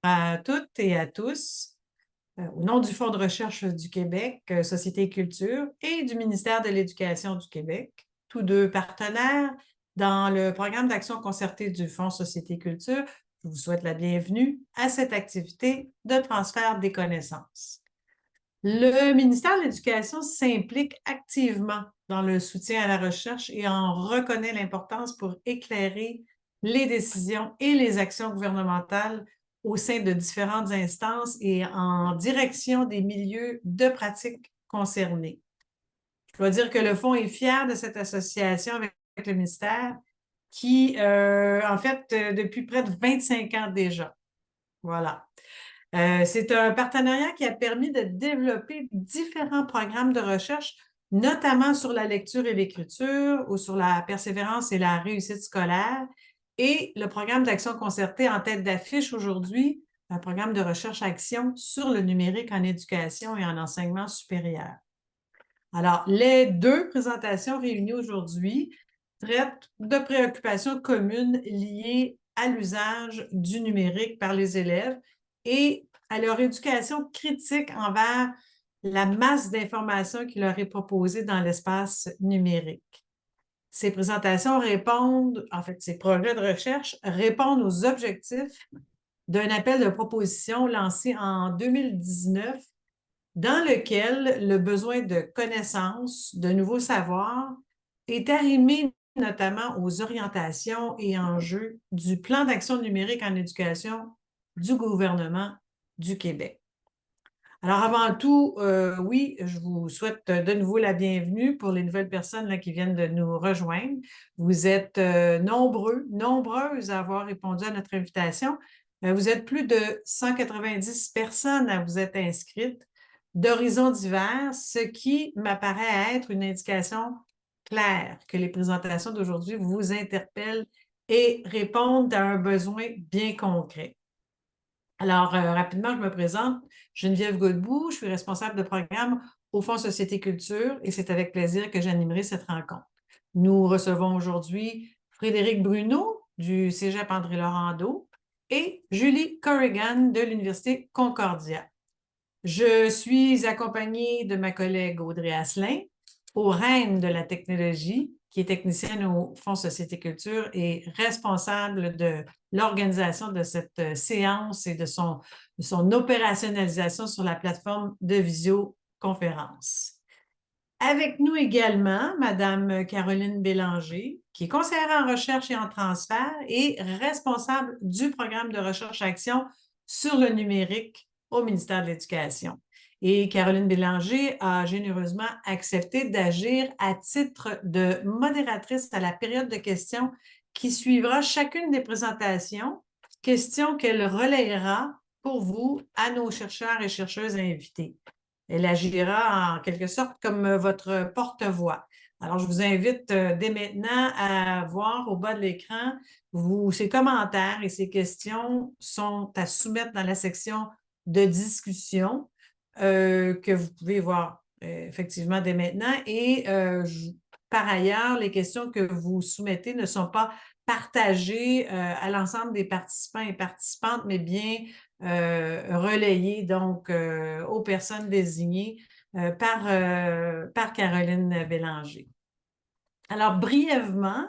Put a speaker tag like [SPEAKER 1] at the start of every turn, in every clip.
[SPEAKER 1] À toutes et à tous, au nom du Fonds de recherche du Québec, Société et Culture, et du ministère de l'Éducation du Québec, tous deux partenaires dans le programme d'action concertée du Fonds Société et Culture, je vous souhaite la bienvenue à cette activité de transfert des connaissances. Le ministère de l'Éducation s'implique activement dans le soutien à la recherche et en reconnaît l'importance pour éclairer les décisions et les actions gouvernementales au sein de différentes instances et en direction des milieux de pratique concernés. Je dois dire que le Fonds est fier de cette association avec le ministère qui, depuis près de 25 ans déjà. Voilà. C'est un partenariat qui a permis de développer différents programmes de recherche, notamment sur la lecture et l'écriture ou sur la persévérance et la réussite scolaire. Et le programme d'action concertée en tête d'affiche aujourd'hui, un programme de recherche-action sur le numérique en éducation et en enseignement supérieur. Alors, les deux présentations réunies aujourd'hui traitent de préoccupations communes liées à l'usage du numérique par les élèves et à leur éducation critique envers la masse d'informations qui leur est proposée dans l'espace numérique. Ces présentations répondent, en fait, ces projets de recherche répondent aux objectifs d'un appel de proposition lancé en 2019 dans lequel le besoin de connaissances, de nouveaux savoirs est arrimé notamment aux orientations et enjeux du plan d'action numérique en éducation du gouvernement du Québec. Alors, avant tout, oui, je vous souhaite de nouveau la bienvenue pour les nouvelles personnes là, qui viennent de nous rejoindre. Vous êtes nombreuses à avoir répondu à notre invitation. Vous êtes plus de 190 personnes à vous être inscrites d'horizons divers, ce qui m'apparaît être une indication claire que les présentations d'aujourd'hui vous interpellent et répondent à un besoin bien concret. Alors, rapidement, je me présente. Geneviève Godbout, je suis responsable de programme au Fonds Société Culture et c'est avec plaisir que j'animerai cette rencontre. Nous recevons aujourd'hui Frédéric Bruno du Cégep André-Laurando et Julie Corrigan de l'Université Concordia. Je suis accompagnée de ma collègue Audrey Asselin, aux rênes de la technologie, qui est technicienne au Fonds Société Culture et responsable de l'organisation de cette séance et de son opérationnalisation sur la plateforme de visioconférence. Avec nous également, Madame Caroline Bélanger, qui est conseillère en recherche et en transfert et responsable du programme de recherche-action sur le numérique au ministère de l'Éducation. Et Caroline Bélanger a généreusement accepté d'agir à titre de modératrice à la période de questions qui suivra chacune des présentations, questions qu'elle relayera pour vous à nos chercheurs et chercheuses invités. Elle agira en quelque sorte comme votre porte-voix. Alors, je vous invite dès maintenant à voir au bas de l'écran ces commentaires et ces questions sont à soumettre dans la section de discussion que vous pouvez voir effectivement dès maintenant. Et par ailleurs, les questions que vous soumettez ne sont pas partagées à l'ensemble des participants et participantes, mais bien relayées donc aux personnes désignées par Caroline Bélanger. Alors, brièvement,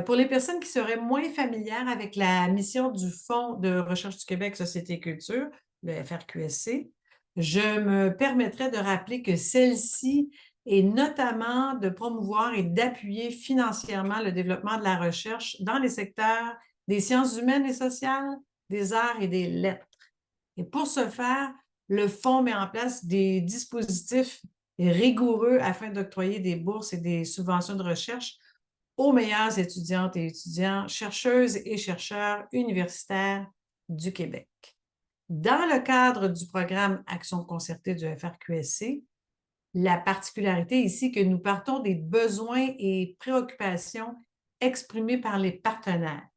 [SPEAKER 1] pour les personnes qui seraient moins familières avec la mission du Fonds de recherche du Québec Société et Culture, le FRQSC, je me permettrai de rappeler que celle-ci est notamment de promouvoir et d'appuyer financièrement le développement de la recherche dans les secteurs des sciences humaines et sociales, des arts et des lettres. Et pour ce faire, le Fonds met en place des dispositifs rigoureux afin d'octroyer des bourses et des subventions de recherche aux meilleures étudiantes et étudiants, chercheuses et chercheurs universitaires du Québec. Dans le cadre du programme Action concertée du FRQSC, la particularité ici que nous partons des besoins et préoccupations exprimés par les partenaires.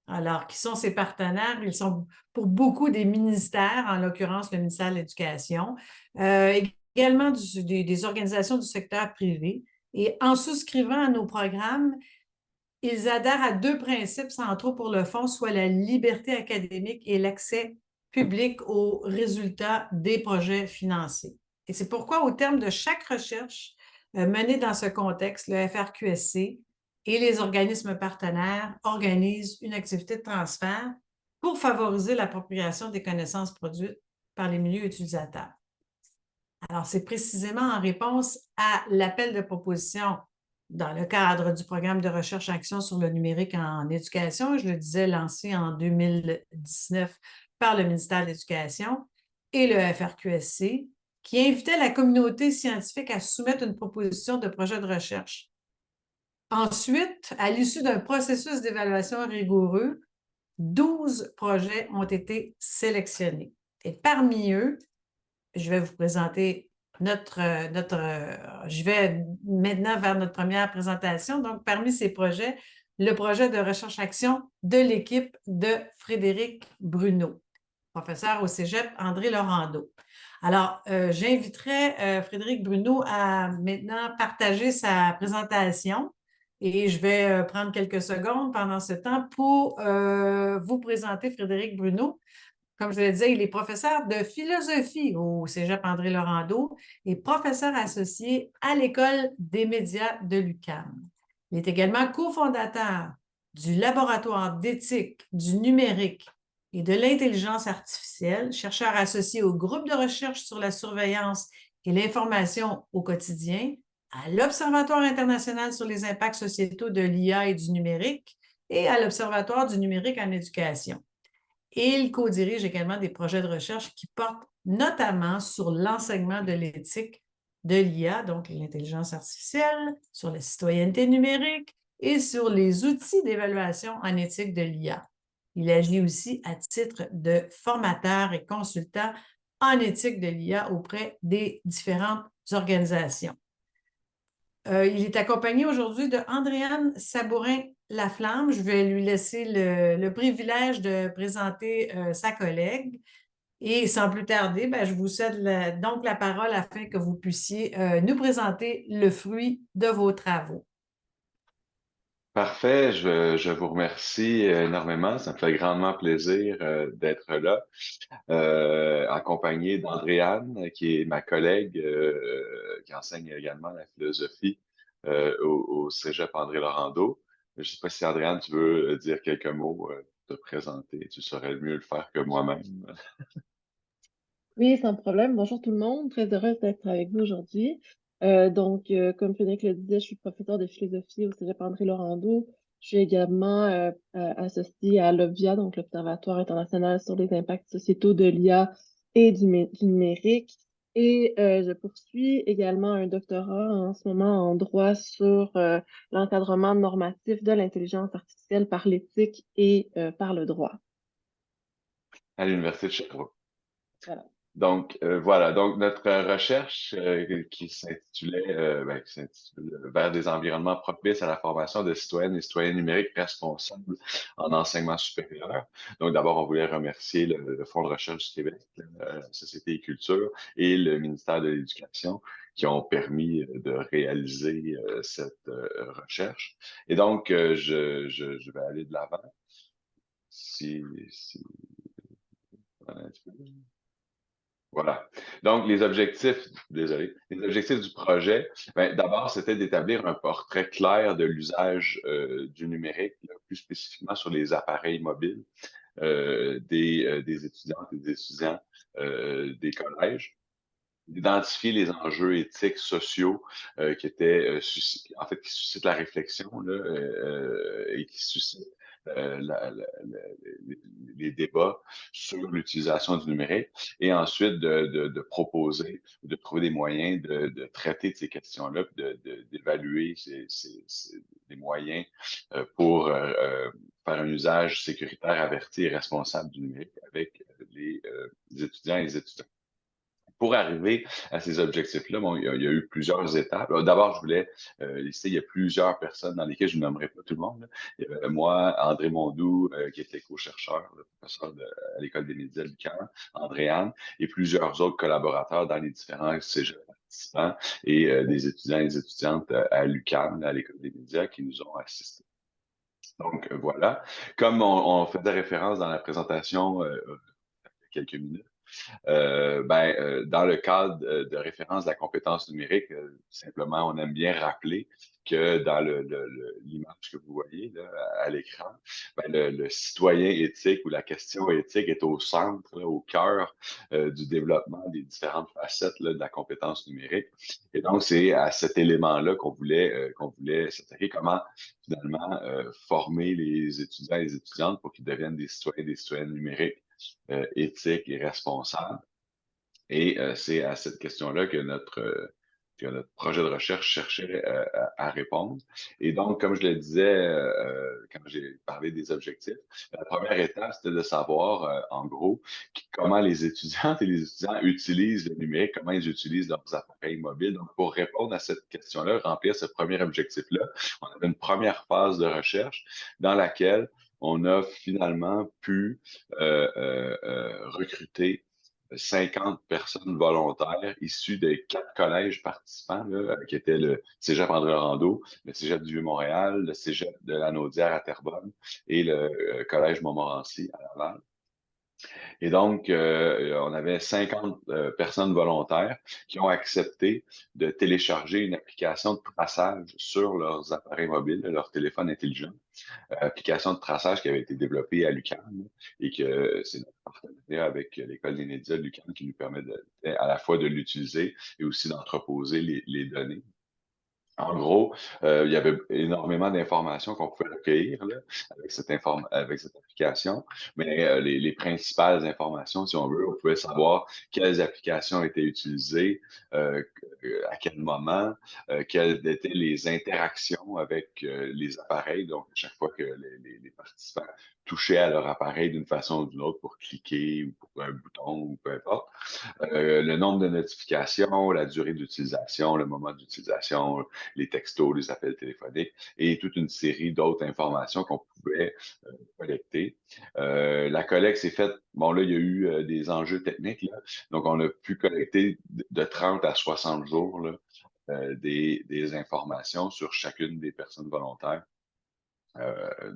[SPEAKER 1] Alors, qui sont ces partenaires? Ils sont pour beaucoup des ministères, en l'occurrence le ministère de l'Éducation, également des organisations du secteur privé. Et en souscrivant à nos programmes, Ils adhèrent à deux principes centraux pour le fonds, soit la liberté académique et l'accès public aux résultats des projets financés. Et c'est pourquoi, au terme de chaque recherche menée dans ce contexte, le FRQSC et les organismes partenaires organisent une activité de transfert pour favoriser l'appropriation des connaissances produites par les milieux utilisateurs. Alors, c'est précisément en réponse à l'appel de proposition dans le cadre du programme de recherche-action sur le numérique en éducation, je le disais, lancé en 2019 par le ministère de l'Éducation et le FRQSC, qui invitait la communauté scientifique à soumettre une proposition de projet de recherche. Ensuite, à l'issue d'un processus d'évaluation rigoureux, 12 projets ont été sélectionnés. Et parmi eux, je vais vous présenter je vais maintenant vers notre première présentation. Donc, parmi ces projets, le projet de recherche-action de l'équipe de Frédéric Bruno, professeur au Cégep André Laurando. Alors, j'inviterai Frédéric Bruno à maintenant partager sa présentation et je vais prendre quelques secondes pendant ce temps pour vous présenter Frédéric Bruno. Comme je le disais, il est professeur de philosophie au Cégep André Laurando et professeur associé à l'École des médias de l'UQAM. Il est également cofondateur du laboratoire d'éthique du numérique et de l'intelligence artificielle, chercheur associé au groupe de recherche sur la surveillance et l'information au quotidien, à l'Observatoire international sur les impacts sociétaux de l'IA et du numérique et à l'Observatoire du numérique en éducation. Et il co-dirige également des projets de recherche qui portent notamment sur l'enseignement de l'éthique de l'IA, donc l'intelligence artificielle, sur la citoyenneté numérique et sur les outils d'évaluation en éthique de l'IA. Il agit aussi à titre de formateur et consultant en éthique de l'IA auprès des différentes organisations. Il est accompagné aujourd'hui de Andréane Sabourin-Laflamme. Je vais lui laisser le privilège de présenter sa collègue. Et sans plus tarder, je vous cède donc la parole afin que vous puissiez nous présenter le fruit de vos travaux.
[SPEAKER 2] Parfait, je vous remercie énormément. Ça me fait grandement plaisir d'être là, accompagné d'Andréane, qui est ma collègue, qui enseigne également la philosophie au Cégep André Laurando. Je ne sais pas si Andréane, tu veux dire quelques mots, te présenter. Tu saurais mieux le faire que moi-même.
[SPEAKER 3] Oui, sans problème. Bonjour tout le monde. Très heureuse d'être avec vous aujourd'hui. Comme Frédéric le disait, je suis professeure de philosophie au Cégep André Laurando. Je suis également associée à l'OBVIA, donc l'Observatoire international sur les impacts sociétaux de l'IA et du numérique. Et je poursuis également un doctorat en ce moment en droit sur l'encadrement normatif de l'intelligence artificielle par l'éthique et par le droit.
[SPEAKER 2] À l'Université de Sherbrooke.
[SPEAKER 3] Voilà.
[SPEAKER 2] Donc, voilà. Donc, notre recherche qui s'intitule Vers des environnements propices à la formation de citoyennes et citoyens numériques responsables en enseignement supérieur. Donc, d'abord, on voulait remercier le Fonds de recherche du Québec, la Société et Culture et le ministère de l'Éducation qui ont permis de réaliser cette recherche. Et donc, je vais aller de l'avant. Voilà un petit peu. Voilà. Donc, les objectifs du projet, d'abord, c'était d'établir un portrait clair de l'usage du numérique, là, plus spécifiquement sur les appareils mobiles des étudiantes et des étudiants des collèges, d'identifier les enjeux éthiques, sociaux qui étaient, en fait, qui suscitent la réflexion là, et qui suscitent les débats sur l'utilisation du numérique et ensuite de proposer, de trouver des moyens de traiter de ces questions-là, d'évaluer les moyens pour faire un usage sécuritaire, averti et responsable du numérique avec les étudiants et les étudiantes. Pour arriver à ces objectifs-là, bon, il y a eu plusieurs étapes. D'abord, je voulais lister, il y a plusieurs personnes dans lesquelles je ne nommerai pas tout le monde. Là. Il y avait moi, André Mondou, qui était co-chercheur, professeur à l'École des médias de l'UQAM, Andréane, et plusieurs autres collaborateurs dans les différents cégeps participants et des étudiants et des étudiantes à l'UQAM, à l'École des médias, qui nous ont assistés. Donc, voilà. Comme on faisait référence dans la présentation il y a quelques minutes, dans le cadre de référence de la compétence numérique, simplement, on aime bien rappeler que dans l'image que vous voyez là, à l'écran, le citoyen éthique ou la question éthique est au centre, là, au cœur du développement des différentes facettes là, de la compétence numérique. Et donc, c'est à cet élément-là qu'on voulait s'attaquer, comment finalement former les étudiants et les étudiantes pour qu'ils deviennent des citoyens et des citoyennes numériques éthiques et responsables. Et c'est à cette question-là que notre projet de recherche cherchait à répondre. Et donc, comme je le disais quand j'ai parlé des objectifs, la première étape, c'était de savoir, en gros, comment les étudiantes et les étudiants utilisent le numérique, comment ils utilisent leurs appareils mobiles. Donc, pour répondre à cette question-là, remplir ce premier objectif-là, on avait une première phase de recherche dans laquelle on a finalement pu recruter 50 personnes volontaires issues des 4 collèges participants, là, qui étaient le Cégep André-Laurando, le Cégep du Vieux-Montréal, le Cégep de la Naudière à Terrebonne et le Collège Montmorency à Laval. Et donc, on avait 50 personnes volontaires qui ont accepté de télécharger une application de traçage sur leurs appareils mobiles, leur téléphone intelligent, application de traçage qui avait été développée à l'UQAM et que c'est notre partenariat avec l'École des médias de l'UQAM qui nous permet à la fois de l'utiliser et aussi d'entreposer les données. En gros, il y avait énormément d'informations qu'on pouvait recueillir là, avec cette application, mais les principales informations, si on veut, on pouvait savoir quelles applications étaient utilisées, à quel moment, quelles étaient les interactions avec les appareils. Donc, à chaque fois que les participants touchaient à leur appareil d'une façon ou d'une autre pour cliquer ou pour un bouton ou peu importe, le nombre de notifications, la durée d'utilisation, le moment d'utilisation, les textos, les appels téléphoniques et toute une série d'autres informations qu'on pouvait collecter. La collecte s'est faite, bon là, il y a eu des enjeux techniques, là, donc on a pu collecter de 30 à 60 jours là, des informations sur chacune des personnes volontaires.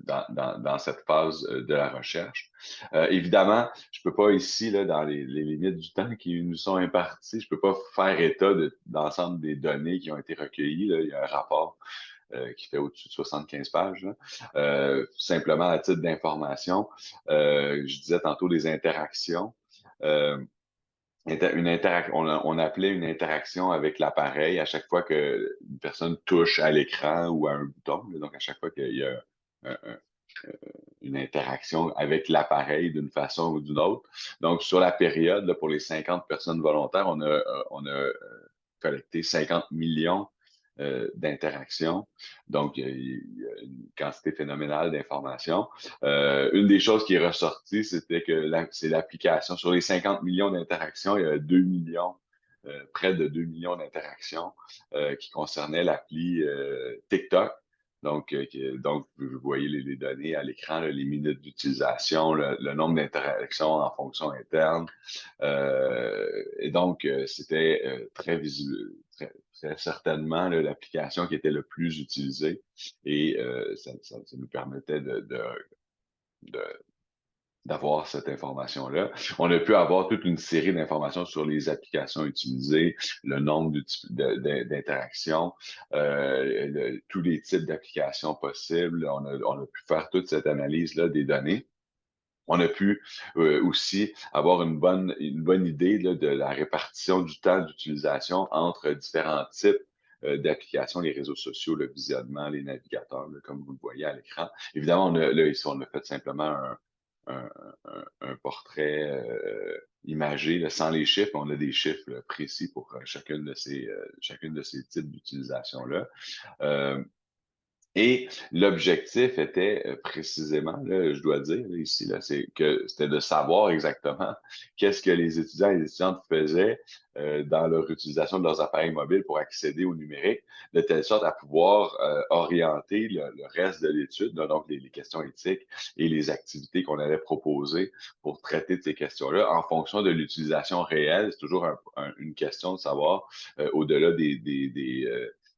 [SPEAKER 2] Dans cette phase de la recherche. Évidemment, je ne peux pas ici, là, dans les limites du temps qui nous sont imparties, je ne peux pas faire état de l'ensemble des données qui ont été recueillies. Là. Il y a un rapport qui fait au-dessus de 75 pages. Là. Simplement à titre d'information, je disais tantôt des interactions. On appelait une interaction avec l'appareil à chaque fois qu'une personne touche à l'écran ou à un bouton. Là. Donc, à chaque fois qu'il y a un- un- une interaction avec l'appareil d'une façon ou d'une autre. Donc, sur la période, là, pour les 50 personnes volontaires, on a collecté 50 millions d'interactions. Donc, il y a une quantité phénoménale d'informations. Une des choses qui est ressortie, c'était que c'est l'application. Sur les 50 millions d'interactions, il y a 2 millions, près de 2 millions d'interactions qui concernaient l'appli TikTok. Donc, vous voyez les données à l'écran, là, les minutes d'utilisation, le nombre d'interactions en fonction interne. Et donc, c'était très visible, très certainement là, l'application qui était le plus utilisée et ça nous permettait de d'avoir cette information-là. On a pu avoir toute une série d'informations sur les applications utilisées, le nombre d'interactions, tous les types d'applications possibles. On a pu faire toute cette analyse-là des données. On a pu aussi avoir une bonne idée là, de la répartition du temps d'utilisation entre différents types d'applications, les réseaux sociaux, le visionnement, les navigateurs, là, comme vous le voyez à l'écran. Évidemment, ici, on a fait simplement un, un portrait imagé là, sans les chiffres. On a des chiffres là, précis pour chacune de ces types d'utilisation-là. Et l'objectif était précisément, là, je dois dire là, ici, là, c'était de savoir exactement qu'est-ce que les étudiants et les étudiantes faisaient dans leur utilisation de leurs appareils mobiles pour accéder au numérique, de telle sorte à pouvoir orienter le reste de l'étude, là, donc les questions éthiques et les activités qu'on allait proposer pour traiter de ces questions-là en fonction de l'utilisation réelle. C'est toujours une question de savoir, au-delà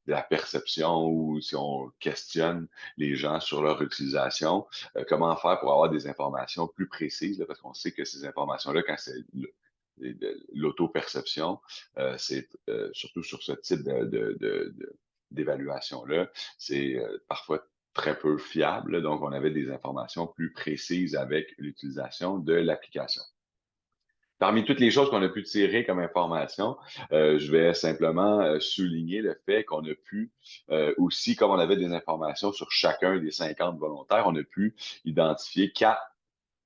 [SPEAKER 2] la perception ou si on questionne les gens sur leur utilisation, comment faire pour avoir des informations plus précises, là, parce qu'on sait que ces informations-là, quand c'est l'auto-perception, c'est surtout sur ce type d'évaluation-là, c'est parfois très peu fiable. Donc, on avait des informations plus précises avec l'utilisation de l'application. Parmi toutes les choses qu'on a pu tirer comme information, je vais simplement souligner le fait qu'on a pu aussi, comme on avait des informations sur chacun des 50 volontaires, on a pu identifier 4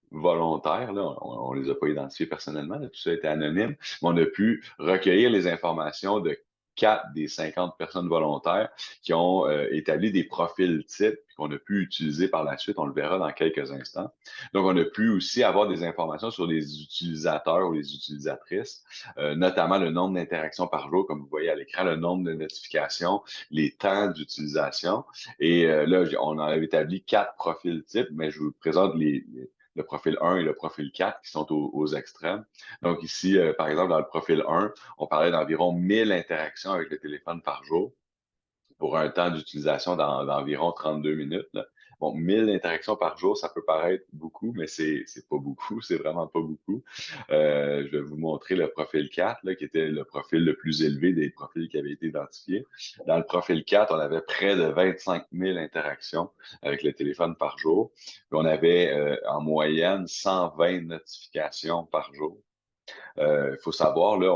[SPEAKER 2] volontaires, là, on les a pas identifiés personnellement, là, tout ça était anonyme, mais on a pu recueillir les informations de 4 des 50 personnes volontaires qui ont établi des profils types qu'on a pu utiliser par la suite, on le verra dans quelques instants. Donc, on a pu aussi avoir des informations sur les utilisateurs ou les utilisatrices, notamment le nombre d'interactions par jour, comme vous voyez à l'écran, le nombre de notifications, les temps d'utilisation. Et là, on a établi 4 profils types, mais je vous présente le profil 1 et le profil 4 qui sont aux extrêmes. Donc ici, par exemple, dans le profil 1, on parlait d'environ 1000 interactions avec le téléphone par jour pour un temps d'utilisation d'environ 32 minutes. Là. Bon, 1000 interactions par jour, ça peut paraître beaucoup, mais c'est pas beaucoup, c'est vraiment pas beaucoup. Je vais vous montrer le profil 4, là, qui était le profil le plus élevé des profils qui avaient été identifiés. Dans le profil 4, on avait près de 25 000 interactions avec le téléphone par jour. Puis on avait en moyenne 120 notifications par jour. Il faut savoir, là,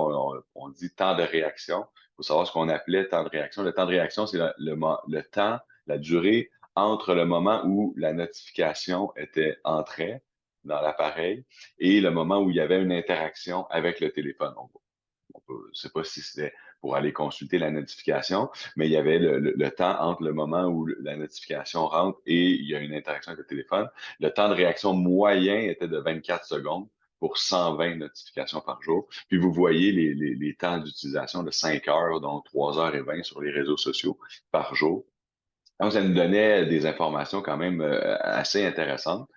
[SPEAKER 2] on dit temps de réaction. Il faut savoir ce qu'on appelait temps de réaction. Le temps de réaction, c'est le temps, la durée entre le moment où la notification était entrée dans l'appareil et le moment où il y avait une interaction avec le téléphone. Je ne sais pas si c'était pour aller consulter la notification, mais il y avait le temps entre le moment où la notification rentre et il y a une interaction avec le téléphone. Le temps de réaction moyen était de 24 secondes pour 120 notifications par jour. Puis vous voyez les temps d'utilisation de 5 heures, donc 3h20 sur les réseaux sociaux par jour. Donc, ça nous donnait des informations quand même assez intéressantes.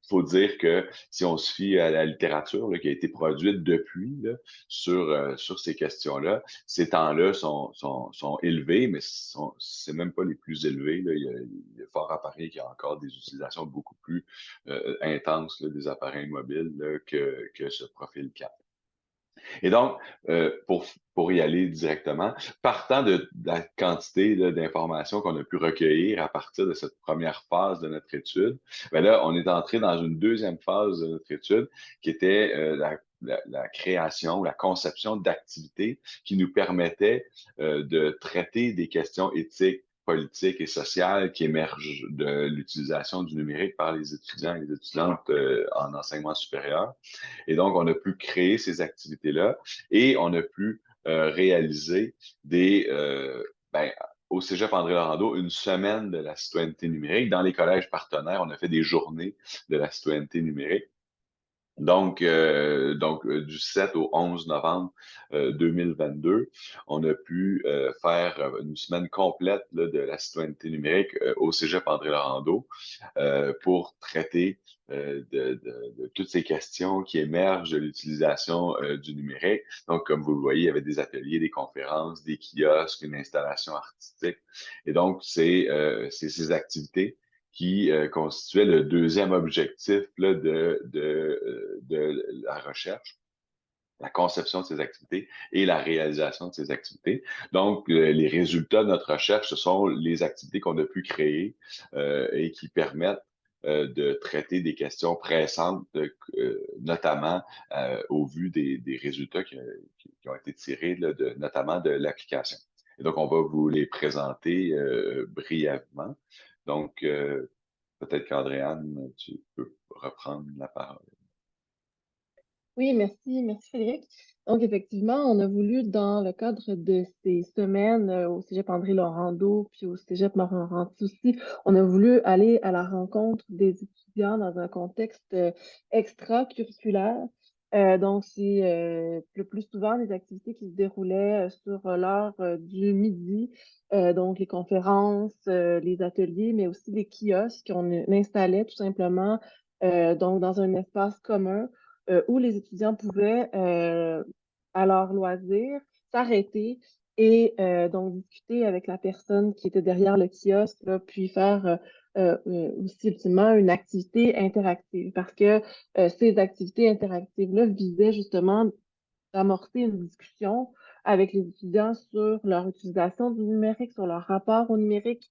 [SPEAKER 2] Faut dire que si on se fie à la littérature là, qui a été produite depuis là, sur ces questions-là, ces temps-là sont élevés, mais c'est même pas les plus élevés. Là. Il est fort à parier qu'il y a encore des utilisations beaucoup plus intenses là, des appareils mobiles là, que ce profil 4. Et donc, pour y aller directement, partant de la quantité d'informations qu'on a pu recueillir à partir de cette première phase de notre étude, ben là, on est entré dans une deuxième phase de notre étude qui était la création, la conception d'activités qui nous permettaient de traiter des questions éthiques, politiques et sociales qui émergent de l'utilisation du numérique par les étudiants et les étudiantes en enseignement supérieur. Et donc, on a pu créer ces activités-là et on a pu réaliser au Cégep André Laurando, une semaine de la citoyenneté numérique. Dans les collèges partenaires, on a fait des journées de la citoyenneté numérique. Donc, du 7 au 11 novembre 2022, on a pu faire une semaine complète là, de la citoyenneté numérique au Cégep André Laurando pour traiter de toutes ces questions qui émergent de l'utilisation du numérique. Donc, comme vous le voyez, il y avait des ateliers, des conférences, des kiosques, une installation artistique. Et donc, c'est ces activités qui constituait le deuxième objectif là, de la recherche, la conception de ces activités et la réalisation de ces activités. Donc, les résultats de notre recherche, ce sont les activités qu'on a pu créer et qui permettent de traiter des questions pressantes, notamment au vu des résultats qui ont été tirés, là, notamment de l'application. Et donc, on va vous les présenter brièvement. Donc, peut-être qu'Andréane, tu peux reprendre la parole.
[SPEAKER 3] Oui, merci Frédéric. Donc, effectivement, on a voulu, dans le cadre de ces semaines au Cégep André Laurando, puis au Cégep Montmorency aussi, on a voulu aller à la rencontre des étudiants dans un contexte extracurriculaire. Donc, c'est le plus souvent des activités qui se déroulaient sur l'heure du midi, donc les conférences, les ateliers, mais aussi les kiosques qu'on installait tout simplement donc dans un espace commun où les étudiants pouvaient, à leur loisir, s'arrêter et donc discuter avec la personne qui était derrière le kiosque, là, puis faire aussi ultimement une activité interactive parce que ces activités interactives-là visaient justement d'amorcer une discussion avec les étudiants sur leur utilisation du numérique, sur leur rapport au numérique.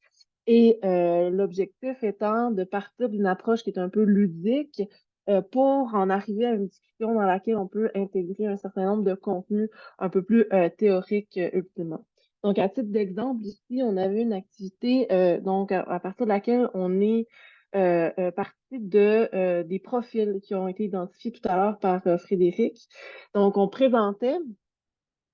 [SPEAKER 3] Et l'objectif étant de partir d'une approche qui est un peu ludique pour en arriver à une discussion dans laquelle on peut intégrer un certain nombre de contenus un peu plus théoriques ultimement. Donc, à titre d'exemple, ici, on avait une activité donc à partir de laquelle on est parti des profils qui ont été identifiés tout à l'heure par Frédéric. Donc, on présentait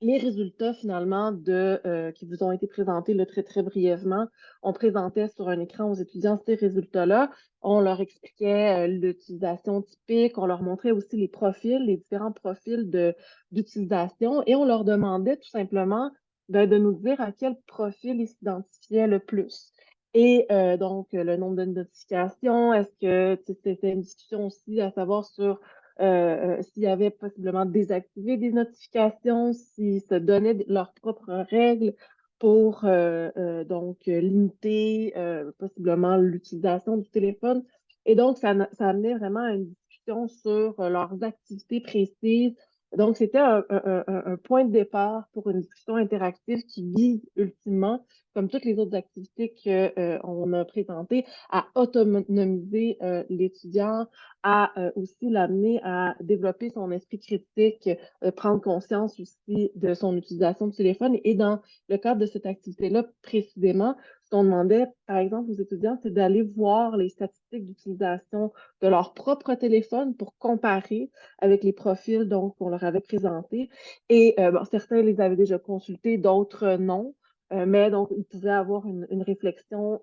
[SPEAKER 3] les résultats finalement qui vous ont été présentés là, très, très brièvement. On présentait sur un écran aux étudiants ces résultats-là. On leur expliquait l'utilisation typique. On leur montrait aussi les profils, les différents profils d'utilisation et on leur demandait tout simplement de nous dire à quel profil ils s'identifiaient le plus. Et donc, le nombre de notifications, est-ce que c'était une discussion aussi à savoir sur s'il y avait possiblement désactivé des notifications, s'ils se donnaient leurs propres règles pour donc limiter possiblement l'utilisation du téléphone. Et donc, ça amenait vraiment à une discussion sur leurs activités précises. Donc, c'était un point de départ pour une discussion interactive qui vise ultimement, comme toutes les autres activités qu'on a présentées, à autonomiser l'étudiant, à aussi l'amener à développer son esprit critique, prendre conscience aussi de son utilisation du téléphone. Et dans le cadre de cette activité-là, précisément, ce qu'on demandait, par exemple, aux étudiants, c'est d'aller voir les statistiques d'utilisation de leur propre téléphone pour comparer avec les profils donc, qu'on leur avait présentés. Et bon, certains les avaient déjà consultés, d'autres non. Mais donc, ils pouvaient avoir une réflexion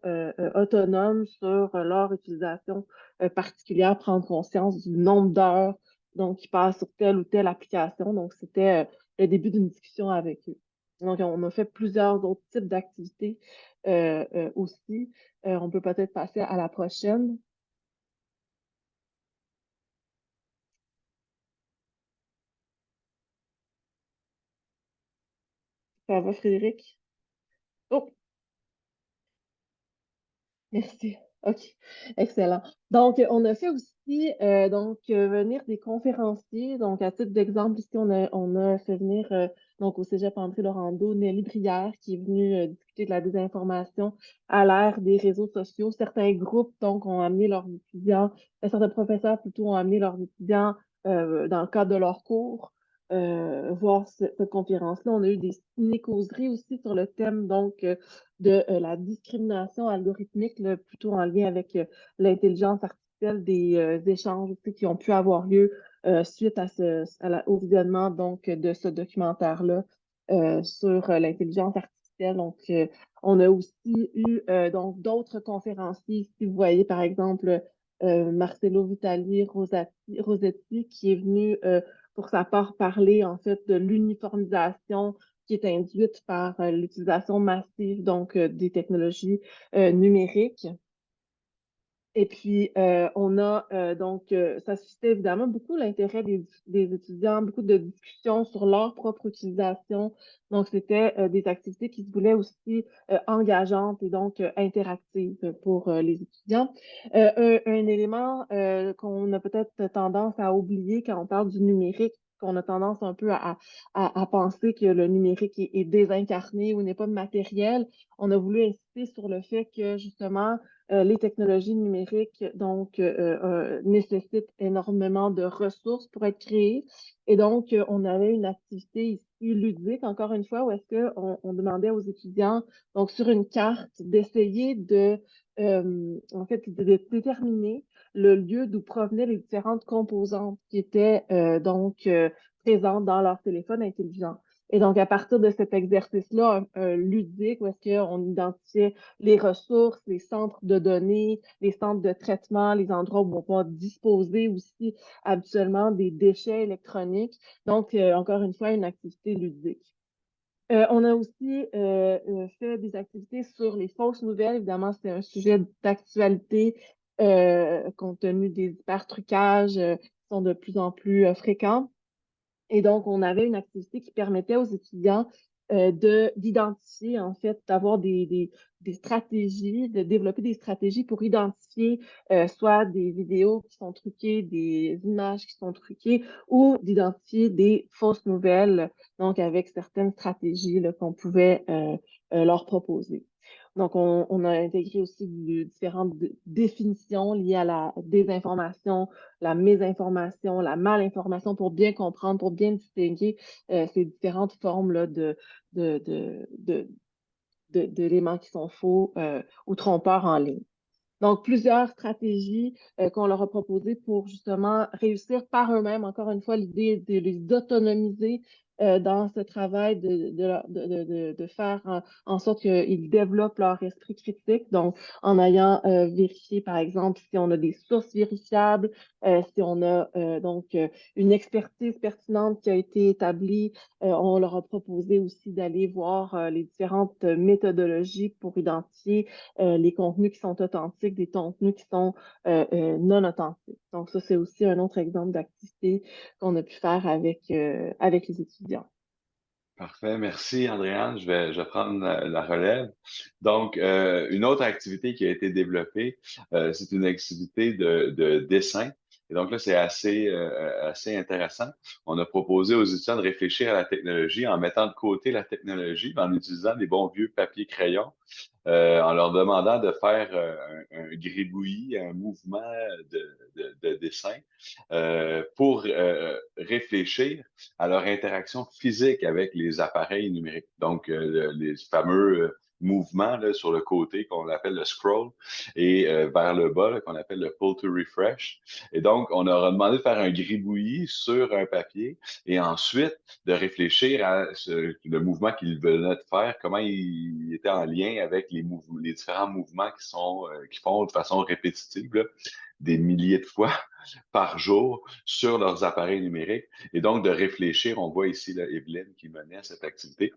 [SPEAKER 3] autonome sur leur utilisation particulière, prendre conscience du nombre d'heures donc, qui passent sur telle ou telle application. Donc, c'était le début d'une discussion avec eux. Donc, on a fait plusieurs autres types d'activités aussi. On peut peut-être passer à la prochaine. Ça va, Frédéric? Oh, merci. OK, excellent. Donc, on a fait aussi venir des conférenciers. Donc, à titre d'exemple, ici, on a fait venir donc au Cégep André Laurando, Nelly Brière, qui est venue discuter de la désinformation à l'ère des réseaux sociaux. Certains groupes, donc, ont amené leurs étudiants, certains professeurs plutôt ont amené leurs étudiants dans le cadre de leurs cours. Voir cette conférence-là. On a eu des ciné-causeries aussi sur le thème donc de la discrimination algorithmique, là, plutôt en lien avec l'intelligence artificielle, des échanges aussi qui ont pu avoir lieu suite au visionnement donc, de ce documentaire-là sur l'intelligence artificielle. Donc, on a aussi eu donc d'autres conférenciers. Si vous voyez, par exemple, Marcello Vitali Rosetti, qui est venu pour sa part parler en fait de l'uniformisation qui est induite par l'utilisation massive donc des technologies numériques. Et puis, on a ça suscitait évidemment beaucoup l'intérêt des étudiants, beaucoup de discussions sur leur propre utilisation. Donc, c'était des activités qui se voulaient aussi engageantes et donc interactives pour les étudiants. Un élément qu'on a peut-être tendance à oublier quand on parle du numérique, qu'on a tendance un peu à penser que le numérique est désincarné ou n'est pas matériel. On a voulu insister sur le fait que justement, les technologies numériques donc nécessitent énormément de ressources pour être créées. Et donc, on avait une activité ici ludique, encore une fois, où est-ce qu'on demandait aux étudiants, donc sur une carte, d'essayer en fait, de déterminer le lieu d'où provenaient les différentes composantes qui étaient présentes dans leur téléphone intelligent. Et donc, à partir de cet exercice-là, ludique, où est-ce qu'on identifiait les ressources, les centres de données, les centres de traitement, les endroits où on va disposer aussi habituellement des déchets électroniques. Donc, encore une fois, une activité ludique. On a aussi fait des activités sur les fausses nouvelles. Évidemment, c'est un sujet d'actualité compte tenu des hypertrucages qui sont de plus en plus fréquents. Et donc, on avait une activité qui permettait aux étudiants d'identifier, en fait, d'avoir des stratégies, de développer des stratégies pour identifier soit des vidéos qui sont truquées, des images qui sont truquées, ou d'identifier des fausses nouvelles, donc avec certaines stratégies là, qu'on pouvait leur proposer. Donc, on a intégré aussi différentes définitions liées à la désinformation, la mésinformation, la malinformation pour bien comprendre, pour bien distinguer ces différentes formes là, de, de, de, d'éléments qui sont faux ou trompeurs en ligne. Donc, plusieurs stratégies qu'on leur a proposées pour justement réussir par eux-mêmes. Encore une fois, l'idée de les autonomiser dans ce travail de faire en sorte qu'ils développent leur esprit critique. Donc, en ayant vérifié, par exemple, si on a des sources vérifiables, si on a une expertise pertinente qui a été établie. On leur a proposé aussi d'aller voir les différentes méthodologies pour identifier les contenus qui sont authentiques, des contenus qui sont non authentiques. Donc, ça, c'est aussi un autre exemple d'activité qu'on a pu faire avec les étudiants.
[SPEAKER 2] Parfait, merci Andréane. Je vais prendre la relève. Donc, une autre activité qui a été développée, c'est une activité de dessin. Et donc là, c'est assez intéressant. On a proposé aux étudiants de réfléchir à la technologie en mettant de côté la technologie, en utilisant des bons vieux papiers crayons, en leur demandant de faire un gribouillis, un mouvement de dessin pour réfléchir à leur interaction physique avec les appareils numériques. Donc, les fameux mouvements là, sur le côté qu'on appelle le scroll et vers le bas là, qu'on appelle le pull to refresh. Et donc, on leur a demandé de faire un gribouillis sur un papier et ensuite de réfléchir à le mouvement qu'ils venaient de faire, comment il était en lien avec les différents mouvements qui font de façon répétitive, là, des milliers de fois par jour sur leurs appareils numériques. Et donc, de réfléchir, on voit ici là, Evelyne qui menait cette activité.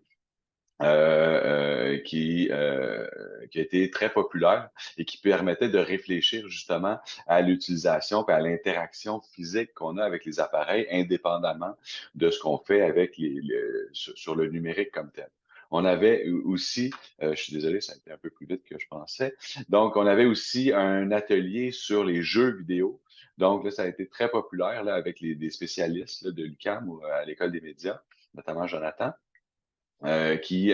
[SPEAKER 2] Qui a été très populaire et qui permettait de réfléchir justement à l'utilisation et à l'interaction physique qu'on a avec les appareils, indépendamment de ce qu'on fait avec sur le numérique comme tel. On avait aussi, je suis désolé, ça a été un peu plus vite que je pensais. Donc, on avait aussi un atelier sur les jeux vidéo. Donc, là, ça a été très populaire là, avec des spécialistes là, de l'UQAM ou à l'École des médias, notamment Jonathan qui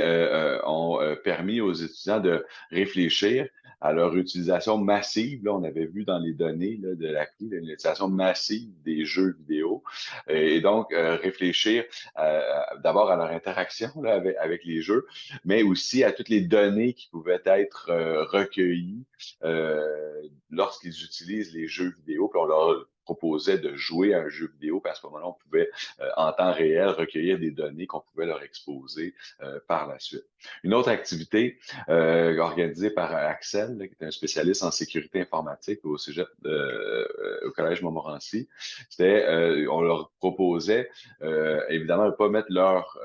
[SPEAKER 2] ont permis aux étudiants de réfléchir à leur utilisation massive. Là, on avait vu dans les données là, de l'appli l'utilisation massive des jeux vidéo. Et donc, réfléchir d'abord à leur interaction là, avec les jeux, mais aussi à toutes les données qui pouvaient être recueillies lorsqu'ils utilisent les jeux vidéo. Puis on leur proposait de jouer à un jeu vidéo, puis à ce moment-là, on pouvait en temps réel recueillir des données qu'on pouvait leur exposer par la suite. Une autre activité organisée par Axel, là, qui est un spécialiste en sécurité informatique au Cégep, au Collège Montmorency, c'était, on leur proposait évidemment de ne pas mettre leur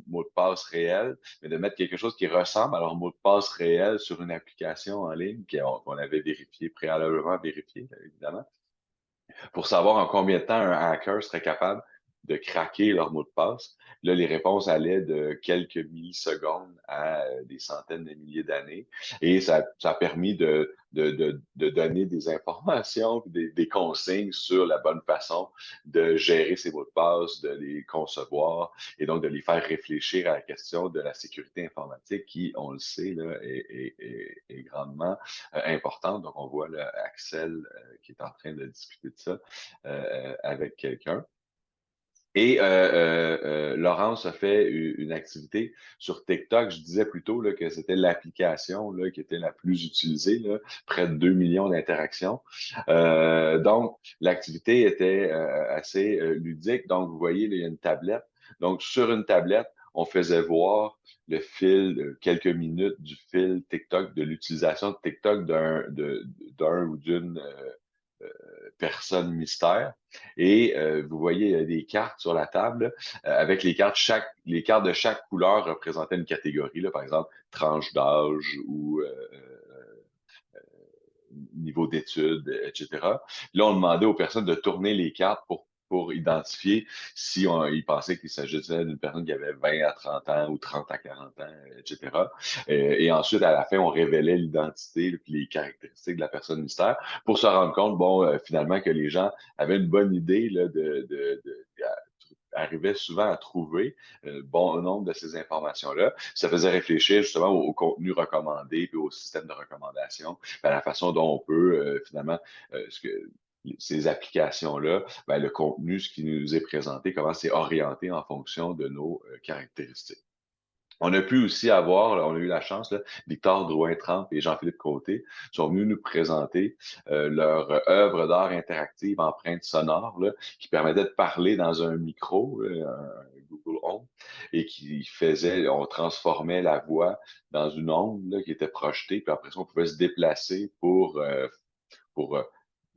[SPEAKER 2] mot de passe réel, mais de mettre quelque chose qui ressemble à leur mot de passe réel sur une application en ligne qu'on avait vérifié, préalablement vérifié, évidemment, pour savoir en combien de temps un hacker serait capable de craquer leur mot de passe. Là, les réponses allaient de quelques millisecondes à des centaines de milliers d'années. Et ça a permis de donner des informations, des consignes sur la bonne façon de gérer ces mots de passe, de les concevoir et donc de les faire réfléchir à la question de la sécurité informatique qui, on le sait, là, est grandement importante. Donc, on voit là, Axel qui est en train de discuter de ça avec quelqu'un. Et Laurence a fait une activité sur TikTok. Je disais plutôt là, que c'était l'application là, qui était la plus utilisée, là, près de 2 millions d'interactions. Donc, l'activité était assez ludique. Donc, vous voyez, là, il y a une tablette. Donc, sur une tablette, on faisait voir le fil, quelques minutes du fil TikTok, de l'utilisation de TikTok d'un ou d'une personne mystère. Et vous voyez, il y a des cartes sur la table avec les cartes. Les cartes de chaque couleur représentaient une catégorie, là, par exemple, tranche d'âge ou niveau d'études, etc. Là, on demandait aux personnes de tourner les cartes pour identifier si ils pensaient qu'il s'agissait d'une personne qui avait 20 à 30 ans ou 30 à 40 ans, etc. Et ensuite, à la fin, on révélait l'identité puis les caractéristiques de la personne mystère pour se rendre compte, bon, finalement, que les gens avaient une bonne idée là, arrivait souvent à trouver bon nombre de ces informations-là. Ça faisait réfléchir justement au contenu recommandé puis au système de recommandation, à la façon dont on peut finalement ces applications-là, ben, le contenu, ce qui nous est présenté, comment c'est orienté en fonction de nos caractéristiques. On a pu aussi avoir, là, on a eu la chance, là, Victor Drouin-Trampe et Jean-Philippe Côté sont venus nous présenter leur œuvre d'art interactive empreinte sonore là, qui permettait de parler dans un micro, un Google Home, et qui faisait, on transformait la voix dans une onde là, qui était projetée, puis après ça, on pouvait se déplacer pour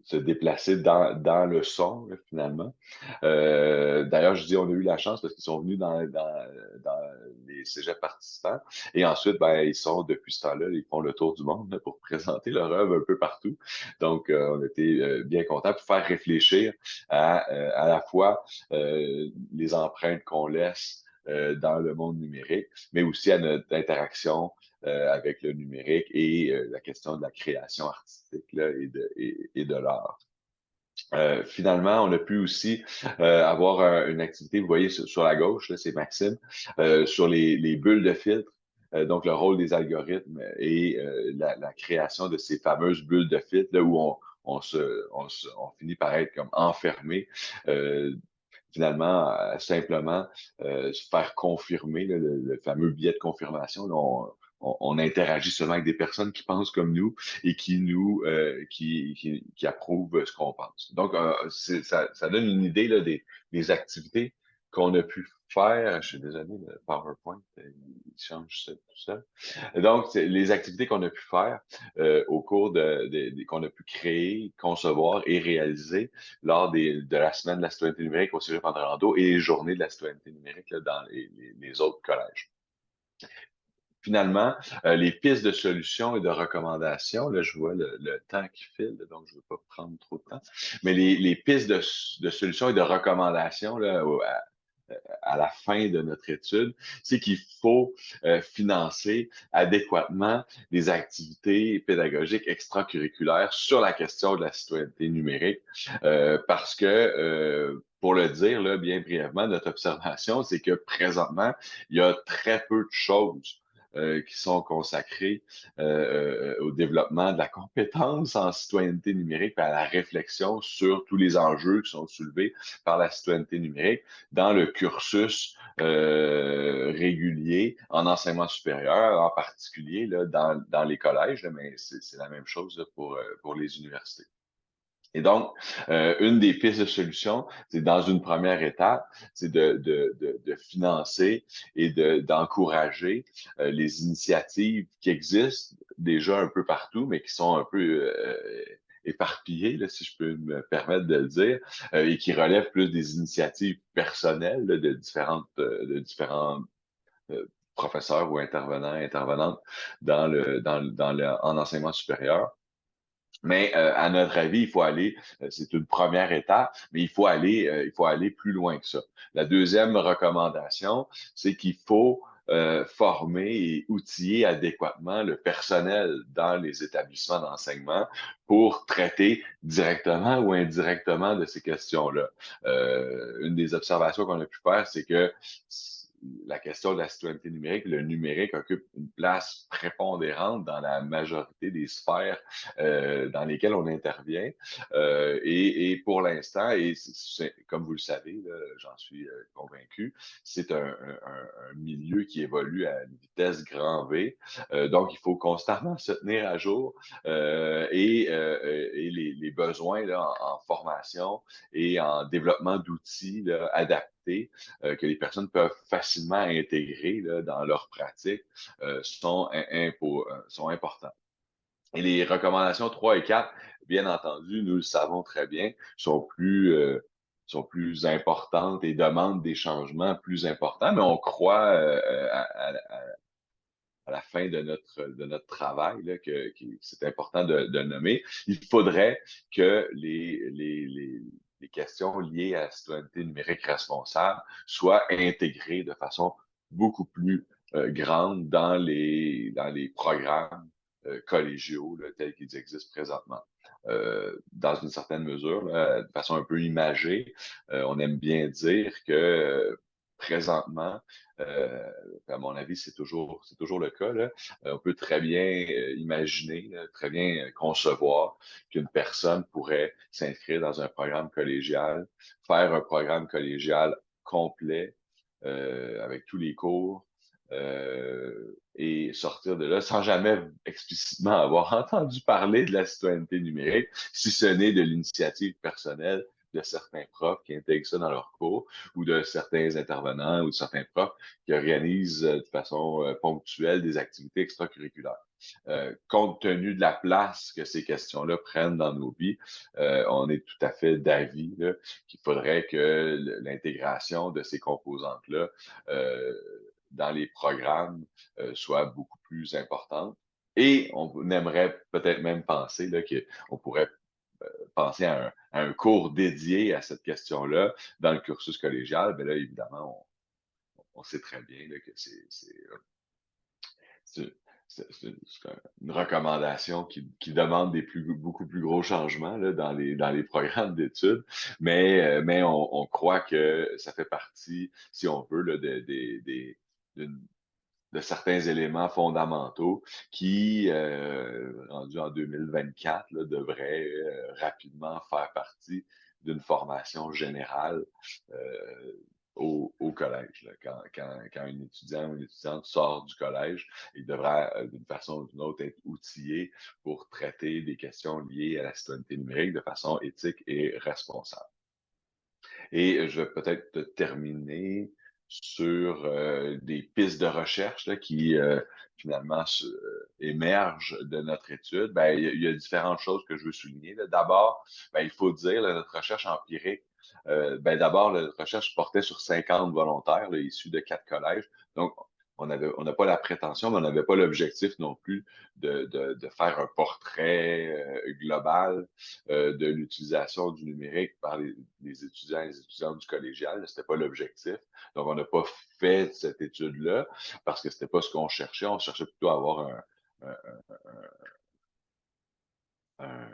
[SPEAKER 2] se déplacer dans le son, là, finalement. D'ailleurs, je dis on a eu la chance parce qu'ils sont venus dans les cégeps participants. Et ensuite, ben, ils sont, depuis ce temps-là, ils font le tour du monde là, pour présenter leur œuvre un peu partout. Donc, on était bien contents pour faire réfléchir à la fois les empreintes qu'on laisse dans le monde numérique, mais aussi à notre interaction avec le numérique et la question de la création artistique là, et de l'art. Finalement, on a pu aussi avoir une activité, vous voyez sur la gauche, là, c'est Maxime, sur les bulles de filtre. Donc, le rôle des algorithmes et la création de ces fameuses bulles de filtre là, où on finit par être comme enfermé. Finalement, simplement se faire confirmer là, le fameux biais de confirmation. Là, on interagit seulement avec des personnes qui pensent comme nous et qui approuvent ce qu'on pense. Donc, ça donne une idée là, des activités qu'on a pu faire. Je suis désolé, le PowerPoint, il change ça, tout ça. Donc, c'est les activités qu'on a pu faire au cours qu'on a pu créer, concevoir et réaliser lors de la semaine de la citoyenneté numérique au Cégep André Rando et les journées de la citoyenneté numérique là, dans les autres collèges. Finalement, les pistes de solutions et de recommandations, là, je vois le temps qui file, donc je ne veux pas prendre trop de temps, mais les pistes de solutions et de recommandations là, à la fin de notre étude, c'est qu'il faut financer adéquatement des activités pédagogiques extracurriculaires sur la question de la citoyenneté numérique, parce que, pour le dire là, bien brièvement, notre observation, c'est que présentement, il y a très peu de choses qui sont consacrées au développement de la compétence en citoyenneté numérique et à la réflexion sur tous les enjeux qui sont soulevés par la citoyenneté numérique dans le cursus régulier en enseignement supérieur, en particulier là, dans les collèges, là, mais c'est la même chose là, pour les universités. Et donc, une des pistes de solution, c'est dans une première étape, c'est de financer et d'encourager les initiatives qui existent déjà un peu partout, mais qui sont un peu éparpillées, là, si je peux me permettre de le dire, et qui relèvent plus des initiatives personnelles là, de différents professeurs ou intervenantes en enseignement supérieur. Mais à notre avis, il faut aller, c'est une première étape, mais il faut aller plus loin que ça. La deuxième recommandation, c'est qu'il faut former et outiller adéquatement le personnel dans les établissements d'enseignement pour traiter directement ou indirectement de ces questions-là. Une des observations qu'on a pu faire, c'est que la question de la citoyenneté numérique, le numérique occupe une place prépondérante dans la majorité des sphères dans lesquelles on intervient. Et pour l'instant, et comme vous le savez, j'en suis convaincu, c'est un milieu qui évolue à une vitesse grand V. Donc, il faut constamment se tenir à jour et les besoins là, en formation et en développement d'outils là, adaptés que les personnes peuvent facilement intégrer là, dans leur pratique sont importants. Et les recommandations 3 et 4, bien entendu, nous le savons très bien, sont plus importantes et demandent des changements plus importants, mais on croit à la fin de notre travail là, que c'est important de nommer. Il faudrait que les questions liées à la citoyenneté numérique responsable soient intégrées de façon beaucoup plus grande dans les programmes collégiaux là, tels qu'ils existent présentement. Dans une certaine mesure, là, de façon un peu imagée, on aime bien dire que présentement, à mon avis, c'est toujours le cas, là, on peut très bien imaginer, très bien concevoir qu'une personne pourrait s'inscrire dans un programme collégial, faire un programme collégial complet avec tous les cours et sortir de là sans jamais explicitement avoir entendu parler de la citoyenneté numérique, si ce n'est de l'initiative personnelle de certains profs qui intègrent ça dans leurs cours ou de certains intervenants ou de certains profs qui organisent de façon ponctuelle des activités extracurriculaires. Compte tenu de la place que ces questions-là prennent dans nos vies, on est tout à fait d'avis qu'il faudrait que l'intégration de ces composantes-là dans les programmes soit beaucoup plus importante. Et on aimerait peut-être même penser qu'on pourrait penser à un cours dédié à cette question-là dans le cursus collégial. Mais là, évidemment, on sait très bien là, que c'est une recommandation qui demande beaucoup plus gros changements là, dans les programmes d'études, mais on croit que ça fait partie, si on veut, là, de certains éléments fondamentaux qui, rendus en 2024, là, devraient rapidement faire partie d'une formation générale euh, au collège. Là. Quand un étudiant ou une étudiante sort du collège, il devra, d'une façon ou d'une autre, être outillé pour traiter des questions liées à la citoyenneté numérique de façon éthique et responsable. Et je vais peut-être terminer sur des pistes de recherche là, qui finalement émergent de notre étude. Ben, il y a différentes choses que je veux souligner. Là. D'abord, ben, il faut dire, là, notre recherche empirique, ben, d'abord, notre recherche portait sur 50 volontaires là, issus de 4 collèges. Donc, on n'a pas la prétention, mais on n'avait pas l'objectif non plus de faire un portrait global de l'utilisation du numérique par les étudiants et les étudiantes du collégial. Ce n'était pas l'objectif. Donc, on n'a pas fait cette étude-là parce que ce n'était pas ce qu'on cherchait. On cherchait plutôt à avoir un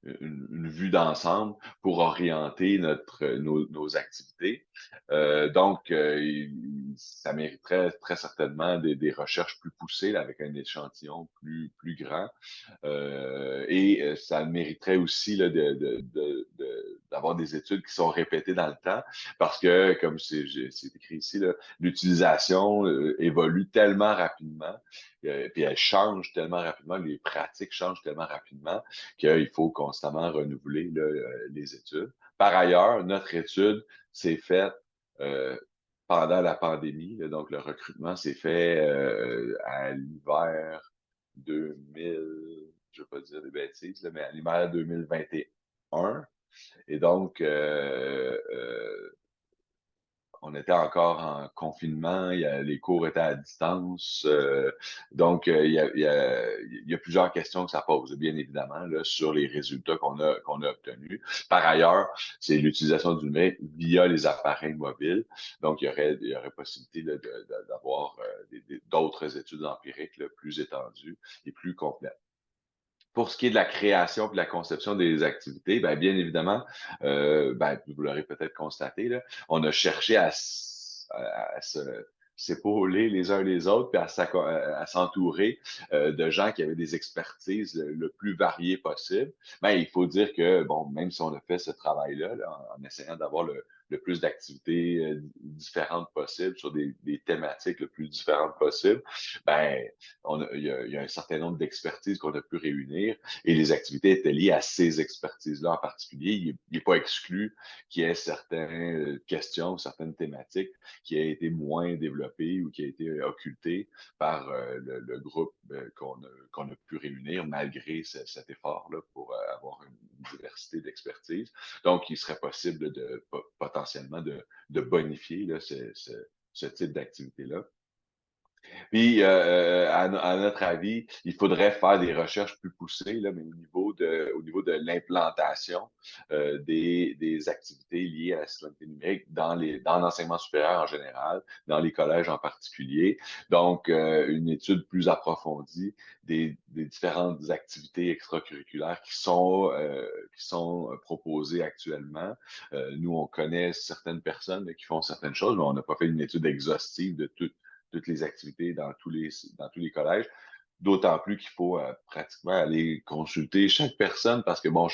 [SPEAKER 2] une vue d'ensemble pour orienter nos activités. Ça mériterait très certainement des recherches plus poussées là, avec un échantillon plus grand. Ça mériterait aussi là, d'avoir des études qui sont répétées dans le temps parce que, comme c'est écrit ici, l'utilisation évolue tellement rapidement, puis elle change tellement rapidement, les pratiques changent tellement rapidement qu'il faut constamment renouveler là, les études. Par ailleurs, notre étude s'est faite pendant la pandémie, là, donc le recrutement s'est fait à l'hiver 2000, je ne vais pas dire des bêtises, là, mais à l'hiver 2021. Et donc, on était encore en confinement, les cours étaient à distance. Il y a plusieurs questions que ça pose, bien évidemment, là, sur les résultats qu'on a obtenus. Par ailleurs, c'est l'utilisation du numérique via les appareils mobiles. Donc, il y aurait possibilité là, d'avoir d'autres études empiriques là, plus étendues et plus complètes. Pour ce qui est de la création et de la conception des activités, ben, bien évidemment, ben, vous l'aurez peut-être constaté, là, on a cherché à s'épauler les uns les autres, puis à s'entourer de gens qui avaient des expertises le plus variées possible. Ben, il faut dire que, bon, même si on a fait ce travail-là, là, en essayant d'avoir le plus d'activités différentes possibles sur des thématiques le plus différentes possibles, ben, il y a un certain nombre d'expertises qu'on a pu réunir et les activités étaient liées à ces expertises-là en particulier. Il n'est pas exclu qu'il y ait certaines questions, certaines thématiques qui aient été moins développées ou qui aient été occultées par le groupe qu'on a pu réunir malgré cet effort-là pour avoir une diversité d'expertise. Donc, il serait possible potentiellement de bonifier là, ce type d'activité-là. Puis, à notre avis, il faudrait faire des recherches plus poussées, là, mais au niveau de l'implantation des activités liées à la citoyenneté numérique dans l'enseignement supérieur en général, dans les collèges en particulier. Donc, une étude plus approfondie des différentes activités extracurriculaires qui sont proposées actuellement. Nous, on connaît certaines personnes qui font certaines choses, mais on n'a pas fait une étude exhaustive de toutes les activités dans tous les collèges. D'autant plus qu'il faut pratiquement aller consulter chaque personne parce que, bon,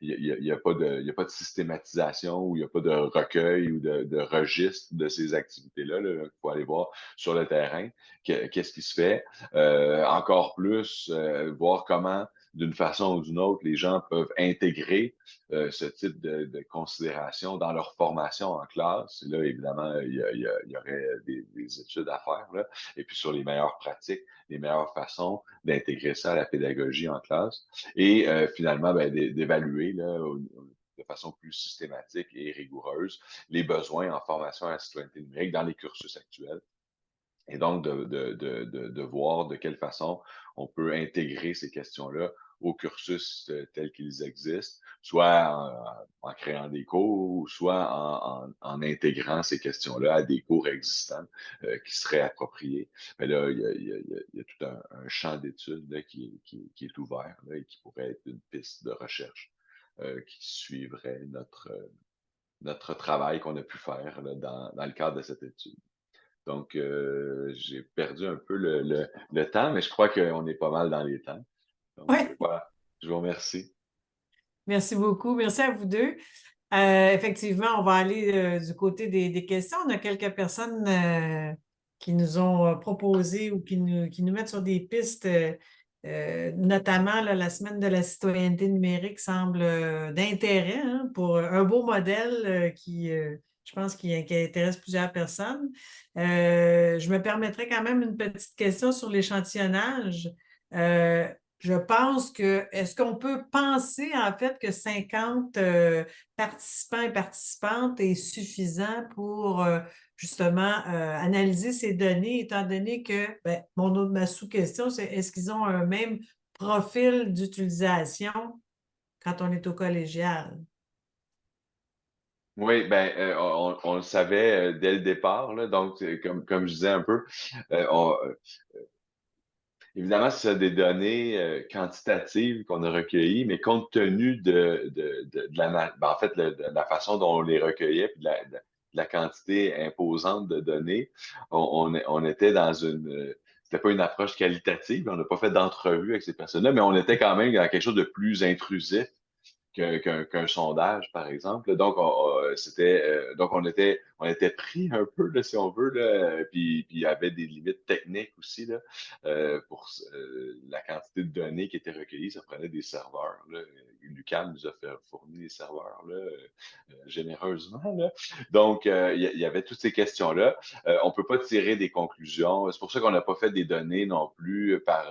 [SPEAKER 2] il y a pas il y a pas de systématisation ou il n'y a pas de recueil ou de registre de ces activités-là. Là. Il faut aller voir sur le terrain qu'est-ce qui se fait. Encore plus, voir comment, d'une façon ou d'une autre, les gens peuvent intégrer ce type de considération dans leur formation en classe. Et là, évidemment, il y aurait des études à faire, là. Et puis sur les meilleures pratiques, les meilleures façons d'intégrer ça à la pédagogie en classe. Et finalement, ben, d'évaluer là, de façon plus systématique et rigoureuse les besoins en formation à la citoyenneté numérique dans les cursus actuels. Et donc, de voir de quelle façon on peut intégrer ces questions-là au cursus tels qu'ils existent, soit en créant des cours, ou soit en intégrant ces questions-là à des cours existants qui seraient appropriés. Mais là, il y a tout un champ d'études là, qui est ouvert là, et qui pourrait être une piste de recherche qui suivrait notre travail qu'on a pu faire là, dans le cadre de cette étude. Donc, j'ai perdu un peu le temps, mais je crois qu'on est pas mal dans les temps. Donc,
[SPEAKER 1] Oui,
[SPEAKER 2] voilà. Je vous remercie.
[SPEAKER 1] merci beaucoup. Merci à vous deux. Effectivement, on va aller du côté des questions. On a quelques personnes qui nous ont proposé ou qui nous mettent sur des pistes, notamment là, la semaine de la citoyenneté numérique semble d'intérêt hein, pour un beau modèle je pense, qui intéresse plusieurs personnes. Je me permettrai quand même une petite question sur l'échantillonnage. Euh, je pense est-ce qu'on peut penser en fait que 50 participants et participantes est suffisant pour justement analyser ces données, étant donné que ben, ma sous-question, c'est est-ce qu'ils ont un même profil d'utilisation quand on est au collégial?
[SPEAKER 2] Oui, ben, on le savait dès le départ, là, donc, comme je disais un peu, euh, on, évidemment, c'est des données quantitatives qu'on a recueillies, mais compte tenu ben, en fait, de la façon dont on les recueillait, puis de la quantité imposante de données, on était dans c'était pas une approche qualitative, on n'a pas fait d'entrevue avec ces personnes-là, mais on était quand même dans quelque chose de plus intrusif qu'un sondage, par exemple. Donc, donc on était pris un peu, là, si on veut, là, puis il y avait des limites techniques aussi là, pour la quantité de données qui étaient recueillies. Ça prenait des serveurs. Là. L'UQAM nous a fourni des serveurs là, généreusement. Là. Donc, il y avait toutes ces questions-là. On ne peut pas tirer des conclusions. C'est pour ça qu'on n'a pas fait des données non plus par,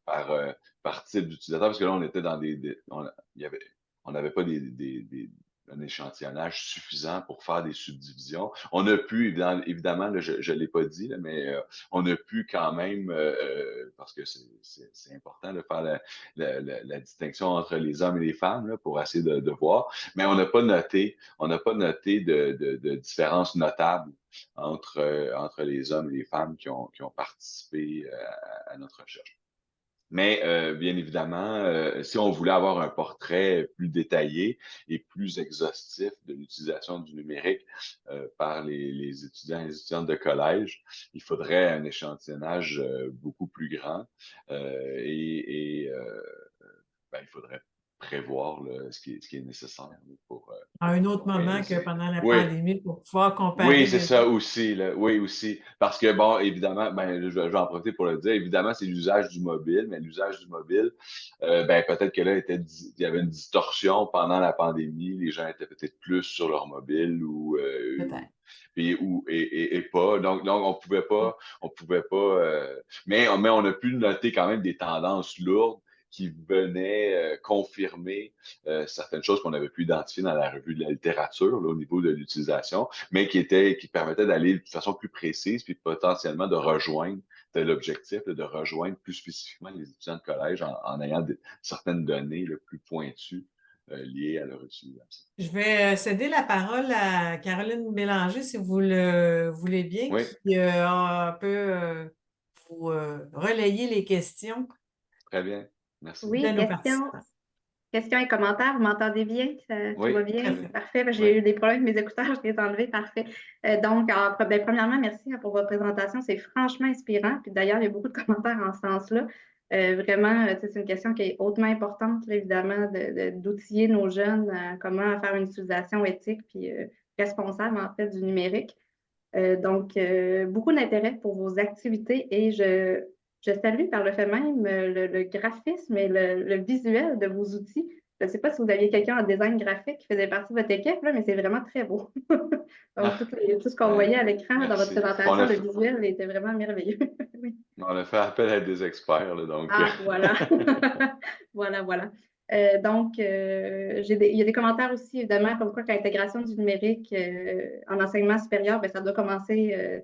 [SPEAKER 2] par, euh, par type d'utilisateur, parce que là, on était dans on n'avait pas un échantillonnage suffisant pour faire des subdivisions. On a pu, évidemment, là, je ne l'ai pas dit, là, mais on a pu quand même, parce que c'est important de faire la distinction entre les hommes et les femmes là, pour essayer de voir, mais on n'a pas noté de différence notable entre les hommes et les femmes qui ont participé à notre recherche. Mais bien évidemment, si on voulait avoir un portrait plus détaillé et plus exhaustif de l'utilisation du numérique par les étudiants et les étudiantes de collège, il faudrait un échantillonnage beaucoup plus grand ben, il faudrait prévoir là, ce qui est nécessaire là, pour
[SPEAKER 1] À un autre moment que
[SPEAKER 2] réaliser.
[SPEAKER 1] pendant la
[SPEAKER 2] Oui,
[SPEAKER 1] pandémie pour pouvoir
[SPEAKER 2] oui,
[SPEAKER 1] comparer
[SPEAKER 2] c'est
[SPEAKER 1] des...
[SPEAKER 2] ça aussi, là. Oui, aussi. Parce que, bon, évidemment, ben, je vais en profiter pour le dire, évidemment, c'est l'usage du mobile, mais l'usage du mobile, ben, peut-être que là, il y avait une distorsion pendant la pandémie. Les gens étaient peut-être plus sur leur mobile
[SPEAKER 1] Peut-être.
[SPEAKER 2] et pas. Donc, on pouvait pas, mais on a pu noter quand même des tendances lourdes qui venaient confirmer certaines choses qu'on avait pu identifier dans la revue de la littérature là, au niveau de l'utilisation, mais qui permettaient d'aller de façon plus précise, puis potentiellement de rejoindre, c'était l'objectif, là, de rejoindre plus spécifiquement les étudiants de collège en ayant certaines données là, plus pointues liées à leur utilisation.
[SPEAKER 1] Je vais céder la parole à Caroline Bélanger, si vous le voulez bien,
[SPEAKER 2] Oui,
[SPEAKER 1] qui peut vous relayer les questions
[SPEAKER 2] très bien. Merci.
[SPEAKER 1] de
[SPEAKER 4] Oui,
[SPEAKER 1] nos participants.
[SPEAKER 4] questions et commentaires, vous m'entendez bien? Tout va
[SPEAKER 2] Oui,
[SPEAKER 1] Très
[SPEAKER 4] bien?
[SPEAKER 1] bien.
[SPEAKER 4] Parfait.
[SPEAKER 2] oui.
[SPEAKER 4] J'ai eu des problèmes avec mes écouteurs, je les ai enlevés. Parfait. Donc, premièrement, merci pour votre présentation. C'est franchement inspirant. Puis d'ailleurs, il y a beaucoup de commentaires en ce sens-là. Vraiment, c'est une question qui est hautement importante, là, évidemment, d'outiller nos jeunes à comment faire une utilisation éthique puis responsable, en fait, du numérique. Donc, beaucoup d'intérêt pour vos activités et je salue par le fait même le graphisme et le visuel de vos outils. Je ne sais pas si vous aviez quelqu'un en design graphique qui faisait partie de votre équipe, là, mais c'est vraiment très beau. Donc,
[SPEAKER 2] Ah,
[SPEAKER 4] tout ce qu'on
[SPEAKER 2] ben,
[SPEAKER 4] voyait à l'écran dans votre
[SPEAKER 2] merci.
[SPEAKER 4] présentation, le visuel était vraiment merveilleux. Oui.
[SPEAKER 2] On a fait appel à des experts, là, donc.
[SPEAKER 4] Ah, voilà. Voilà, voilà. Donc, il y a des commentaires aussi, évidemment, comme quoi que l'intégration du numérique en enseignement supérieur, bien, ça doit commencer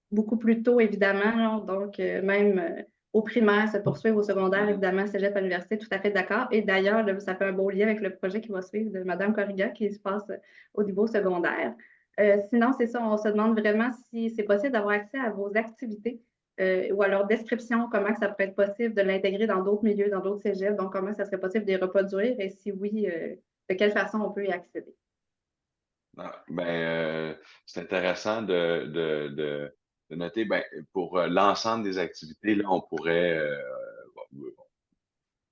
[SPEAKER 4] beaucoup plus tôt, évidemment. Là. Donc, même au primaire, se poursuivre au secondaire,
[SPEAKER 2] Mhm.
[SPEAKER 4] évidemment, cégep à l'université, tout à fait d'accord. Et d'ailleurs, là, ça fait un beau lien avec le projet qui va suivre de Mme Corrigan qui se passe au niveau secondaire. Sinon, c'est ça, on se demande vraiment si c'est possible d'avoir accès à vos activités ou à leur description, comment ça pourrait être possible de l'intégrer dans d'autres milieux, dans d'autres cégeps, donc comment ça serait possible de les reproduire et si oui, de quelle façon on peut y accéder.
[SPEAKER 2] Ah, ben, c'est intéressant de noter, ben, pour l'ensemble des activités, là, bon,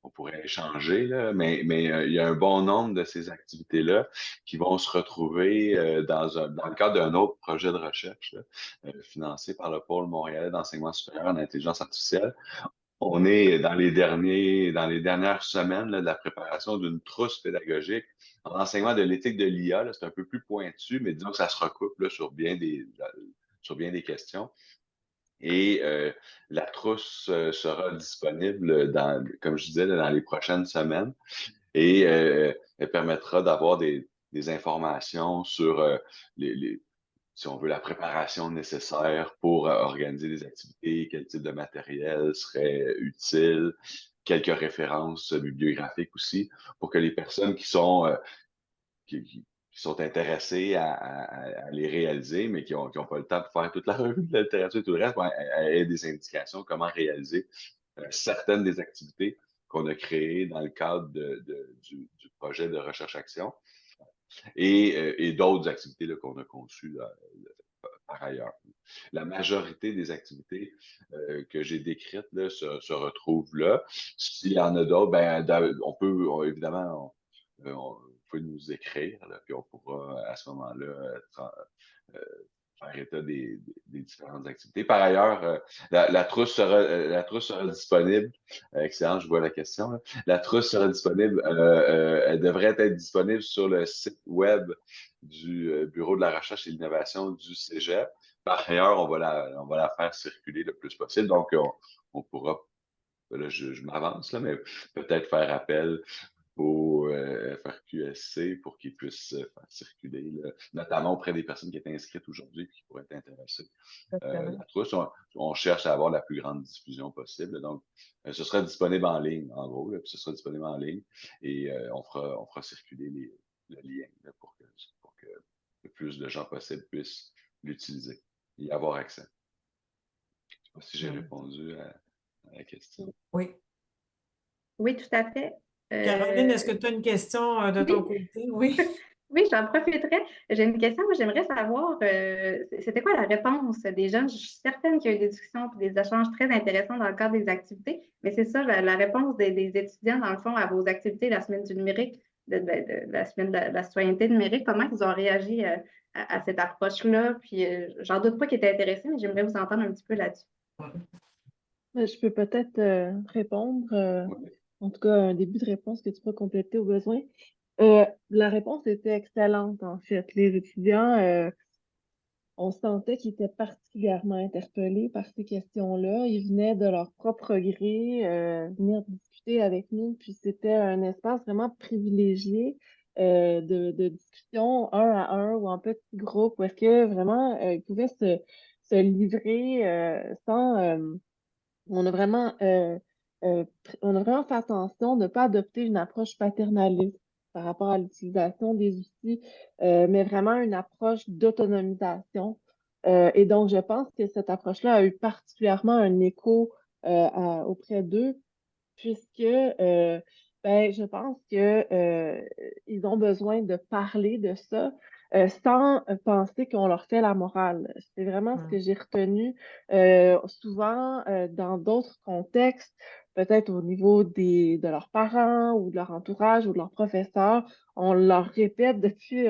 [SPEAKER 2] on pourrait échanger, là, mais il y a un bon nombre de ces activités-là qui vont se retrouver dans le cadre d'un autre projet de recherche là, financé par le Pôle montréalais d'enseignement supérieur en intelligence artificielle. On est dans les dernières semaines là, de la préparation d'une trousse pédagogique en enseignement de l'éthique de l'IA. C'est un peu plus pointu, mais disons que ça se recoupe là, sur bien des questions. Et la trousse sera disponible comme je disais, dans les prochaines semaines et elle permettra d'avoir des informations sur si on veut, la préparation nécessaire pour organiser des activités, quel type de matériel serait utile, quelques références bibliographiques aussi, pour que les personnes qui sont intéressées à les réaliser, mais qui n'ont pas le temps de faire toute la revue de la littérature et tout le reste, ben, aient des indications comment réaliser certaines des activités qu'on a créées dans le cadre du projet de recherche-action et d'autres activités qu'on a conçues par ailleurs. La majorité des activités que j'ai décrites là, se retrouvent là. S'il y en a d'autres, ben, évidemment, vous pouvez nous écrire, là, puis on pourra à ce moment-là euh, faire état des différentes activités. Par ailleurs, la trousse sera disponible. Excellent, je vois la question. Là. La trousse sera disponible. Elle devrait être disponible sur le site web du Bureau de la recherche et de l'innovation du Cégep. Par ailleurs, on va la faire circuler le plus possible. Donc, on pourra, là, je m'avance, là, mais peut-être faire appel au FRQSC pour qu'ils puissent faire circuler, là, notamment auprès des personnes qui étaient inscrites aujourd'hui et qui pourraient être intéressées. La trousse, on cherche à avoir la plus grande diffusion possible. Donc, ce sera disponible en ligne, en gros, là, puis ce sera disponible en ligne et on fera circuler le lien là, pour que le plus de gens possible puissent l'utiliser et y avoir accès. Je ne sais pas si j'ai répondu à la question.
[SPEAKER 1] Oui.
[SPEAKER 4] Oui, tout à fait.
[SPEAKER 1] Caroline, est-ce que tu as une question de ton
[SPEAKER 4] Oui,
[SPEAKER 1] côté? Oui.
[SPEAKER 4] oui, j'en profiterai. J'ai une question. Moi, j'aimerais savoir, c'était quoi la réponse des jeunes? Je suis certaine qu'il y a eu des discussions et des échanges très intéressants dans le cadre des activités, mais c'est ça, la réponse des étudiants, dans le fond, à vos activités, la semaine du numérique, de la semaine de la citoyenneté numérique, comment ils ont réagi à cette approche-là? Puis, j'en doute pas qu'ils étaient intéressés, mais j'aimerais vous entendre un petit peu là-dessus.
[SPEAKER 3] Je peux peut-être répondre,
[SPEAKER 2] Oui.
[SPEAKER 3] en tout cas un début de réponse que tu peux compléter au besoin. La réponse était excellente, en fait. Les étudiants, on sentait qu'ils étaient particulièrement interpellés par ces questions-là. Ils venaient de leur propre gré venir discuter discuter avec nous. Puis c'était un espace vraiment privilégié de discussion un à un ou en petit groupe où est-ce que vraiment ils pouvaient se livrer sans... on a vraiment, on a vraiment fait attention de ne pas adopter une approche paternaliste par rapport à l'utilisation des outils, mais vraiment une approche d'autonomisation. Et donc, je pense que cette approche-là a eu particulièrement un écho auprès d'eux puisque je pense que ils ont besoin de parler de ça sans penser qu'on leur fait la morale. C'est vraiment ce que j'ai retenu souvent dans d'autres contextes, peut-être au niveau de leurs parents ou de leur entourage ou de leurs professeurs. On leur répète depuis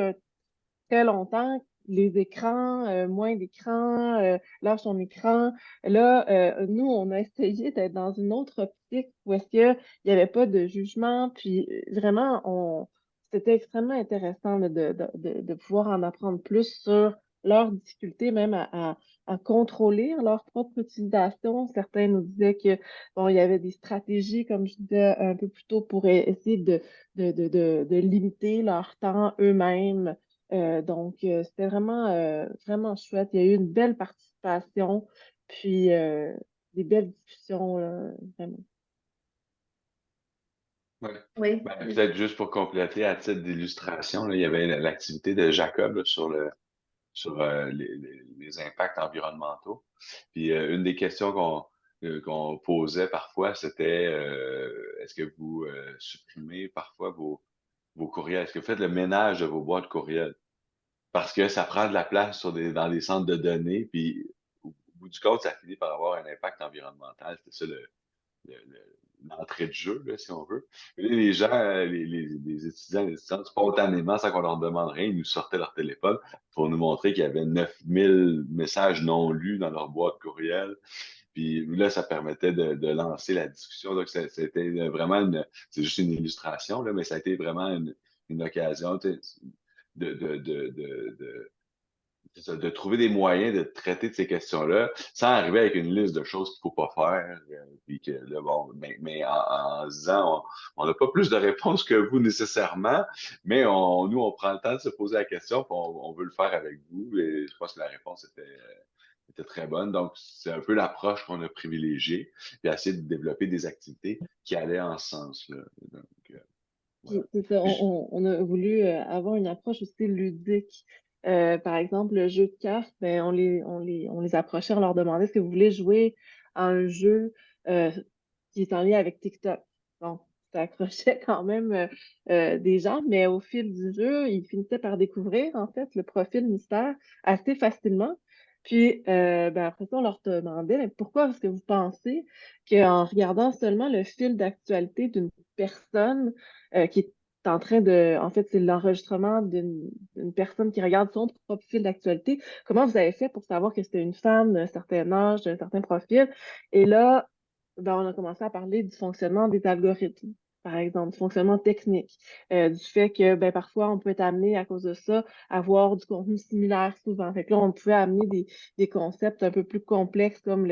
[SPEAKER 3] très longtemps, les écrans, moins d'écran, lâche ton écran. Là, nous, on a essayé d'être dans une autre optique où est-ce qu'il n'y avait pas de jugement, puis vraiment, c'était extrêmement intéressant là, de pouvoir en apprendre plus sur leurs difficultés, même à contrôler leur propre utilisation. Certains nous disaient que bon, il y avait des stratégies, comme je disais un peu plus tôt, pour essayer de limiter leur temps eux-mêmes donc, c'était vraiment chouette. Il y a eu une belle participation, puis des belles discussions, là, vraiment.
[SPEAKER 2] Ouais.
[SPEAKER 4] Oui.
[SPEAKER 2] Ben, peut-être juste pour compléter, à titre d'illustration, là, il y avait l'activité de Jacob là, sur les impacts environnementaux. Puis une des questions qu'on posait parfois, c'était est-ce que vous supprimez parfois vos courriels? Est-ce que vous faites le ménage de vos boîtes courriels? Parce que ça prend de la place dans des centres de données, puis au bout du compte, ça finit par avoir un impact environnemental. C'était ça l'entrée de jeu, là, si on veut. Mais là, les gens, les étudiants, les étudiantes, spontanément, sans qu'on leur demande rien, ils nous sortaient leur téléphone pour nous montrer qu'il y avait 9000 messages non lus dans leur boîte courriel. Puis là, ça permettait de lancer la discussion. Donc, c'était vraiment c'est juste une illustration, là, mais ça a été vraiment une occasion de, de, de, de, de, c'est ça, de trouver des moyens de traiter de ces questions-là sans arriver avec une liste de choses qu'il faut pas faire. Puis que là, bon, mais en se disant, on n'a pas plus de réponses que vous nécessairement, mais nous, on prend le temps de se poser la question, puis on veut le faire avec vous. Et je pense que la réponse était très bonne. Donc, c'est un peu l'approche qu'on a privilégiée, puis essayer de développer des activités qui allaient en ce sens-là. Donc,
[SPEAKER 3] Puis,
[SPEAKER 2] voilà.
[SPEAKER 3] c'est ça,
[SPEAKER 2] Puis,
[SPEAKER 3] on a voulu avoir une approche aussi ludique. Par exemple, le jeu de cartes, ben, on les approchait, on leur demandait est-ce que vous voulez jouer à un jeu euh, qui est en lien avec TikTok. Donc, ça accrochait quand même des gens, mais au fil du jeu, ils finissaient par découvrir, en fait, le profil mystère assez facilement. Puis, après ça, on leur demandait, mais pourquoi est-ce que vous pensez qu'en regardant seulement le fil d'actualité d'une personne qui est en train en fait, c'est l'enregistrement d'une personne qui regarde son propre fil d'actualité. Comment vous avez fait pour savoir que c'était une femme d'un certain âge, d'un certain profil? Et là, on a commencé à parler du fonctionnement des algorithmes, par exemple, du fonctionnement technique, du fait que parfois on peut être amené à cause de ça à voir du contenu similaire souvent. Fait que là, on pouvait amener des concepts un peu plus complexes comme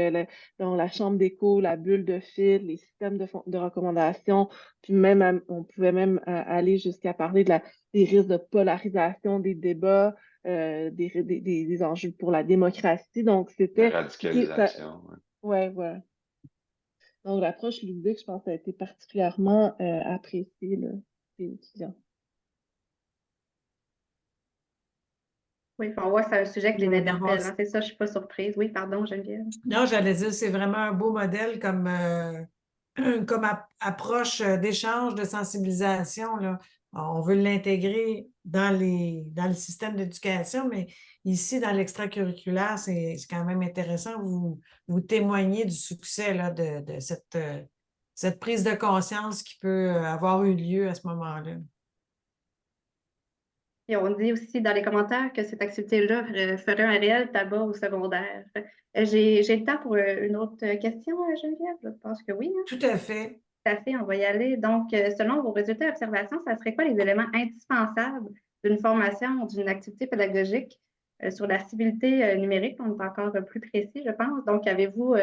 [SPEAKER 3] dans la chambre d'écho, la bulle de fil, les systèmes de recommandation, puis même on pouvait même aller jusqu'à parler des risques de polarisation des débats, des enjeux pour la démocratie. Donc,
[SPEAKER 2] la
[SPEAKER 3] c'était...
[SPEAKER 2] radicalisation. Ouais.
[SPEAKER 3] Ouais, ouais. Donc, l'approche ludique, je pense, a été particulièrement appréciée là, des étudiants.
[SPEAKER 4] Oui, puis on voit que c'est un sujet qui les
[SPEAKER 1] D'avoir
[SPEAKER 4] interpelle, hein. C'est ça, je ne suis pas surprise. Oui, pardon, Geneviève.
[SPEAKER 1] Non, j'allais dire, c'est vraiment un beau modèle comme approche d'échange, de sensibilisation, là. On veut l'intégrer dans le système d'éducation, mais ici, dans l'extracurriculaire, c'est quand même intéressant. Vous témoignez du succès là, de cette prise de conscience qui peut avoir eu lieu à ce moment-là.
[SPEAKER 4] Et on dit aussi dans les commentaires que cette activité-là ferait un réel tabac au secondaire. J'ai le temps pour une autre question, Geneviève? Je pense que oui, hein?
[SPEAKER 1] Tout à fait.
[SPEAKER 4] Tout à fait, on va y aller. Donc, selon vos résultats d'observation, ça serait quoi les éléments indispensables d'une formation ou d'une activité pédagogique sur la civilité numérique? On est encore plus précis, je pense. Donc, avez-vous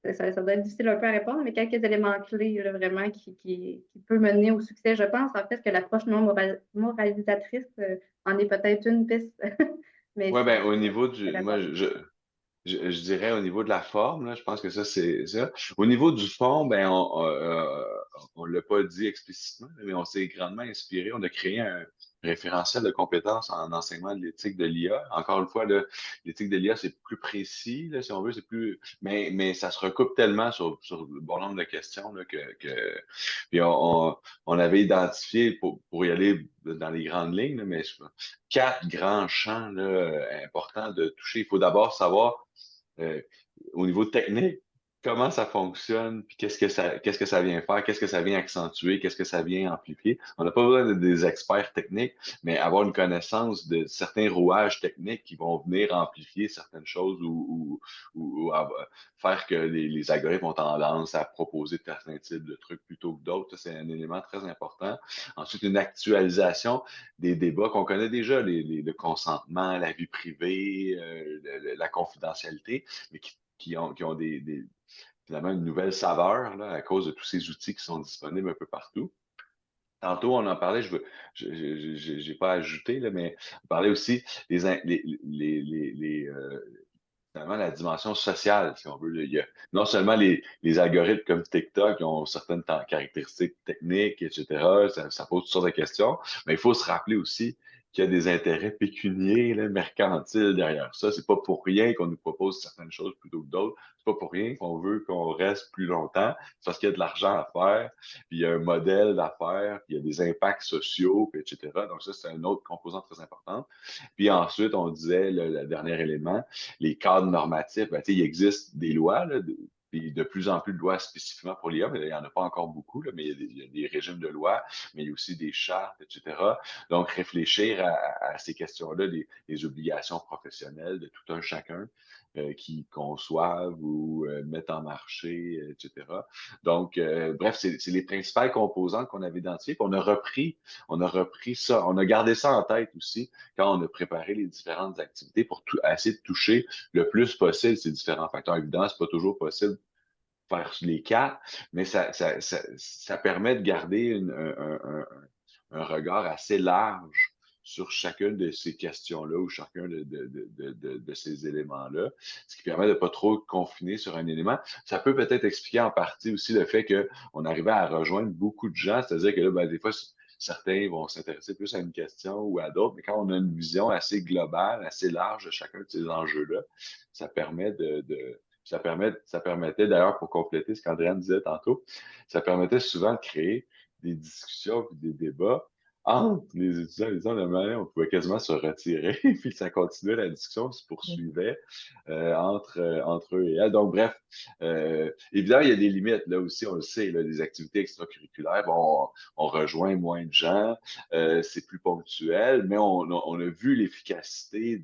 [SPEAKER 4] ça doit être difficile un peu à répondre, mais quelques éléments clés là, vraiment qui peuvent mener au succès. Je pense en fait que l'approche non moralisatrice en est peut-être une piste, mais
[SPEAKER 2] Ouais, ben, au
[SPEAKER 4] c'est
[SPEAKER 2] niveau
[SPEAKER 4] c'est
[SPEAKER 2] du,
[SPEAKER 4] la
[SPEAKER 2] moi,
[SPEAKER 4] bonne.
[SPEAKER 2] je dirais au niveau de la forme, là, je pense que ça, c'est ça. Au niveau du fond, ben, on l'a pas dit explicitement, mais on s'est grandement inspiré. On a créé un référentiel de compétences en enseignement de l'éthique de l'IA. Encore une fois, là, l'éthique de l'IA, c'est plus précis, là, si on veut, c'est plus, mais ça se recoupe tellement sur le bon nombre de questions, là, puis on avait identifié pour y aller dans les grandes lignes, là, mais quatre grands champs, là, importants de toucher. Il faut d'abord savoir euh, au niveau technique, comment ça fonctionne, puis qu'est-ce que ça vient faire, qu'est-ce que ça vient accentuer, qu'est-ce que ça vient amplifier. On n'a pas besoin d'être des experts techniques, mais avoir une connaissance de certains rouages techniques qui vont venir amplifier certaines choses ou faire que les algorithmes ont tendance à proposer certains types de trucs plutôt que d'autres. Ça, c'est un élément très important. Ensuite, une actualisation des débats qu'on connaît déjà, le consentement, la vie privée, la confidentialité, mais qui ont finalement une nouvelle saveur là, à cause de tous ces outils qui sont disponibles un peu partout. Tantôt, on en parlait, j'ai pas ajouté, là, mais on parlait aussi finalement, la dimension sociale, si on veut. Là. Il y a non seulement les algorithmes comme TikTok qui ont certaines caractéristiques techniques, etc., ça pose toutes sortes de questions, mais il faut se rappeler aussi qu'il y a des intérêts pécuniaires, là, mercantiles derrière ça. C'est pas pour rien qu'on nous propose certaines choses plutôt que d'autres. C'est pas pour rien qu'on veut qu'on reste plus longtemps. C'est parce qu'il y a de l'argent à faire, puis il y a un modèle d'affaires, puis il y a des impacts sociaux, puis etc. Donc ça, c'est un autre composant très important. Puis ensuite, on disait, le dernier élément, les cadres normatifs, ben, il existe des lois, là, puis de plus en plus de lois spécifiquement pour l'IA, mais il n'y en a pas encore beaucoup, là, mais il y a des régimes de loi, mais il y a aussi des chartes, etc. Donc, réfléchir à ces questions-là, des obligations professionnelles de tout un chacun qui conçoivent ou mettent en marché, etc. Donc, bref, c'est les principales composantes qu'on avait identifiées. Puis on a repris ça, on a gardé ça en tête aussi quand on a préparé les différentes activités pour essayer de toucher le plus possible ces différents facteurs. Évidemment, c'est pas toujours possible de faire les quatre, mais ça permet de garder un regard assez large sur chacune de ces questions-là ou chacun de ces éléments-là, ce qui permet de pas trop confiner sur un élément. Ça peut peut-être expliquer en partie aussi le fait qu'on arrivait à rejoindre beaucoup de gens, c'est-à-dire que là, ben, des fois, certains vont s'intéresser plus à une question ou à d'autres, mais quand on a une vision assez globale, assez large de chacun de ces enjeux-là, ça permet ça permettait d'ailleurs, pour compléter ce qu'Andréane disait tantôt, ça permettait souvent de créer des discussions et des débats entre les étudiants et les étudiants. On pouvait quasiment se retirer, puis ça continuait, la discussion se poursuivait entre eux et elles. Donc, bref, évidemment, il y a des limites, là aussi, on le sait, là, des activités extracurriculaires, bon, on rejoint moins de gens, c'est plus ponctuel, mais on a vu l'efficacité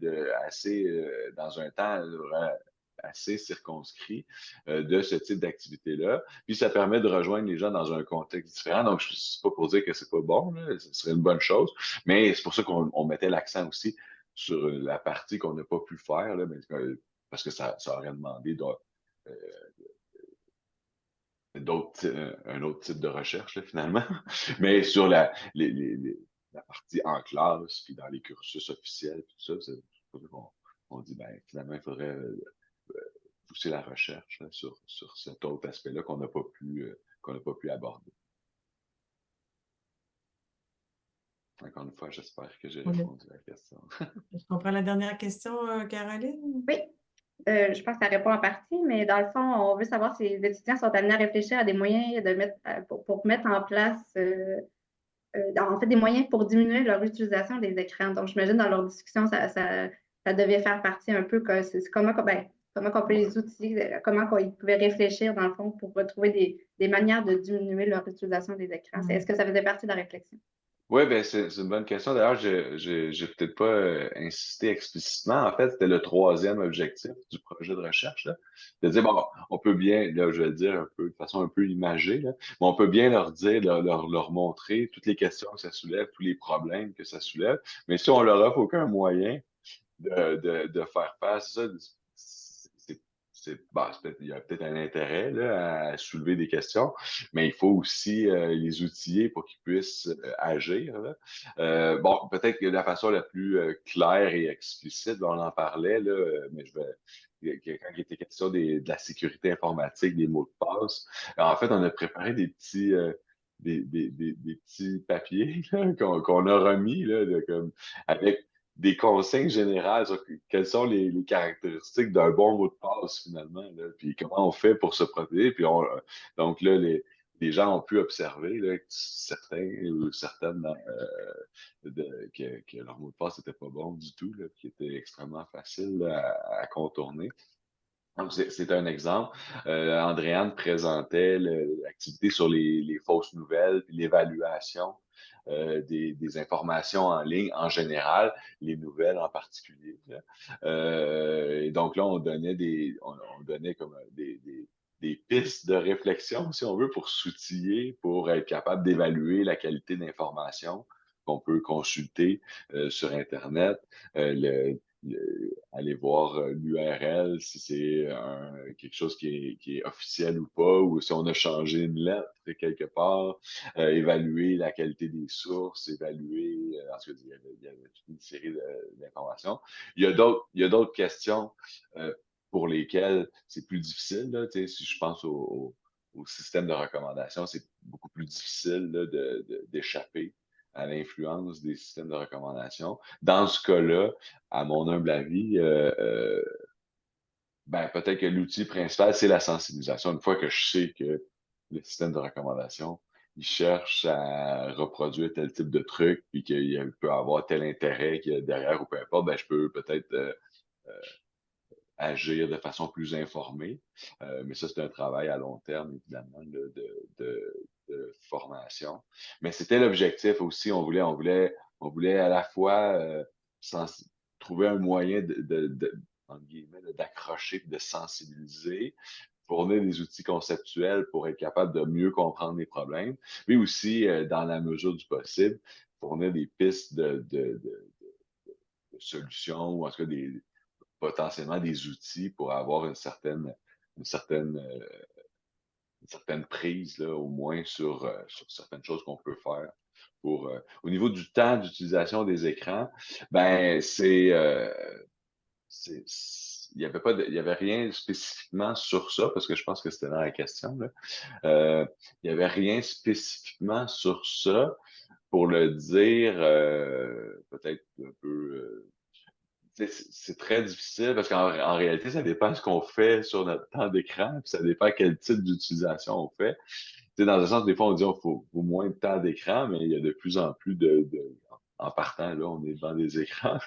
[SPEAKER 2] dans un temps assez circonscrit de ce type d'activité-là. Puis ça permet de rejoindre les gens dans un contexte différent. Donc, je ne suis pas pour dire que c'est pas bon, là, ce serait une bonne chose, mais c'est pour ça qu'on mettait l'accent aussi sur la partie qu'on n'a pas pu faire, là, parce que ça aurait demandé un autre type de recherche, là, finalement. Mais sur la partie en classe, puis dans les cursus officiels, tout ça, c'est pour ça qu'on dit, ben, finalement, il faudrait pousser la recherche là, sur cet autre aspect-là qu'on n'a pas pu aborder. Encore une fois, j'espère que j'ai répondu à la question.
[SPEAKER 1] Je comprends la dernière question, Caroline?
[SPEAKER 4] Oui, je pense que ça répond en partie, mais dans le fond, on veut savoir si les étudiants sont amenés à réfléchir à des moyens pour mettre en place en fait, des moyens pour diminuer leur utilisation des écrans. Donc, j'imagine dans leur discussion, ça devait faire partie un peu comment on peut les utiliser, comment ils pouvaient réfléchir, dans le fond, pour retrouver des manières de diminuer leur utilisation des écrans. Est-ce que ça faisait partie de la réflexion?
[SPEAKER 2] Oui, ben c'est une bonne question. D'ailleurs, j'ai peut-être pas insisté explicitement. En fait, c'était le troisième objectif du projet de recherche, là. De dire, bon, on peut bien, là, je vais le dire un peu de façon un peu imagée, là, mais on peut bien leur dire, leur montrer toutes les questions que ça soulève, tous les problèmes que ça soulève. Mais si on leur offre aucun moyen de faire face à ça, il y a peut-être un intérêt là, à soulever des questions, mais il faut aussi les outiller pour qu'ils puissent agir. Là. Bon, peut-être que la façon la plus claire et explicite, on en parlait, là, mais quand il était question de la sécurité informatique, des mots de passe, en fait, on a préparé des petits, des petits papiers là, qu'on a remis là, avec des consignes générales sur quelles sont les caractéristiques d'un bon mot de passe finalement, là, puis comment on fait pour se protéger. Donc là, les gens ont pu observer là, que certains ou certaines que leur mot de passe n'était pas bon du tout, là, qui était extrêmement facile là, à contourner. Donc, c'est un exemple. Andréane présentait l'activité sur les fausses nouvelles, puis l'évaluation des informations en ligne en général, les nouvelles en particulier. Là. Et donc là, on donnait comme des pistes de réflexion, si on veut, pour s'outiller, pour être capable d'évaluer la qualité d'information qu'on peut consulter sur Internet, aller voir l'URL, si c'est quelque chose qui est officiel ou pas, ou si on a changé une lettre quelque part, évaluer la qualité des sources, évaluer, en tout cas, il y avait toute une série d'informations. Il y a d'autres questions pour lesquelles c'est plus difficile, là, si je pense au système de recommandation, c'est beaucoup plus difficile là, d'échapper à l'influence des systèmes de recommandation. Dans ce cas-là, à mon humble avis, peut-être que l'outil principal, c'est la sensibilisation. Une fois que je sais que le système de recommandation, il cherche à reproduire tel type de truc, puis qu'il peut avoir tel intérêt qu'il y a derrière ou peu importe, je peux peut-être agir de façon plus informée. Mais ça, c'est un travail à long terme, évidemment, de formation. Mais c'était l'objectif aussi. On voulait à la fois trouver un moyen entre guillemets, d'accrocher et de sensibiliser, fournir des outils conceptuels pour être capable de mieux comprendre les problèmes, mais aussi, dans la mesure du possible, fournir des pistes de solutions ou en tout cas potentiellement des outils pour avoir une certaine, une certaine prise, là, au moins sur certaines choses qu'on peut faire. Au niveau du temps d'utilisation des écrans, il y avait rien spécifiquement sur ça, parce que je pense que c'était dans la question, là. Il n'y avait rien spécifiquement sur ça pour le dire peut-être un peu c'est très difficile parce qu'en réalité, ça dépend de ce qu'on fait sur notre temps d'écran, puis ça dépend quel type d'utilisation on fait. Dans le sens, des fois, on dit qu'il faut moins de temps d'écran, mais il y a de plus en plus en partant, là, on est devant des écrans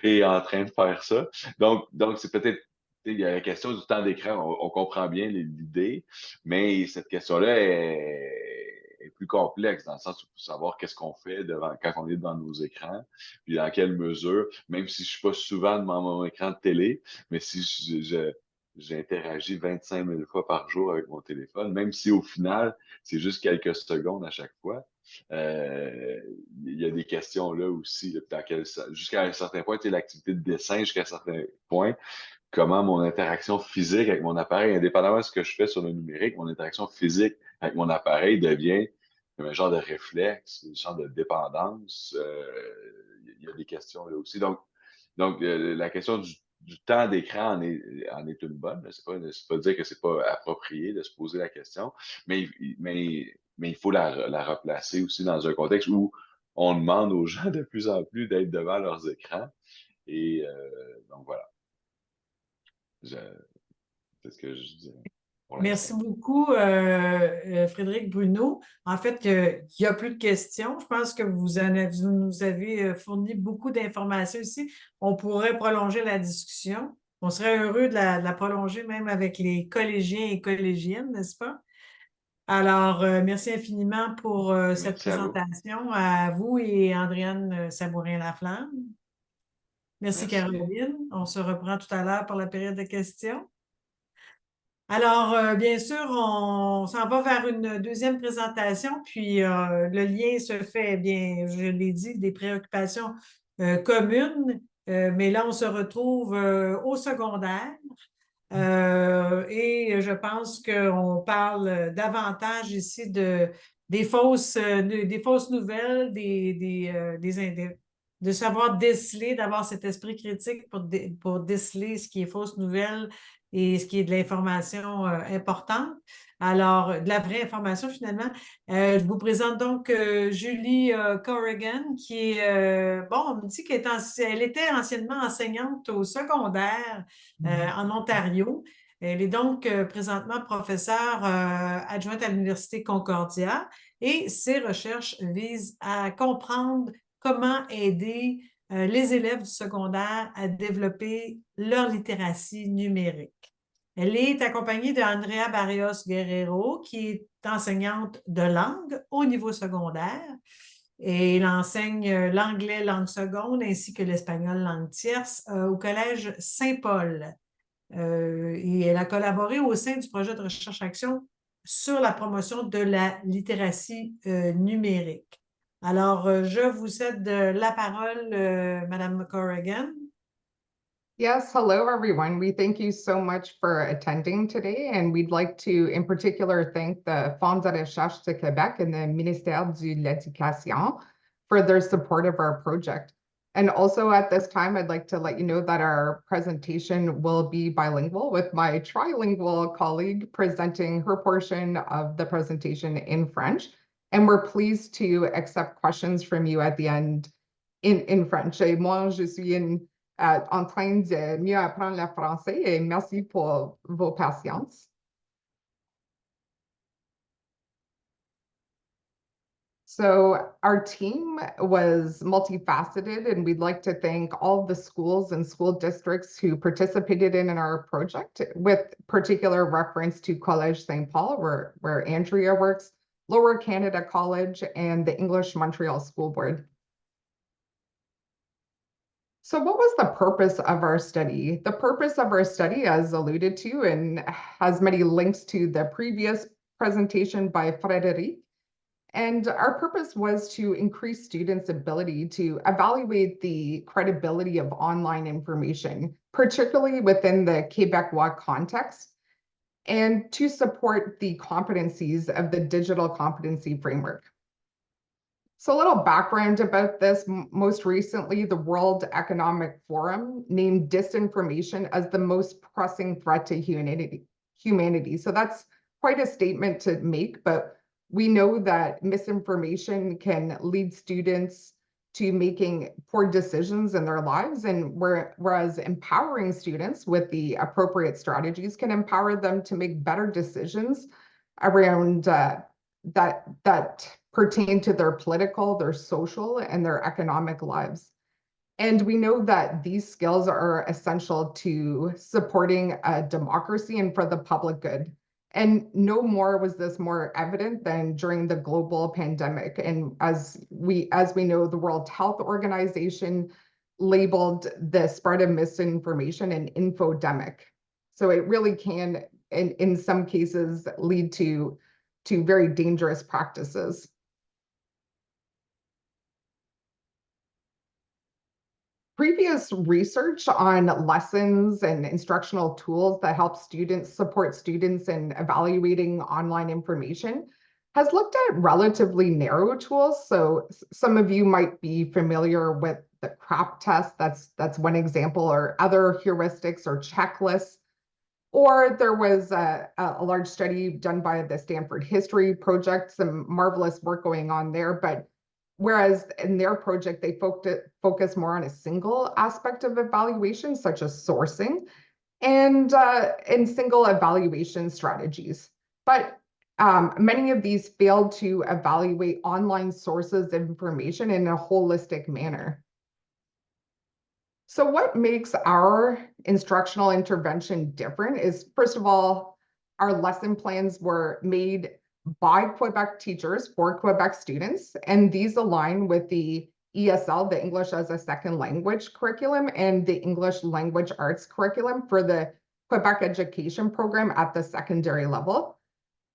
[SPEAKER 2] et en train de faire ça. Donc c'est peut-être, il y a la question du temps d'écran, on comprend bien l'idée, mais cette question-là est plus complexe dans le sens où il faut savoir qu'est-ce qu'on fait quand on est devant nos écrans, puis dans quelle mesure, même si je suis pas souvent devant mon écran de télé, mais si j'interagis 25 000 fois par jour avec mon téléphone, même si au final, c'est juste quelques secondes à chaque fois. Il y a des questions là aussi, là, jusqu'à un certain point, l'activité de dessin, jusqu'à un certain point, comment mon interaction physique avec mon appareil, indépendamment de ce que je fais sur le numérique, mon interaction physique avec mon appareil devient un genre de réflexe, un genre de dépendance. Il y a des questions là aussi. Donc la question du temps d'écran en est une bonne. C'est pas dire que c'est pas approprié de se poser la question, mais il faut la replacer aussi dans un contexte où on demande aux gens de plus en plus d'être devant leurs écrans. Et donc voilà. C'est ce que je dirais pour
[SPEAKER 1] Merci
[SPEAKER 2] l'instant.
[SPEAKER 1] beaucoup, Frédéric Bruno. En fait, il n'y a plus de questions. Je pense que vous nous avez fourni beaucoup d'informations ici. On pourrait prolonger la discussion. On serait heureux de la prolonger même avec les collégiens et collégiennes, n'est-ce pas? Alors, merci infiniment pour cette
[SPEAKER 2] Merci à vous.
[SPEAKER 1] présentation à vous et Andréane Sabourin-Laflamme. Merci,
[SPEAKER 2] Merci.
[SPEAKER 1] Caroline. On se reprend tout à l'heure pour la période de questions. Alors, bien sûr, on s'en va vers une deuxième présentation, puis le lien se fait, bien, je l'ai dit, des préoccupations communes, mais là, on se retrouve au secondaire Et je pense qu'on parle davantage ici des fausses nouvelles, de savoir déceler, d'avoir cet esprit critique pour déceler ce qui est fausse nouvelle et ce qui est de l'information importante. Alors, de la vraie information finalement. Je vous présente donc Julie Corrigan, qui est, bon, on me dit qu'elle était anciennement enseignante au secondaire en Ontario. Elle est donc présentement professeure adjointe à l'Université Concordia et ses recherches visent à comprendre comment aider les élèves du secondaire à développer leur littératie numérique. Elle est accompagnée de Andrea Barrios Guerrero, qui est enseignante de langue au niveau secondaire. Et elle enseigne l'anglais langue seconde ainsi que l'espagnol langue tierce au Collège Saint-Paul. Et elle a collaboré au sein du projet de recherche-action sur la promotion de la littératie numérique. Alors, je vous cède la parole, Madame Corrigan.
[SPEAKER 5] Yes, hello everyone. We thank you so much for attending today, and we'd like to, in particular, thank the Fonds de recherche du Québec and the Ministère de l'Éducation for their support of our project. And also at this time, I'd like to let you know that our presentation will be bilingual, with my trilingual colleague presenting her portion of the presentation in French. And we're pleased to accept questions from you at the end in French. Et moi, je suis en train de mieux apprendre le français et merci pour vos patience. So our team was multifaceted, and we'd like to thank all the schools and school districts who participated in our project, with particular reference to Collège Saint-Paul, where Andrea works, Lower Canada College, and the English Montreal School Board. So what was the purpose of our study? The purpose of our study, as alluded to, and has many links to the previous presentation by Frédéric, and our purpose was to increase students' ability to evaluate the credibility of online information, particularly within the Quebecois context, and to support the competencies of the digital competency framework. So a little background about this. Most recently, the World Economic Forum named disinformation as the most pressing threat to humanity. So that's quite a statement to make, but we know that misinformation can lead students to making poor decisions in their lives, and whereas empowering students with the appropriate strategies can empower them to make better decisions around that pertain to their political, their social, and their economic lives. And we know that these skills are essential to supporting a democracy and for the public good. And no more was this more evident than during the global pandemic. And as we know, the World Health Organization labeled the spread of misinformation an infodemic. So it really can, in some cases, lead to very dangerous practices. Previous research on lessons and instructional tools that help support students in evaluating online information has looked at relatively narrow tools. So some of you might be familiar with the CRAP test, that's one example, or other heuristics or checklists. Or there was a large study done by the Stanford History Project, some marvelous work going on there, but whereas in their project, they focus more on a single aspect of evaluation, such as sourcing, and single evaluation strategies. But many of these failed to evaluate online sources of information in a holistic manner. So what makes our instructional intervention different is, first of all, our lesson plans were made by Quebec teachers for Quebec students, and these align with the ESL, the English as a Second Language curriculum, and the English Language Arts curriculum for the Quebec education program at the secondary level.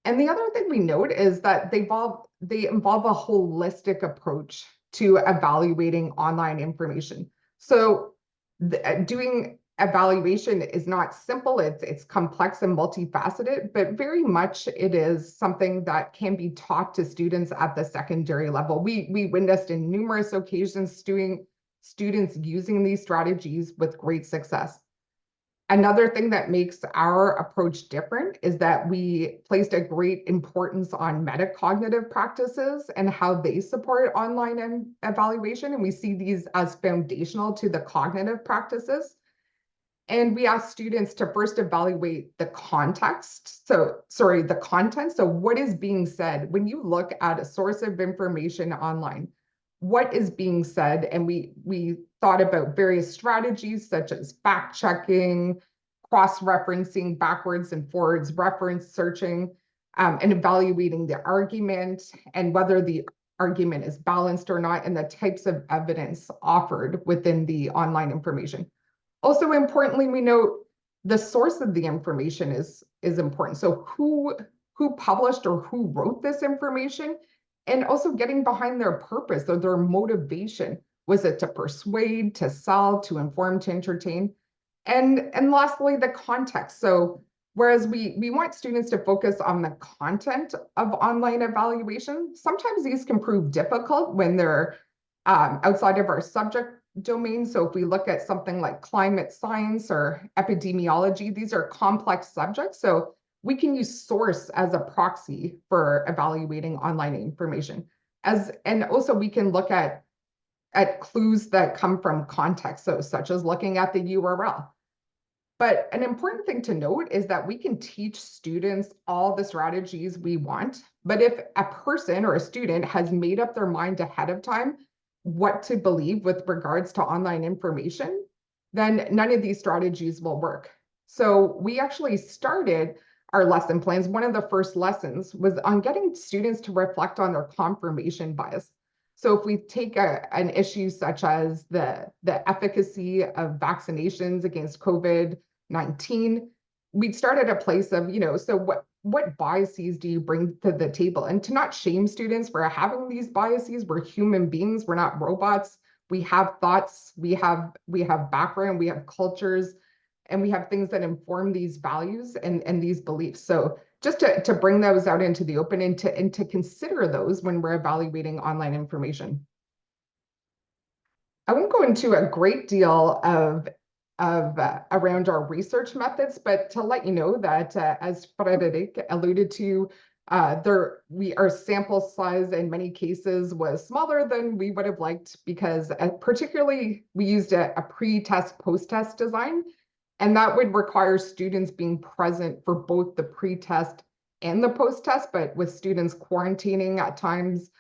[SPEAKER 5] And the other thing we note is that they involve a holistic approach to evaluating online information. So doing evaluation is not simple. It's complex and multifaceted, but very much it is something that can be taught to students at the secondary level. We witnessed in numerous occasions students using these strategies with great success. Another thing that makes our approach different is that we placed a great importance on metacognitive practices and how they support online evaluation. And we see these as foundational to the cognitive practices. And we ask students to first evaluate the context. The content. So what is being said when you look at a source of information online? What is being said? And we thought about various strategies such as fact checking, cross-referencing backwards and forwards, reference searching, and evaluating the argument and whether the argument is balanced or not, and the types of evidence offered within the online information. Also importantly, we note the source of the information is important. So who published or who wrote this information, and also getting behind their purpose or their motivation. Was it to persuade, to sell, to inform, to entertain? And lastly, the context. So whereas we want students to focus on the content of online evaluation, sometimes these can prove difficult when they're outside of our subject domain. So if we look at something like climate science or epidemiology, these are complex subjects. So we can use source as a proxy for evaluating online information. And also we can look at clues that come from context, so such as looking at the URL. But an important thing to note is that we can teach students all the strategies we want, but if a person or a student has made up their mind ahead of time what to believe with regards to online information, then none of these strategies will work. So we actually started our lesson plans. One of the first lessons was on getting students to reflect on their confirmation bias. So if we take an issue such as the efficacy of vaccinations against COVID-19, we'd start at a place of, so what biases do you bring to the table? And to not shame students for having these biases. We're human beings, we're not robots. We have thoughts, we have background, we have cultures, and we have things that inform these values and these beliefs. So just to bring those out into the open and to consider those when we're evaluating online information. I won't go into a great deal of around our research methods, but to let you know that as Frederic alluded to, our sample size in many cases was smaller than we would have liked because particularly we used a pre-test, post-test design, and that would require students being present for both the pre-test and the post-test, but with students quarantining at times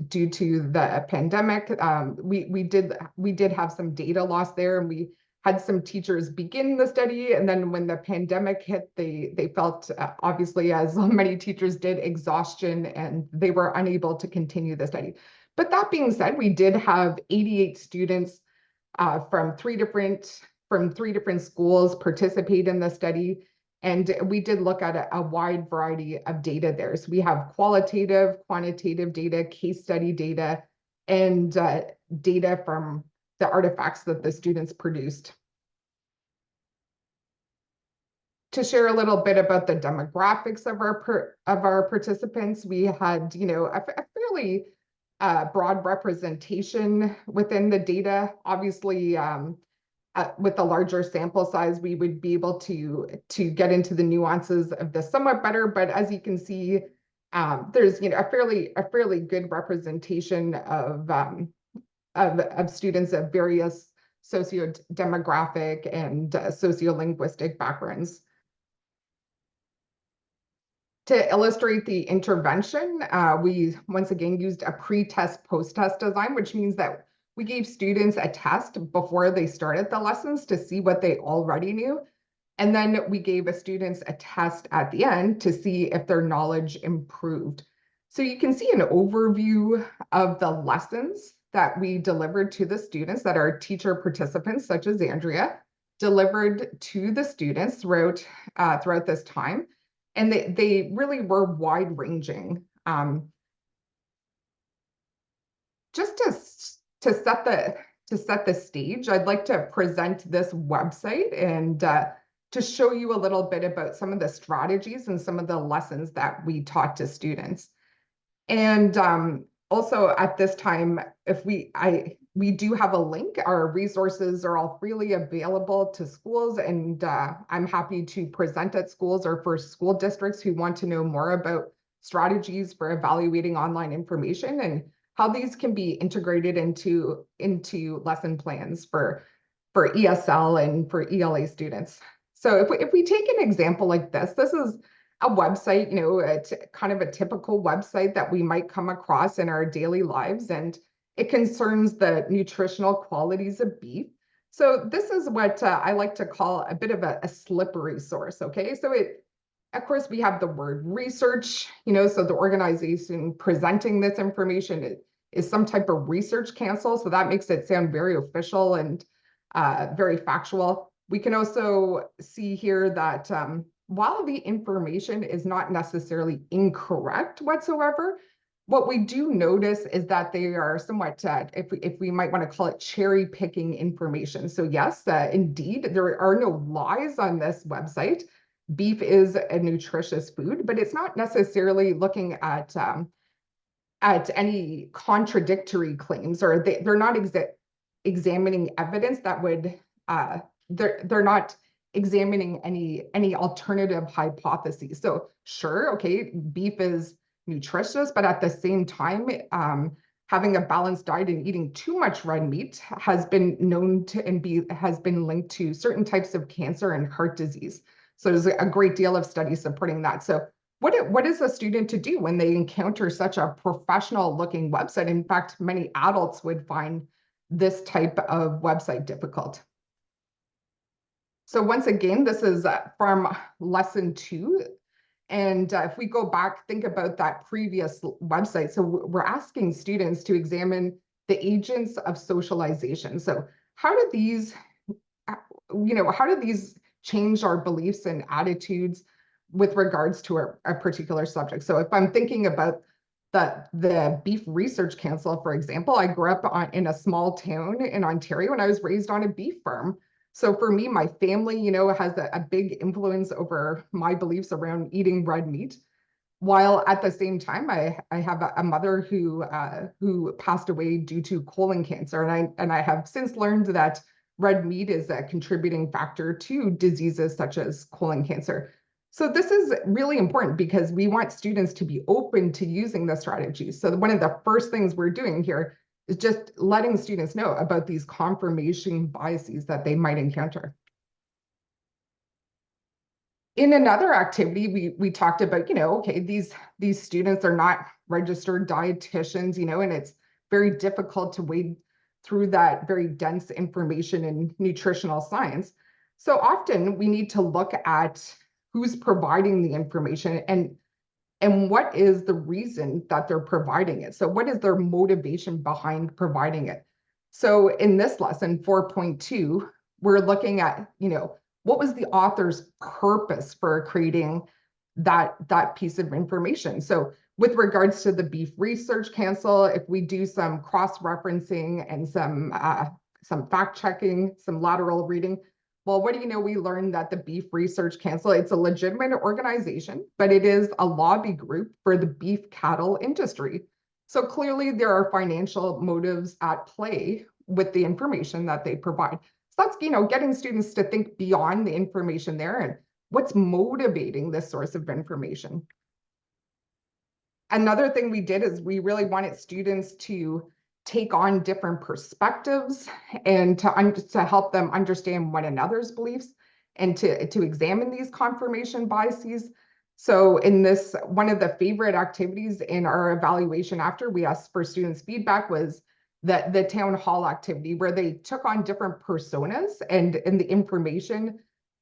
[SPEAKER 5] due to the pandemic. We did have some data loss there, and we had some teachers begin the study, and then when the pandemic hit, they felt, obviously, as many teachers did, exhaustion, and they were unable to continue the study. But that being said, we did have 88 students from three different schools participate in the study. And we did look at a wide variety of data there. So we have qualitative, quantitative data, case study data, and data from the artifacts that the students produced. To share a little bit about the demographics of our participants, we had a fairly broad representation within the data. Obviously, with a larger sample size, we would be able to get into the nuances of this somewhat better. But as you can see, there's a fairly good representation of students of various socio-demographic and sociolinguistic backgrounds. To illustrate the intervention, we once again used a pre-test, post-test design, which means that we gave students a test before they started the lessons to see what they already knew. And then we gave the students a test at the end to see if their knowledge improved. So you can see an overview of the lessons that we delivered to the students that our teacher participants, such as Andrea, delivered to the students throughout this time. And they really were wide-ranging. Just to set the stage, I'd like to present this website and to show you a little bit about some of the strategies and some of the lessons that we taught to students. And also at this time, if we do have a link. Our resources are all freely available to schools, and I'm happy to present at schools or for school districts who want to know more about strategies for evaluating online information and how these can be integrated into lesson plans for ESL and for ELA students. So if we take an example like this is a website, you know, it's kind of a typical website that we might come across in our daily lives, and it concerns the nutritional qualities of beef. So this is what I like to call a bit of a slippery source, okay? So of course, we have the word research, you know, so the organization presenting this information is some type of research council, so that makes it sound very official and very factual. We can also see here that while the information is not necessarily incorrect whatsoever, what we do notice is that they are somewhat, if we might want to call it cherry picking information. So yes, indeed, there are no lies on this website. Beef is a nutritious food, but it's not necessarily looking at any contradictory claims, or they're not examining evidence that would, they're not examining any alternative hypotheses. So sure, okay, beef is nutritious, but at the same time, having a balanced diet and eating too much red meat has been known to has been linked to certain types of cancer and heart disease. So there's a great deal of studies supporting that. So what is a student to do when they encounter such a professional looking website? In fact, many adults would find this type of website difficult. So once again, this is from lesson 2. And if we go back, think about that previous website. So we're asking students to examine the agents of socialization. So how do these, how do these change our beliefs and attitudes with regards to a particular subject? So if I'm thinking about the Beef Research Council, for example, I grew up in a small town in Ontario, and I was raised on a beef farm. So for me, my family, has a big influence over my beliefs around eating red meat. While at the same time, I have a mother who passed away due to colon cancer, and I have since learned that red meat is a contributing factor to diseases such as colon cancer. So this is really important because we want students to be open to using the strategies. So one of the first things we're doing here is just letting students know about these confirmation biases that they might encounter. In another activity, we talked about, okay, these students are not registered dietitians, and it's very difficult to wade through that very dense information in nutritional science. So often we need to look at who's providing the information and what is the reason that they're providing it. So what is their motivation behind providing it? So in this lesson 4.2, we're looking at, what was the author's purpose for creating that piece of information? So with regards to the Beef Research Council, if we do some cross-referencing and some fact-checking, some lateral reading, well, what do you know? We learned that the Beef Research Council, it's a legitimate organization, but it is a lobby group for the beef cattle industry. So clearly there are financial motives at play with the information that they provide. So that's, getting students to think beyond the information there and what's motivating this source of information. Another thing we did is we really wanted students to take on different perspectives and to help them understand one another's beliefs and to examine these confirmation biases. So in this, one of the favorite activities in our evaluation after we asked for students' feedback was the town hall activity, where they took on different personas and the information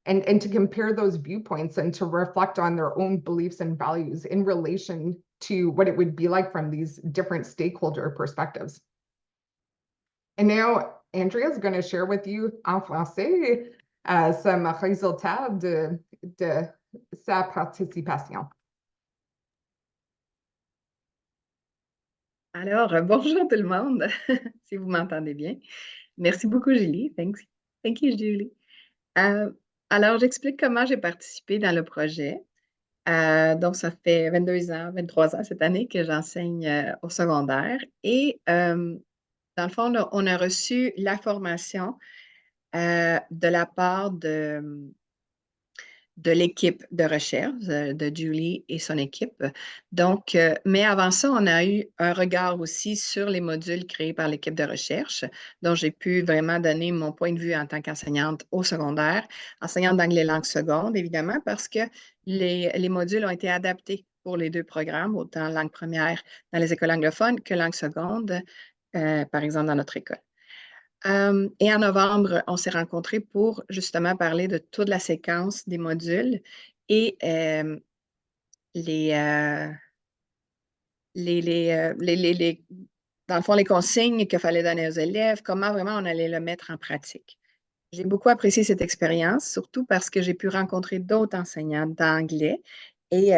[SPEAKER 5] and to compare those viewpoints and to reflect on their own beliefs and values in relation to what it would be like from these different stakeholder perspectives. And now Andrea is going to share with you en français some résultats de sa participation.
[SPEAKER 6] Alors, bonjour tout le monde, si vous m'entendez bien. Merci beaucoup, Julie. Thank you, Julie. Alors, j'explique comment j'ai participé dans le projet. Donc, ça fait 22 ans, 23 ans cette année que j'enseigne au secondaire. Et dans le fond, on a reçu la formation de la part de l'équipe de recherche de Julie et son équipe. Donc, mais avant ça, on a eu un regard aussi sur les modules créés par l'équipe de recherche, dont j'ai pu vraiment donner mon point de vue en tant qu'enseignante au secondaire, enseignante d'anglais langue seconde, évidemment, parce que les modules ont été adaptés pour les deux programmes, autant langue première dans les écoles anglophones que langue seconde, par exemple, dans notre école. Et en novembre, on s'est rencontrés pour justement parler de toute la séquence des modules et dans le fond, les consignes qu'il fallait donner aux élèves, comment vraiment on allait le mettre en pratique. J'ai beaucoup apprécié cette expérience, surtout parce que j'ai pu rencontrer d'autres enseignants d'anglais et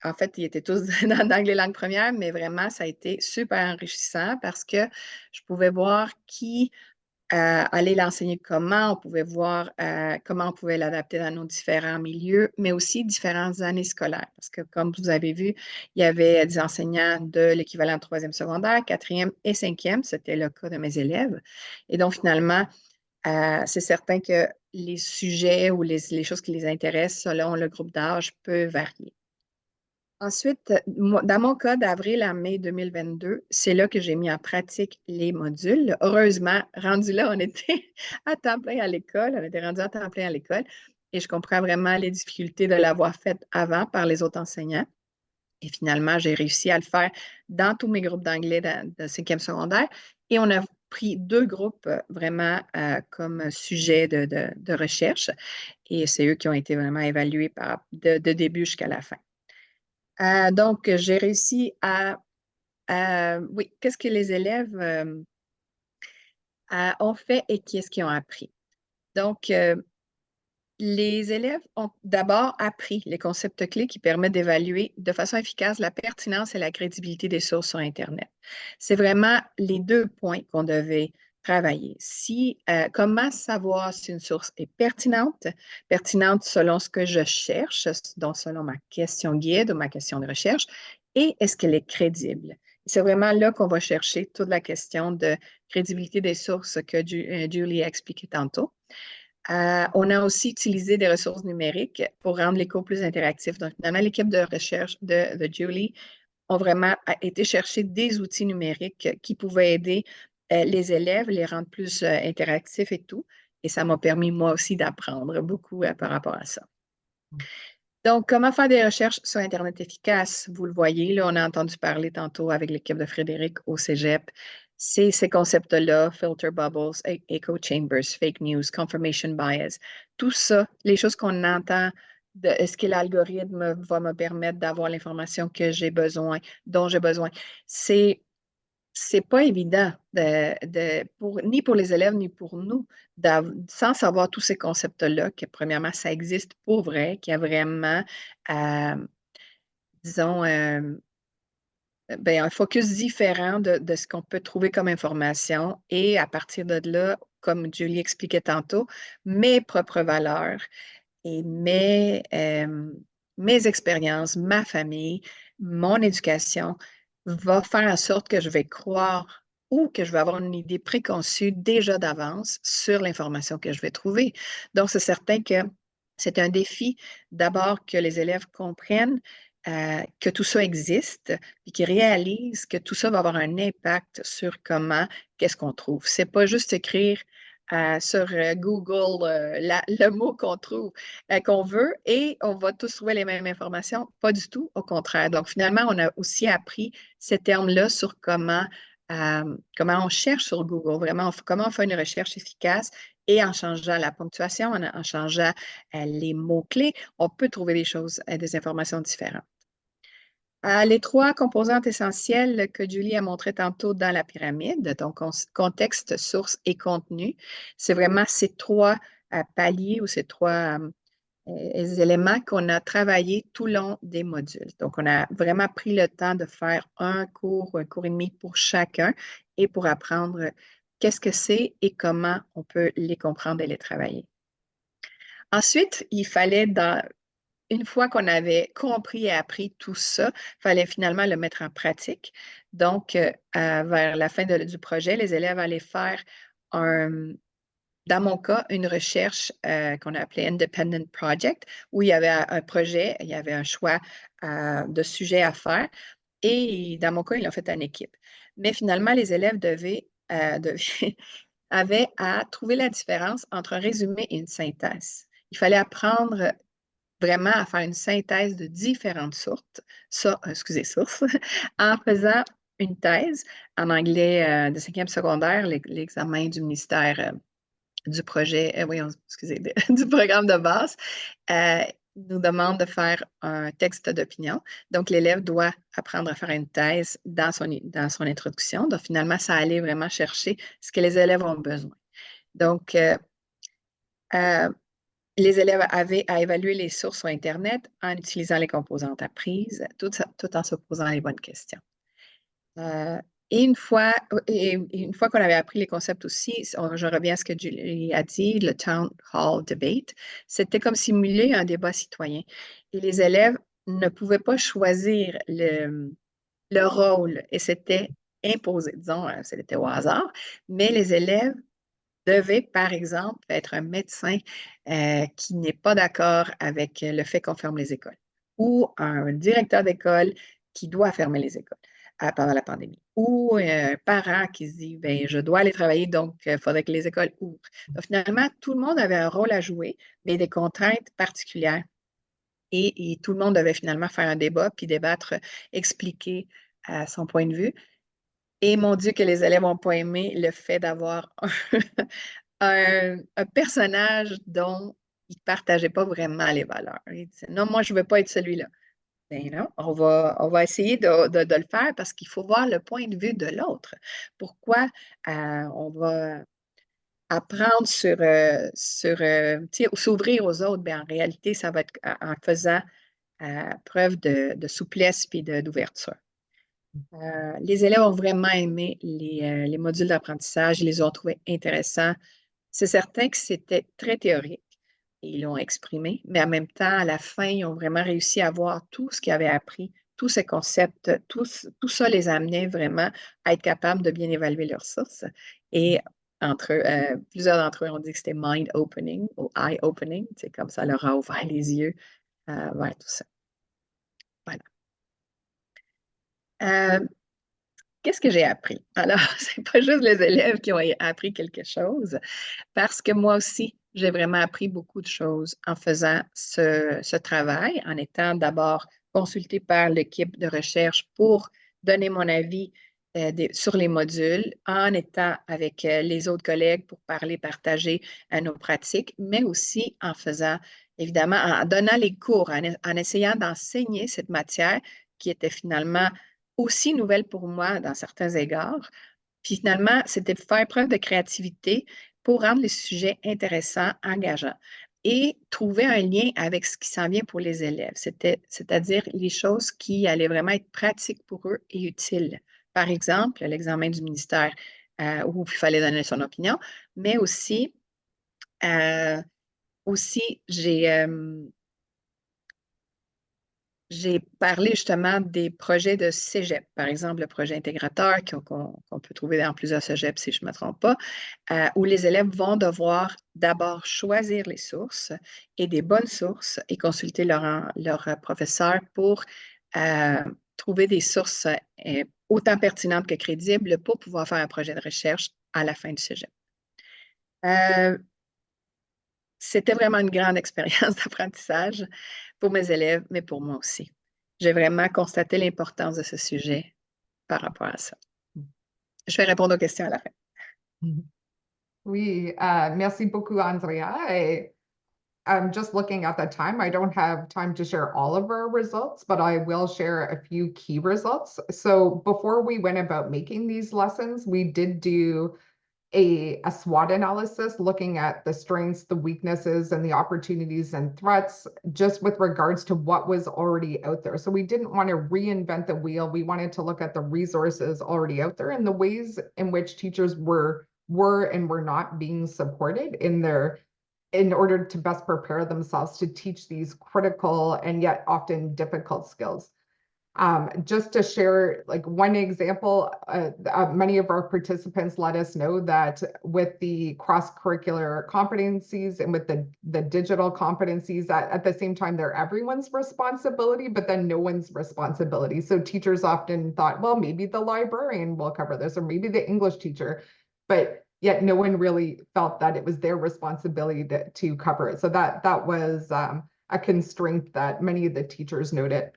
[SPEAKER 6] en fait, ils étaient tous d'anglais langue première, mais vraiment, ça a été super enrichissant parce que je pouvais voir qui aller l'enseigner comment, on pouvait voir comment on pouvait l'adapter dans nos différents milieux, mais aussi différentes années scolaires. Parce que comme vous avez vu, il y avait des enseignants de l'équivalent de 3e secondaire, 4e et 5e, c'était le cas de mes élèves. Et donc finalement, c'est certain que les sujets ou les choses qui les intéressent selon le groupe d'âge peuvent varier. Ensuite, dans mon cas, d'avril à mai 2022, c'est là que j'ai mis en pratique les modules. Heureusement, rendu là, on était à temps plein à l'école, on était rendu à temps plein à l'école et je comprends vraiment les difficultés de l'avoir fait avant par les autres enseignants. Et finalement, j'ai réussi à le faire dans tous mes groupes d'anglais de 5e secondaire et on a pris 2 groupes vraiment comme sujet de recherche et c'est eux qui ont été vraiment évalués de début jusqu'à la fin. Donc, j'ai réussi oui, qu'est-ce que les élèves ont fait et qu'est-ce qu'ils ont appris. Donc, les élèves ont d'abord appris les concepts clés qui permettent d'évaluer de façon efficace la pertinence et la crédibilité des sources sur Internet. C'est vraiment les 2 points qu'on devait travailler. Comment savoir si une source est pertinente selon ce que je cherche, donc selon ma question guide ou ma question de recherche, et est-ce qu'elle est crédible? C'est vraiment là qu'on va chercher toute la question de crédibilité des sources que Julie a expliqué tantôt. On a aussi utilisé des ressources numériques pour rendre les cours plus interactifs. Donc, finalement, l'équipe de recherche de Julie ont vraiment été chercher des outils numériques qui pouvaient aider les élèves, les rendre plus interactifs et tout. Et ça m'a permis, moi aussi, d'apprendre beaucoup par rapport à ça. Donc, comment faire des recherches sur Internet efficaces? Vous le voyez, là, on a entendu parler tantôt avec l'équipe de Frédéric au Cégep. C'est ces concepts-là, filter bubbles, echo chambers, fake news, confirmation bias, tout ça, les choses qu'on entend, est-ce que l'algorithme va me permettre d'avoir l'information que j'ai besoin, dont j'ai besoin. C'est pas évident ni pour les élèves ni pour nous, sans savoir tous ces concepts-là, que premièrement, ça existe pour vrai, qu'il y a vraiment, disons, un focus différent de ce qu'on peut trouver comme information et à partir de là, comme Julie expliquait tantôt, mes propres valeurs et mes expériences, ma famille, mon éducation va faire en sorte que je vais croire ou que je vais avoir une idée préconçue déjà d'avance sur l'information que je vais trouver. Donc, c'est certain que c'est un défi d'abord que les élèves comprennent que tout ça existe et qu'ils réalisent que tout ça va avoir un impact sur qu'est-ce qu'on trouve. C'est pas juste écrire sur Google le mot qu'on trouve, qu'on veut et on va tous trouver les mêmes informations. Pas du tout, au contraire. Donc, finalement, on a aussi appris ces termes-là sur comment on cherche sur Google, vraiment, comment on fait une recherche efficace et en changeant la ponctuation, en changeant les mots-clés, on peut trouver des choses, des informations différentes. Les 3 composantes essentielles que Julie a montrées tantôt dans la pyramide, donc contexte, source et contenu, c'est vraiment ces 3 paliers ou ces 3 éléments qu'on a travaillé tout le long des modules. Donc, on a vraiment pris le temps de faire un cours et demi pour chacun et pour apprendre qu'est-ce que c'est et comment on peut les comprendre et les travailler. Ensuite, il fallait, une fois qu'on avait compris et appris tout ça, il fallait finalement le mettre en pratique. Donc, vers la fin du projet, les élèves allaient faire dans mon cas, une recherche qu'on a appelée Independent Project, où il y avait un projet, il y avait un choix de sujet à faire. Et dans mon cas, ils l'ont fait en équipe. Mais finalement, les élèves avaient à trouver la différence entre un résumé et une synthèse. Il fallait apprendre vraiment à faire une synthèse de différentes sources, en faisant une thèse en anglais de 5e secondaire, l'examen du ministère du projet, du programme de base, nous demande de faire un texte d'opinion. Donc, l'élève doit apprendre à faire une thèse dans son introduction. Donc, finalement, ça allait vraiment chercher ce que les élèves ont besoin. Donc, les élèves avaient à évaluer les sources sur Internet en utilisant les composantes apprises, tout en se posant les bonnes questions. Et une fois qu'on avait appris les concepts aussi, je reviens à ce que Julie a dit, le Town Hall Debate, c'était comme simuler un débat citoyen. Et les élèves ne pouvaient pas choisir le rôle et c'était imposé, disons, c'était au hasard, mais les élèves devaient, par exemple, être un médecin qui n'est pas d'accord avec le fait qu'on ferme les écoles ou un directeur d'école qui doit fermer les écoles pendant la pandémie. Ou un parent qui se dit, ben, je dois aller travailler, donc il faudrait que les écoles ouvrent. Donc, finalement, tout le monde avait un rôle à jouer, mais des contraintes particulières. Et tout le monde devait finalement faire un débat, puis débattre, expliquer son point de vue. Et mon Dieu, que les élèves n'ont pas aimé le fait d'avoir un personnage dont ils ne partageaient pas vraiment les valeurs. Ils disaient, non, moi, je ne veux pas être celui-là. Ben non, on va essayer de le faire parce qu'il faut voir le point de vue de l'autre. Pourquoi on va apprendre s'ouvrir aux autres? Ben, en réalité, ça va être en faisant preuve de souplesse et d'ouverture. Les élèves ont vraiment aimé les modules d'apprentissage, ils les ont trouvés intéressants. C'est certain que c'était très théorique et ils l'ont exprimé, mais en même temps, à la fin, ils ont vraiment réussi à voir tout ce qu'ils avaient appris, tous ces concepts, tout ça les amenait vraiment à être capables de bien évaluer leurs sources. Et plusieurs d'entre eux ont dit que c'était mind-opening ou eye-opening, c'est comme ça leur a ouvert les yeux vers tout ça. Voilà. Qu'est-ce que j'ai appris? Alors, ce n'est pas juste les élèves qui ont appris quelque chose, parce que moi aussi, j'ai vraiment appris beaucoup de choses en faisant ce travail, en étant d'abord consultée par l'équipe de recherche pour donner mon avis sur les modules, en étant avec les autres collègues pour partager nos pratiques, mais aussi en faisant, évidemment, en donnant les cours, en essayant d'enseigner cette matière qui était finalement aussi nouvelle pour moi dans certains égards. Puis finalement, c'était de faire preuve de créativité pour rendre les sujets intéressants, engageants et trouver un lien avec ce qui s'en vient pour les élèves, c'est-à-dire les choses qui allaient vraiment être pratiques pour eux et utiles. Par exemple, l'examen du ministère où il fallait donner son opinion, mais aussi j'ai parlé justement des projets de cégep, par exemple le projet intégrateur qu'on peut trouver dans plusieurs cégeps, si je ne me trompe pas, où les élèves vont devoir d'abord choisir les sources et des bonnes sources et consulter leur professeur pour trouver des sources autant pertinentes que crédibles pour pouvoir faire un projet de recherche à la fin du cégep. C'était vraiment une grande expérience d'apprentissage pour mes élèves, mais pour moi aussi. J'ai vraiment constaté l'importance de ce sujet par rapport à ça. Je vais répondre aux questions à la fin.
[SPEAKER 5] Oui, merci beaucoup, Andrea. I'm just looking at the time. I don't have time to share all of our results, but I will share a few key results. So before we went about making these lessons, we did do a SWOT analysis looking at the strengths, the weaknesses, and the opportunities and threats just with regards to what was already out there. So we didn't want to reinvent the wheel. We wanted to look at the resources already out there and the ways in which teachers were were and were not being supported in order to best prepare themselves to teach these critical and yet often difficult skills. Just to share like one example, many of our participants let us know that with the cross-curricular competencies and with the digital competencies, that at the same time, they're everyone's responsibility, but then no one's responsibility. So teachers often thought, well, maybe the librarian will cover this, or maybe the English teacher, but yet no one really felt that it was their responsibility to cover it. So that was a constraint that many of the teachers noted.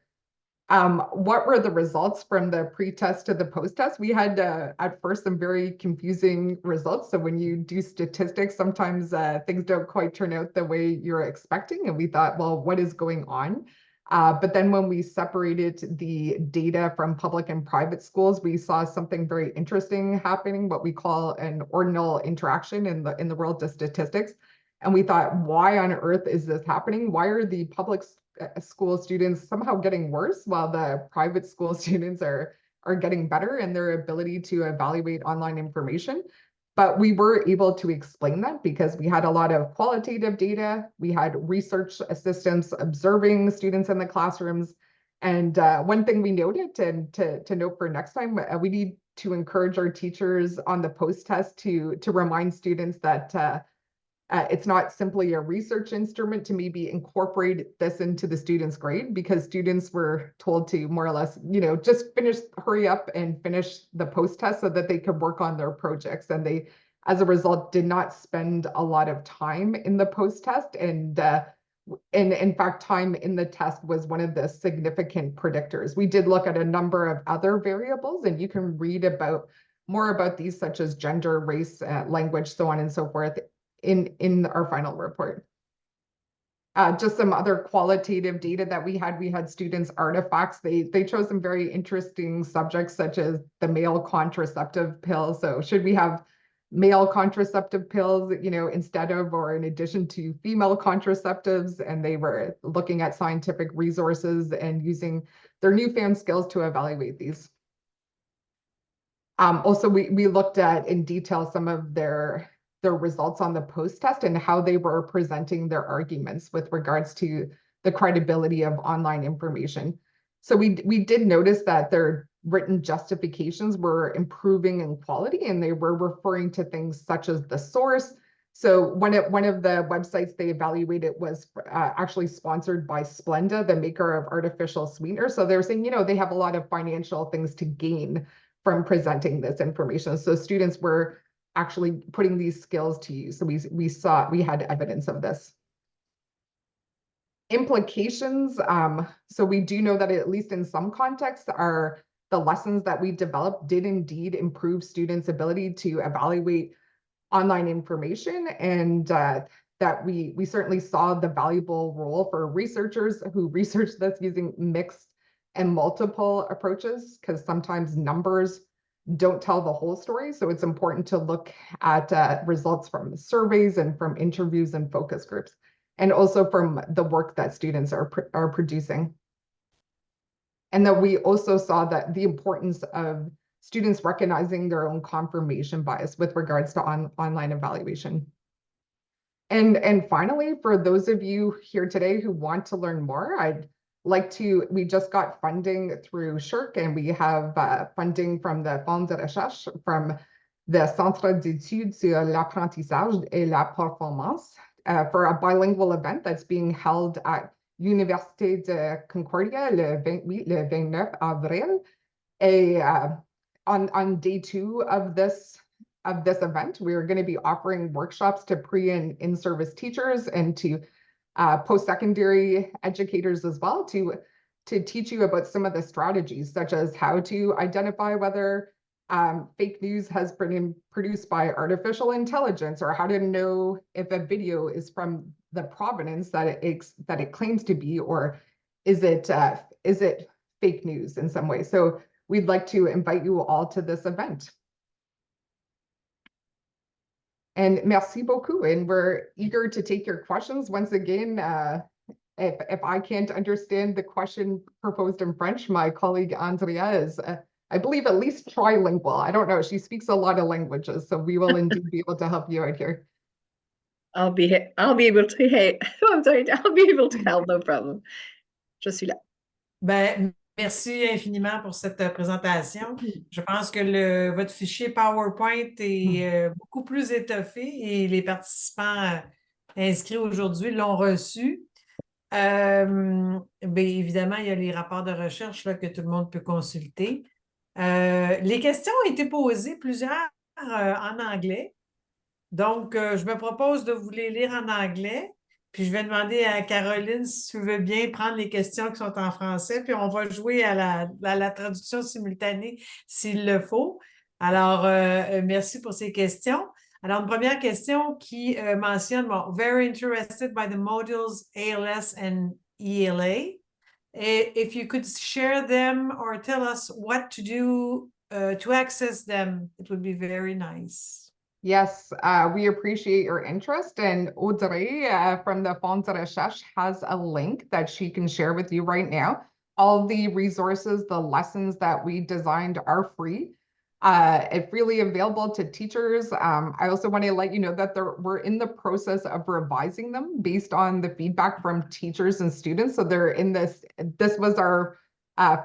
[SPEAKER 5] What were the results from the pre-test to the post-test? We had at first some very confusing results. So when you do statistics, sometimes things don't quite turn out the way you're expecting. And we thought, well, what is going on? But then when we separated the data from public and private schools, we saw something very interesting happening, what we call an ordinal interaction in the world of statistics. And we thought, why on earth is this happening? Why are the public school students somehow getting worse while the private school students are getting better in their ability to evaluate online information? But we were able to explain that because we had a lot of qualitative data. We had research assistants observing students in the classrooms. And one thing we noted, and to note for next time, we need to encourage our teachers on the post-test to remind students that it's not simply a research instrument to maybe incorporate this into the students' grade, because students were told to more or less, just hurry up and finish the post-test so that they could work on their projects. And they, as a result, did not spend a lot of time in the post-test. And in fact, time in the test was one of the significant predictors. We did look at a number of other variables, and you can read more about these, such as gender, race, language, so on and so forth, in our final report. Just some other qualitative data that we had students' artifacts. They chose some very interesting subjects, such as the male contraceptive pill. So should we have male contraceptive pills, instead of or in addition to female contraceptives? And they were looking at scientific resources and using their newfound skills to evaluate these. Also, we looked at in detail some of their results on the post-test and how they were presenting their arguments with regards to the credibility of online information. So we did notice that their written justifications were improving in quality, and they were referring to things such as the source. So one of the websites they evaluated was actually sponsored by Splenda, the maker of artificial sweeteners. So they're saying, they have a lot of financial things to gain from presenting this information. So students were actually putting these skills to use. So we had evidence of this. Implications. So we do know that at least in some contexts, the lessons that we developed did indeed improve students' ability to evaluate online information, and that we certainly saw the valuable role for researchers who research this using mixed and multiple approaches, because sometimes numbers don't tell the whole story. So it's important to look at results from surveys and from interviews and focus groups, and also from the work that students are producing. And that we also saw that the importance of students recognizing their own confirmation bias with regards to online evaluation. And finally, for those of you here today who want to learn more, we just got funding through SSHRC, and we have funding from the Fonds de Recherche from the Centre d'études sur l'apprentissage et la performance for a bilingual event that's being held at Université de Concordia le 29 avril. On day 2 of this event, we're going to be offering workshops to pre and in-service teachers and to post-secondary educators as well, to teach you about some of the strategies, such as how to identify whether fake news has been produced by artificial intelligence, or how to know if a video is from the provenance that it claims to be, or is it fake news in some way. So we'd like to invite you all to this event. And merci beaucoup, and we're eager to take your questions. Once again, if I can't understand the question proposed in French, my colleague Andrea is I believe at least trilingual. I don't know. She speaks a lot of languages, so we will indeed be able to help you out here.
[SPEAKER 6] I'll be able to, hey, I'm sorry, I'll be able to help, no problem. Je suis là.
[SPEAKER 1] Ben, merci infiniment pour cette présentation. Je pense que votre fichier PowerPoint est beaucoup plus étoffé et les participants inscrits aujourd'hui l'ont reçu. Ben, évidemment, il y a les rapports de recherche là, que tout le monde peut consulter. Les questions ont été posées, plusieurs en anglais. Donc, je me propose de vous les lire en anglais. Puis, je vais demander à Caroline si tu veux bien prendre les questions qui sont en français. Puis, on va jouer à la traduction simultanée s'il le faut. Alors, merci pour ces questions. Alors, une première question qui mentionne, bon, very interested by the modules ALS and ELA. If you could share them or tell us what to do to access them, it would be very nice.
[SPEAKER 5] Yes, we appreciate your interest. And Audrey from the Fonds de Recherche has a link that she can share with you right now. All the resources, the lessons that we designed are free. It's freely available to teachers. I also want to let you know that we're in the process of revising them based on the feedback from teachers and students. So they're in this was our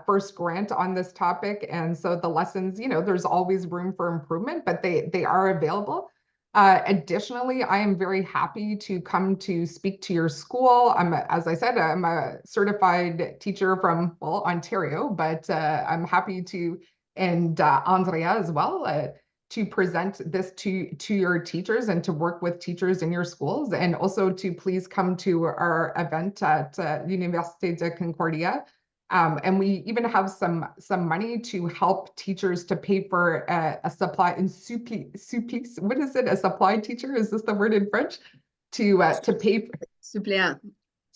[SPEAKER 5] first grant on this topic. And so the lessons, there's always room for improvement, but they are available. Additionally, I am very happy to come to speak to your school. As I said, I'm a certified teacher from, Ontario, but I'm happy to, and Andrea as well, to present this to your teachers and to work with teachers in your schools, and also to please come to our event at Université de Concordia. And we even have some money to help teachers to pay for a supply in supplice. What is it? A supply teacher? Is this the word in French? To pay for
[SPEAKER 6] Suppléant.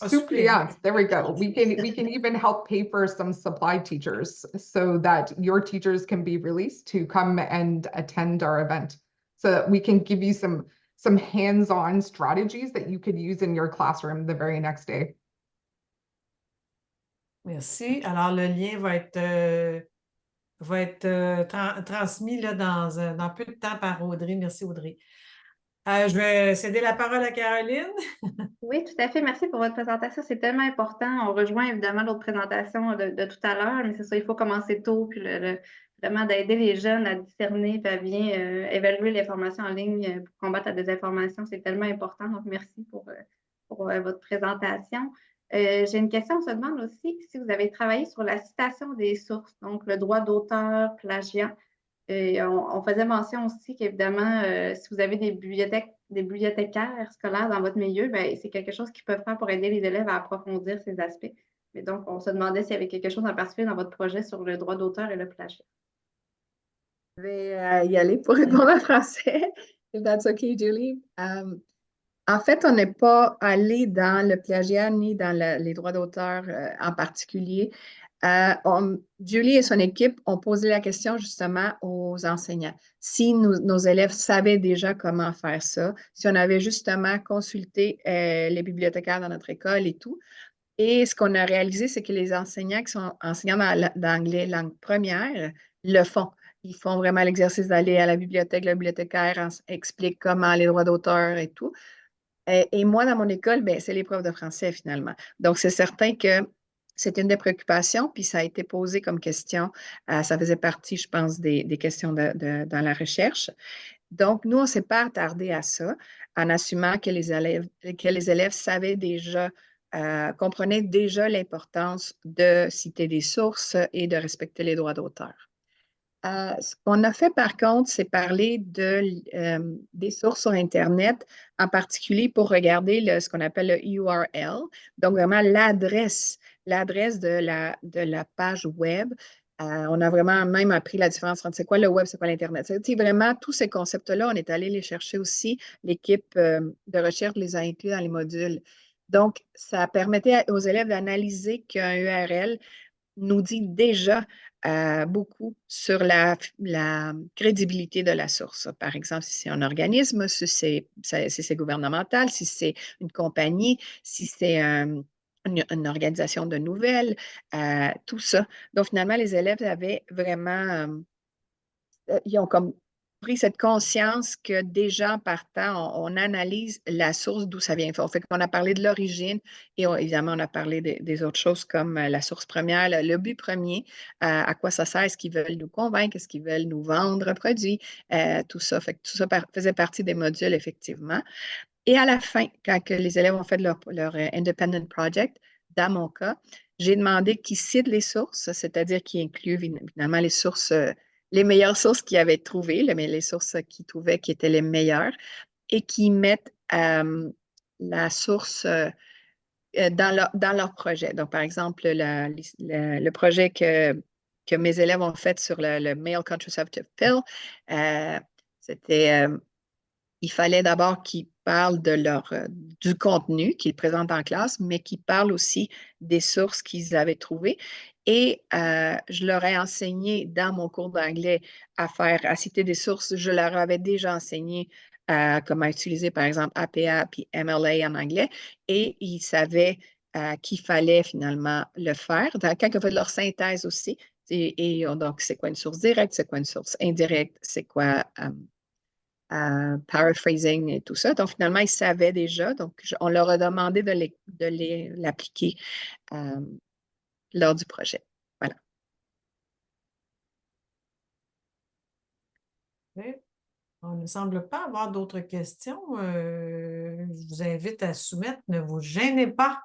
[SPEAKER 5] suppléants. There we go. We can even help pay for some supply teachers so that your teachers can be released to come and attend our event, so that we can give you some hands-on strategies that you could use in your classroom the very next day.
[SPEAKER 1] Merci. Alors, le lien va être transmis là, dans peu de temps par Audrey. Merci, Audrey. Je vais céder la parole à Caroline.
[SPEAKER 4] Oui, tout à fait. Merci pour votre présentation. C'est tellement important. On rejoint évidemment l'autre présentation de tout à l'heure, mais c'est ça, il faut commencer tôt, puis vraiment d'aider les jeunes à discerner et à bien évaluer l'information en ligne pour combattre la désinformation. C'est tellement important. Donc, merci pour votre présentation. J'ai une question. On se demande aussi si vous avez travaillé sur la citation des sources, donc le droit d'auteur, plagiat. Et on faisait mention aussi qu'évidemment, si vous avez des bibliothécaires scolaires dans votre milieu, ben, c'est quelque chose qu'ils peuvent faire pour aider les élèves à approfondir ces aspects. Mais donc, on se demandait s'il y avait quelque chose en particulier dans votre projet sur le droit d'auteur et le plagiat.
[SPEAKER 6] Je vais y aller pour répondre en français, if that's okay, Julie. En fait, on n'est pas allé dans le plagiat ni dans les droits d'auteur en particulier. Julie et son équipe ont posé la question justement aux enseignants. Si nos élèves savaient déjà comment faire ça, si on avait justement consulté les bibliothécaires dans notre école et tout. Et ce qu'on a réalisé, c'est que les enseignants qui sont enseignants d'anglais langue première le font. Ils font vraiment l'exercice d'aller à la bibliothèque, le bibliothécaire explique comment les droits d'auteur et tout. Et moi, dans mon école, ben, c'est l'épreuve de français finalement. Donc, c'est certain que c'est une des préoccupations, puis ça a été posé comme question. Ça faisait partie, je pense, des questions dans la recherche. Donc, nous, on ne s'est pas attardé à ça en assumant que les élèves savaient déjà, comprenaient déjà l'importance de citer des sources et de respecter les droits d'auteur. Ce qu'on a fait, par contre, c'est parler des sources sur Internet, en particulier pour regarder ce qu'on appelle le URL, donc vraiment l'adresse de la page web. On a vraiment même appris la différence entre c'est quoi le web, c'est quoi l'Internet. C'est vraiment tous ces concepts-là, on est allé les chercher aussi. L'équipe de recherche les a inclus dans les modules. Donc, ça permettait aux élèves d'analyser qu'un URL nous dit déjà beaucoup sur la crédibilité de la source. Par exemple, si c'est un organisme, si c'est gouvernemental, si c'est une compagnie, si c'est un une organisation de nouvelles, tout ça. Donc, finalement, les élèves avaient vraiment, ils ont comme pris cette conscience que déjà en partant, on analyse la source d'où ça vient. Fait qu'on a parlé de l'origine et évidemment, on a parlé des autres choses comme la source première, le but premier, à quoi ça sert, est-ce qu'ils veulent nous convaincre, est-ce qu'ils veulent nous vendre un produit, tout ça. Fait que tout ça faisait partie des modules, effectivement. Et à la fin, quand que les élèves ont fait leur Independent Project, dans mon cas, j'ai demandé qu'ils citent les sources, c'est-à-dire qu'ils incluent finalement les sources, les meilleures sources qu'ils avaient trouvées, mais les sources qu'ils trouvaient qui étaient les meilleures, et qu'ils mettent la source dans leur projet. Donc, par exemple, le projet que mes élèves ont fait sur le Male Contraceptive Pill, c'était il fallait d'abord qu'ils parlent du contenu qu'ils présentent en classe, mais qu'ils parlent aussi des sources qu'ils avaient trouvées. Et je leur ai enseigné dans mon cours d'anglais à citer des sources. Je leur avais déjà enseigné comment utiliser, par exemple, APA puis MLA en anglais. Et ils savaient qu'il fallait finalement le faire. Quand ils ont fait leur synthèse aussi, donc, c'est quoi une source directe, c'est quoi une source indirecte, c'est quoi paraphrasing et tout ça. Donc, finalement, ils savaient déjà. Donc, on leur a demandé de l'appliquer lors du projet. Voilà.
[SPEAKER 1] Oui. On ne semble pas avoir d'autres questions. Je vous invite à soumettre. Ne vous gênez pas.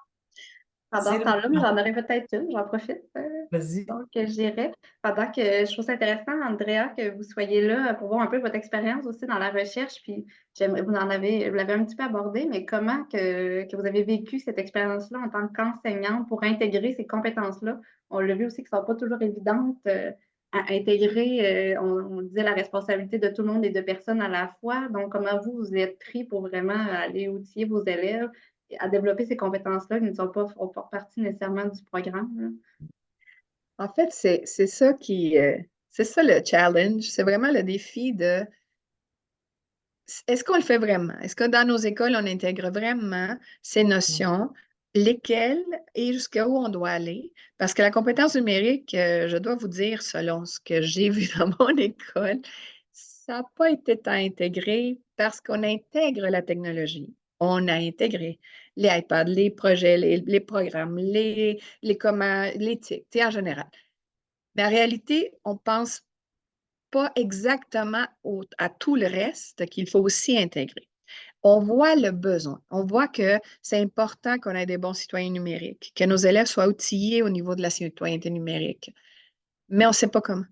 [SPEAKER 4] Pendant
[SPEAKER 1] C'est
[SPEAKER 4] ce
[SPEAKER 1] le
[SPEAKER 4] temps-là,
[SPEAKER 1] moment.
[SPEAKER 4] j'en aurais peut-être une, j'en profite.
[SPEAKER 1] Vas-y.
[SPEAKER 4] Donc, je dirais, pendant que je trouve ça intéressant, Andrea, que vous soyez là pour voir un peu votre expérience aussi dans la recherche, puis j'aimerais, vous l'avez un petit peu abordé, mais comment que vous avez vécu cette expérience-là en tant qu'enseignante pour intégrer ces compétences-là? On l'a vu aussi qu'elles ne sont pas toujours évidentes à intégrer. On disait la responsabilité de tout le monde et de personnes à la fois. Donc, comment vous êtes pris pour vraiment aller outiller vos élèves à développer ces compétences-là qui ne font pas partie nécessairement du programme, là?
[SPEAKER 6] En fait, c'est ça c'est ça le challenge. C'est vraiment le défi de est-ce qu'on le fait vraiment? Est-ce que dans nos écoles, on intègre vraiment ces notions, lesquelles et jusqu'où on doit aller? Parce que la compétence numérique, je dois vous dire, selon ce que j'ai vu dans mon école, ça n'a pas été tant intégré parce qu'on intègre la technologie. On a intégré les iPads, les projets, les programmes, l'éthique, en général. Mais en réalité, on pense pas exactement à tout le reste qu'il faut aussi intégrer. On voit le besoin. On voit que c'est important qu'on ait des bons citoyens numériques, que nos élèves soient outillés au niveau de la citoyenneté numérique. Mais on ne sait pas comment.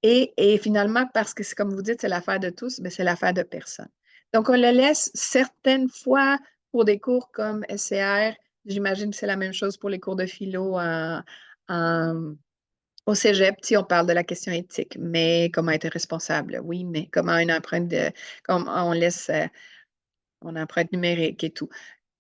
[SPEAKER 6] Et finalement, parce que c'est comme vous dites, c'est l'affaire de tous, mais c'est l'affaire de personne. Donc, on le laisse certaines fois pour des cours comme SCR. J'imagine que c'est la même chose pour les cours de philo au cégep, on parle de la question éthique, mais comment être responsable? Oui, mais comment comment on laisse on empreinte numérique et tout.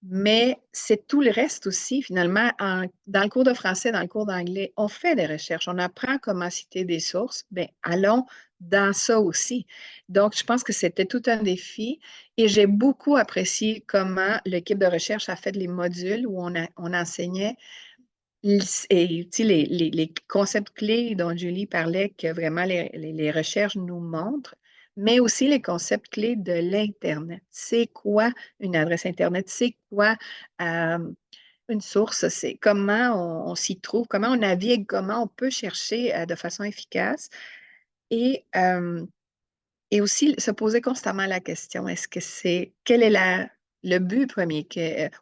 [SPEAKER 6] Mais c'est tout le reste aussi, finalement, dans le cours de français, dans le cours d'anglais, on fait des recherches, on apprend comment citer des sources. Bien, allons dans ça aussi. Donc, je pense que c'était tout un défi et j'ai beaucoup apprécié comment l'équipe de recherche a fait les modules où on enseignait et les concepts clés dont Julie parlait, que vraiment les recherches nous montrent, mais aussi les concepts clés de l'Internet. C'est quoi une adresse Internet? C'est quoi une source? C'est comment on s'y trouve, comment on navigue, comment on peut chercher de façon efficace. Et aussi se poser constamment la question, quel est le but premier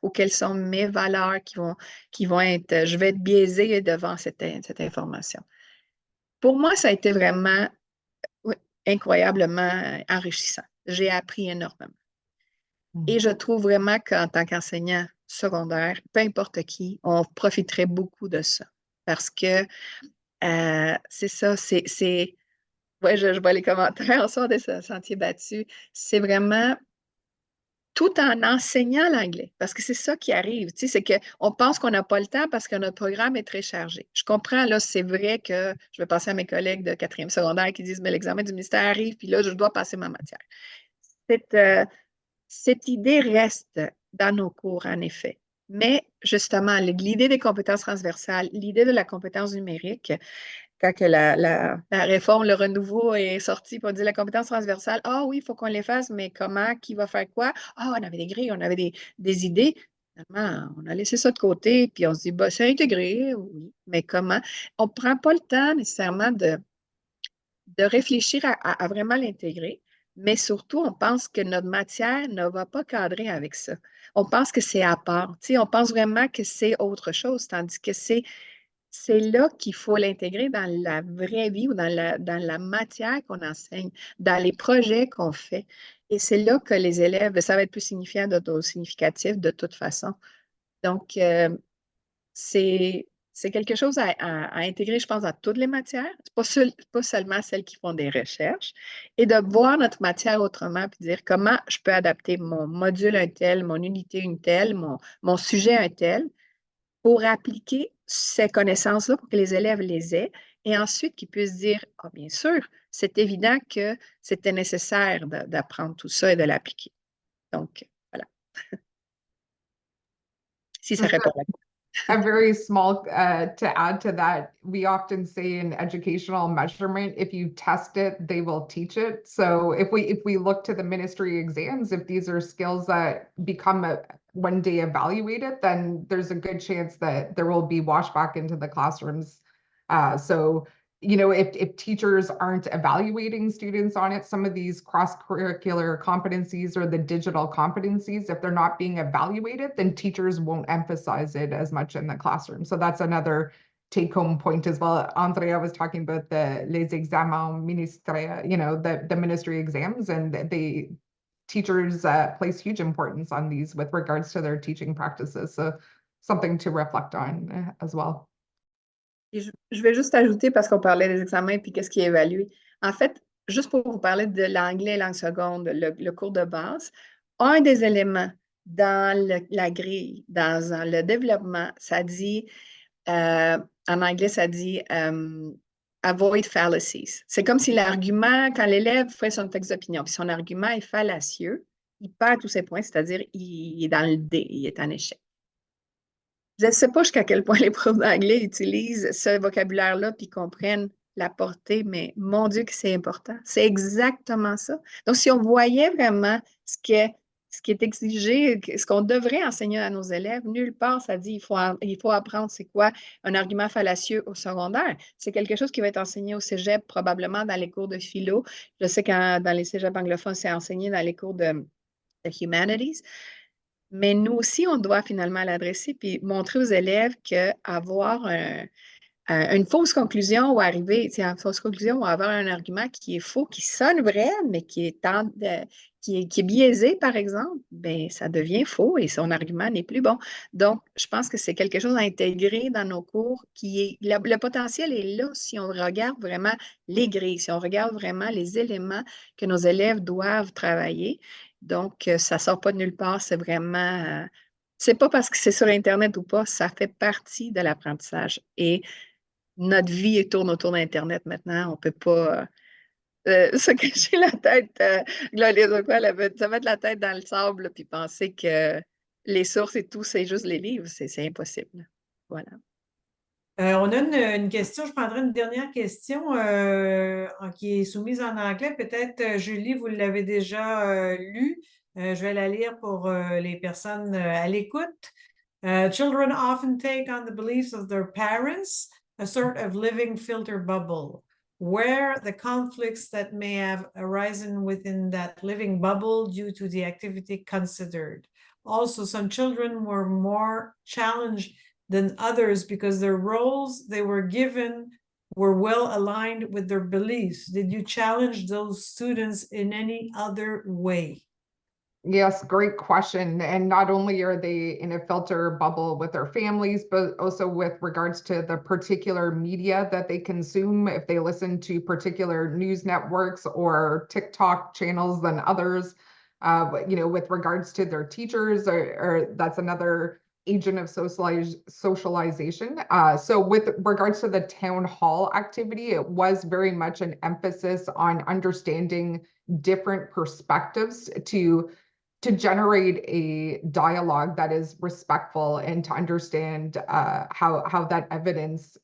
[SPEAKER 6] ou quelles sont mes valeurs qui vont être, je vais être biaisée devant cette information. Pour moi, ça a été vraiment oui, incroyablement enrichissant. J'ai appris énormément. Et je trouve vraiment qu'en tant qu'enseignant secondaire, peu importe qui, on profiterait beaucoup de ça. Parce que c'est ça, ouais, je vois les commentaires, on sort des sentiers battus. C'est vraiment tout en enseignant l'anglais, parce que c'est ça qui arrive, c'est qu'on pense qu'on n'a pas le temps parce que notre programme est très chargé. Je comprends, là, c'est vrai que je vais passer à mes collègues de 4e secondaire qui disent, mais l'examen du ministère arrive, puis là, je dois passer ma matière. Cette idée reste dans nos cours, en effet. Mais justement, l'idée des compétences transversales, l'idée de la compétence numérique, quand que la réforme, le renouveau est sorti, puis on dit la compétence transversale, ah oui, il faut qu'on les fasse, mais comment, qui va faire quoi? Ah, on avait des grilles, on avait des idées. Finalement, on a laissé ça de côté, puis on se dit, bah, c'est intégré, oui, mais comment? On ne prend pas le temps nécessairement de réfléchir à vraiment l'intégrer, mais surtout, on pense que notre matière ne va pas cadrer avec ça. On pense que c'est à part. Tu sais, on pense vraiment que c'est autre chose, tandis que c'est là qu'il faut l'intégrer dans la vraie vie ou dans la matière qu'on enseigne, dans les projets qu'on fait. Et c'est là que les élèves, ça va être plus signifiant, significatif de toute façon. Donc, c'est quelque chose à intégrer, je pense, dans toutes les matières. C'est pas seulement celles qui font des recherches. Et de voir notre matière autrement, puis dire comment je peux adapter mon module un tel, mon unité un tel, mon sujet un tel, pour appliquer ces connaissances-là, pour que les élèves les aient, et ensuite qu'ils puissent dire, ah, bien sûr, c'est évident que c'était nécessaire d'apprendre tout ça et de l'appliquer. Donc, voilà. Si ça répond à la question.
[SPEAKER 5] A very small, to add to that, we often say in educational measurement, if you test it, they will teach it. So if we look to the ministry exams, if these are skills that become one day evaluated, then there's a good chance that there will be washed back into the classrooms. So you know, if teachers aren't evaluating students on it, some of these cross-curricular competencies or the digital competencies, if they're not being evaluated, then teachers won't emphasize it as much in the classroom. So that's another take-home point as well. Andrea was talking about les examens ministériels, you know, the ministry exams, and teachers place huge importance on these with regards to their teaching practices. So something to reflect on as well.
[SPEAKER 6] Et je vais juste ajouter, parce qu'on parlait des examens puis qu'est-ce qui est évalué. En fait, juste pour vous parler de l'anglais langue seconde, le cours de base, un des éléments dans la grille, dans le développement, ça dit, en anglais, ça dit avoid fallacies. C'est comme si l'argument, quand l'élève fait son texte d'opinion, puis son argument est fallacieux, il perd tous ses points, c'est-à-dire il est dans le D, il est en échec. Je ne sais pas jusqu'à quel point les profs d'anglais utilisent ce vocabulaire-là puis comprennent la portée, mais mon Dieu que c'est important. C'est exactement ça. Donc, si on voyait vraiment ce qui est exigé, ce qu'on devrait enseigner à nos élèves, nulle part ça dit il faut apprendre c'est quoi un argument fallacieux au secondaire. C'est quelque chose qui va être enseigné au cégep, probablement dans les cours de philo. Je sais que dans les cégeps anglophones, c'est enseigné dans les cours de humanities. Mais nous aussi, on doit finalement l'adresser puis montrer aux élèves qu'avoir une fausse conclusion ou arriver à une fausse conclusion ou avoir un argument qui est faux, qui sonne vrai, mais qui est biaisé, par exemple, bien, ça devient faux et son argument n'est plus bon. Donc, je pense que c'est quelque chose à intégrer dans nos cours le potentiel est là si on regarde vraiment les grilles, si on regarde vraiment les éléments que nos élèves doivent travailler. Donc, ça ne sort pas de nulle part, c'est vraiment... c'est pas parce que c'est sur Internet ou pas, ça fait partie de l'apprentissage. Et notre vie tourne autour d'Internet maintenant. On ne peut pas se cacher la tête. Se mettre la tête dans le sable puis penser que les sources et tout, c'est juste les livres. C'est impossible. Voilà.
[SPEAKER 1] On a une question, je prendrai une dernière question qui est soumise en anglais. Peut-être, Julie, vous l'avez déjà lue. Je vais la lire pour les personnes à l'écoute. Children often take on the beliefs of their parents, a sort of living filter bubble, where the conflicts that may have arisen within that living bubble due to the activity considered. Also, some children were more challenged than others because their roles they were given were well aligned with their beliefs. Did you challenge those students in any other way?
[SPEAKER 5] Yes, great question. And not only are they in a filter bubble with their families, but also with regards to the particular media that they consume, if they listen to particular news networks or TikTok channels than others, you know, with regards to their teachers, or that's another agent of socialization. So with regards to the town hall activity, it was very much an emphasis on understanding different perspectives to to generate a dialogue that is respectful and to understand how that evidence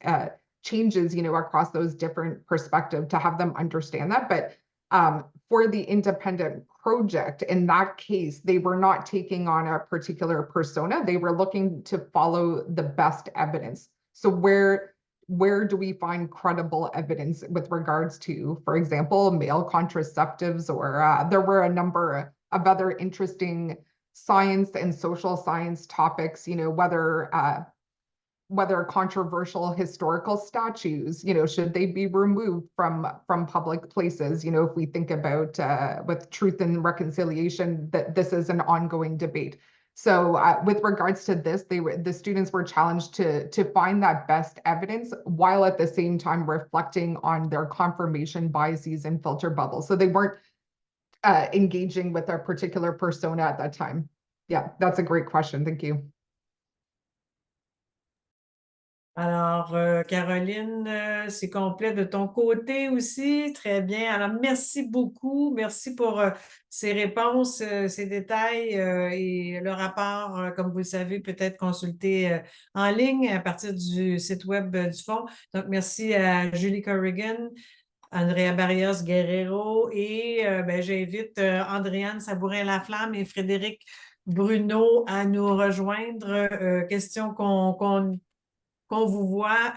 [SPEAKER 5] changes, across those different perspectives, to have them understand that. But for the independent project, in that case, they were not taking on a particular persona. They were looking to follow the best evidence. So where do we find credible evidence with regards to, for example, male contraceptives, or there were a number of other interesting science and social science topics, whether controversial historical statues, should they be removed from public places? If we think about with Truth and Reconciliation, that this is an ongoing debate. So with regards to this, the students were challenged to find that best evidence while at the same time reflecting on their confirmation biases and filter bubbles. So they weren't engaging with a particular persona at that time. Yeah, that's a great question. Thank you.
[SPEAKER 1] Alors, Caroline, c'est complet de ton côté aussi. Très bien. Alors, merci beaucoup. Merci pour ces réponses, ces détails et le rapport, comme vous le savez, peut-être consulté en ligne à partir du site web du Fonds. Donc, merci à Julie Corrigan, Andrea Barrios Guerrero et j'invite Andréane Sabourin-Laflamme et Frédéric Bruno à nous rejoindre. Question qu'on vous voit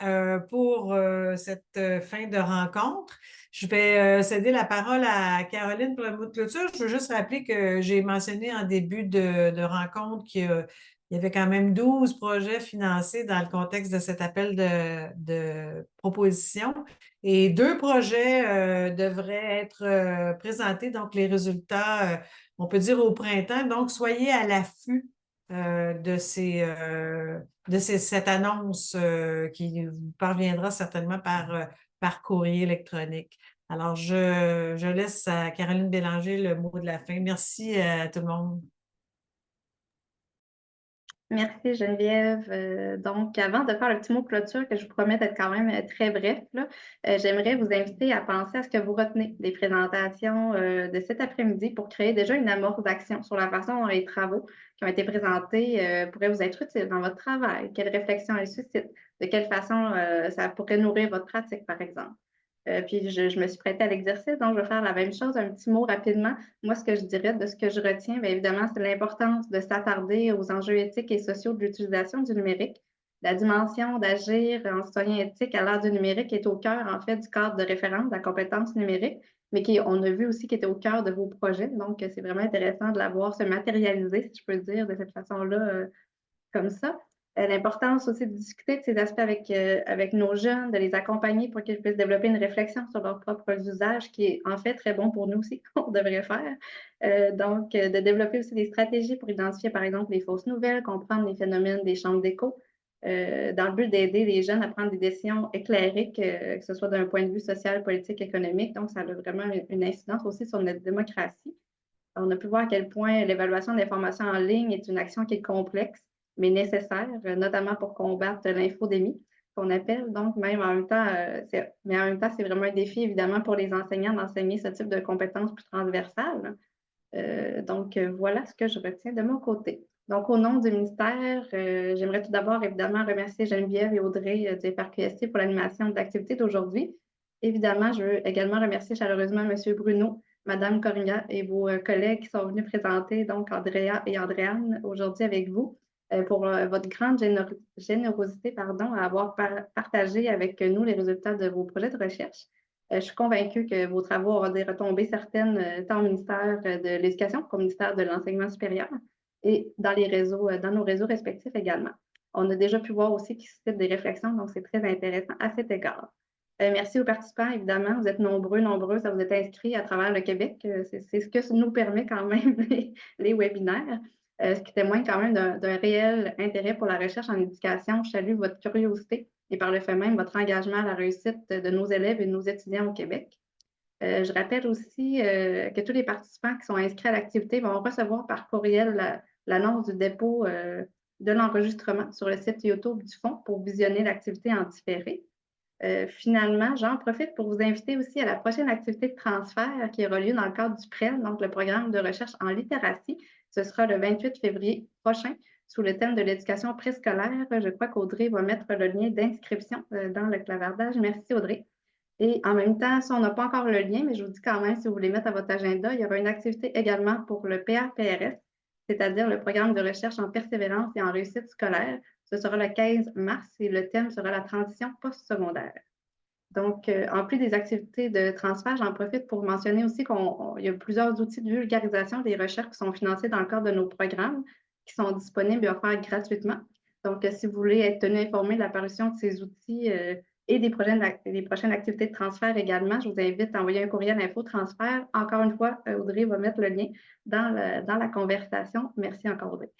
[SPEAKER 1] pour cette fin de rencontre. Je vais céder la parole à Caroline pour le mot de clôture. Je veux juste rappeler que j'ai mentionné en début de rencontre qu'il y avait quand même 12 projets financés dans le contexte de cet appel de proposition. Et 2 projets devraient être présentés, donc les résultats, on peut dire au printemps. Donc, soyez à l'affût de cette annonce qui vous parviendra certainement par courrier électronique. Alors, je laisse à Caroline Bélanger le mot de la fin. Merci à tout le monde.
[SPEAKER 4] Merci Geneviève. Donc, avant de faire le petit mot de clôture, que je vous promets d'être quand même très bref, j'aimerais vous inviter à penser à ce que vous retenez des présentations de cet après-midi pour créer déjà une amorce d'action sur la façon dont les travaux qui ont été présentés pourraient vous être utiles dans votre travail, quelles réflexions elles suscitent, de quelle façon ça pourrait nourrir votre pratique, par exemple. Puis je me suis prêtée à l'exercice, donc je vais faire la même chose, un petit mot rapidement. Moi, ce que je dirais de ce que je retiens, bien évidemment, c'est l'importance de s'attarder aux enjeux éthiques et sociaux de l'utilisation du numérique. La dimension d'agir en citoyen éthique à l'ère du numérique est au cœur, en fait, du cadre de référence de la compétence numérique, mais on a vu aussi qu'il était au cœur de vos projets. Donc, c'est vraiment intéressant de la voir se matérialiser, si je peux dire, de cette façon-là, comme ça. L'importance aussi de discuter de ces aspects avec nos jeunes, de les accompagner pour qu'ils puissent développer une réflexion sur leurs propres usages, qui est en fait très bon pour nous aussi, qu'on devrait faire. Donc, de développer aussi des stratégies pour identifier, par exemple, les fausses nouvelles, comprendre les phénomènes des chambres d'écho, dans le but d'aider les jeunes à prendre des décisions éclairées, que ce soit d'un point de vue social, politique, économique. Donc, ça a vraiment une incidence aussi sur notre démocratie. On a pu voir à quel point l'évaluation de l'information en ligne est une action qui est complexe, mais nécessaire, notamment pour combattre l'infodémie, qu'on appelle. Donc, même en même temps, c'est vraiment un défi, évidemment, pour les enseignants d'enseigner ce type de compétences plus transversales. Donc, voilà ce que je retiens de mon côté. Donc, au nom du ministère, j'aimerais tout d'abord, évidemment, remercier Geneviève et Audrey du FRQST pour l'animation de l'activité d'aujourd'hui. Évidemment, je veux également remercier chaleureusement M. Bruno, Mme Corrigan et vos collègues qui sont venus présenter, donc Andrea et Andréane, aujourd'hui avec vous, pour votre grande générosité à avoir partagé avec nous les résultats de vos projets de recherche. Je suis convaincue que vos travaux auront des retombées certaines tant au ministère de l'Éducation qu'au ministère de l'Enseignement supérieur et dans nos réseaux respectifs également. On a déjà pu voir aussi qu'ils suscitent des réflexions, donc c'est très intéressant à cet égard. Merci aux participants, évidemment. Vous êtes nombreuses à vous être inscrits à travers le Québec. C'est ce que nous permet quand même les webinaires. Ce qui témoigne quand même d'un réel intérêt pour la recherche en éducation. Je salue votre curiosité et par le fait même votre engagement à la réussite de nos élèves et de nos étudiants au Québec. Je rappelle aussi que tous les participants qui sont inscrits à l'activité vont recevoir par courriel l'annonce du dépôt de l'enregistrement sur le site YouTube du Fonds pour visionner l'activité en différé. Finalement, j'en profite pour vous inviter aussi à la prochaine activité de transfert qui aura lieu dans le cadre du PREL, donc le programme de recherche en littératie, Ce sera le 28 février prochain sous le thème de l'éducation préscolaire. Je crois qu'Audrey va mettre le lien d'inscription dans le clavardage. Merci, Audrey. Et en même temps, si on n'a pas encore le lien, mais je vous dis quand même, si vous voulez mettre à votre agenda, il y aura une activité également pour le PRPRS, c'est-à-dire le programme de recherche en persévérance et en réussite scolaire. Ce sera le 15 mars et le thème sera la transition postsecondaire. Donc, en plus des activités de transfert, j'en profite pour mentionner aussi qu'il y a plusieurs outils de vulgarisation des recherches qui sont financés dans le cadre de nos programmes, qui sont disponibles et offerts gratuitement. Donc, si vous voulez être tenu informé de l'apparition de ces outils et des prochaines activités de transfert également, je vous invite à envoyer un courriel info-transfert. Encore une fois, Audrey va mettre le lien dans la conversation. Merci encore, Audrey.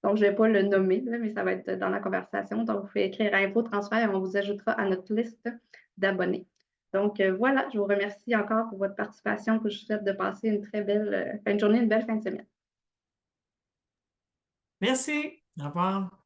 [SPEAKER 4] Donc, je ne vais pas le nommer, là, mais ça va être dans la conversation. Donc, vous pouvez écrire info-transfert et on vous ajoutera à notre liste d'abonnés. Donc, voilà, je vous remercie encore pour votre participation. Je vous souhaite de passer une très belle fin de journée, une belle fin de semaine.
[SPEAKER 1] Merci. Au revoir.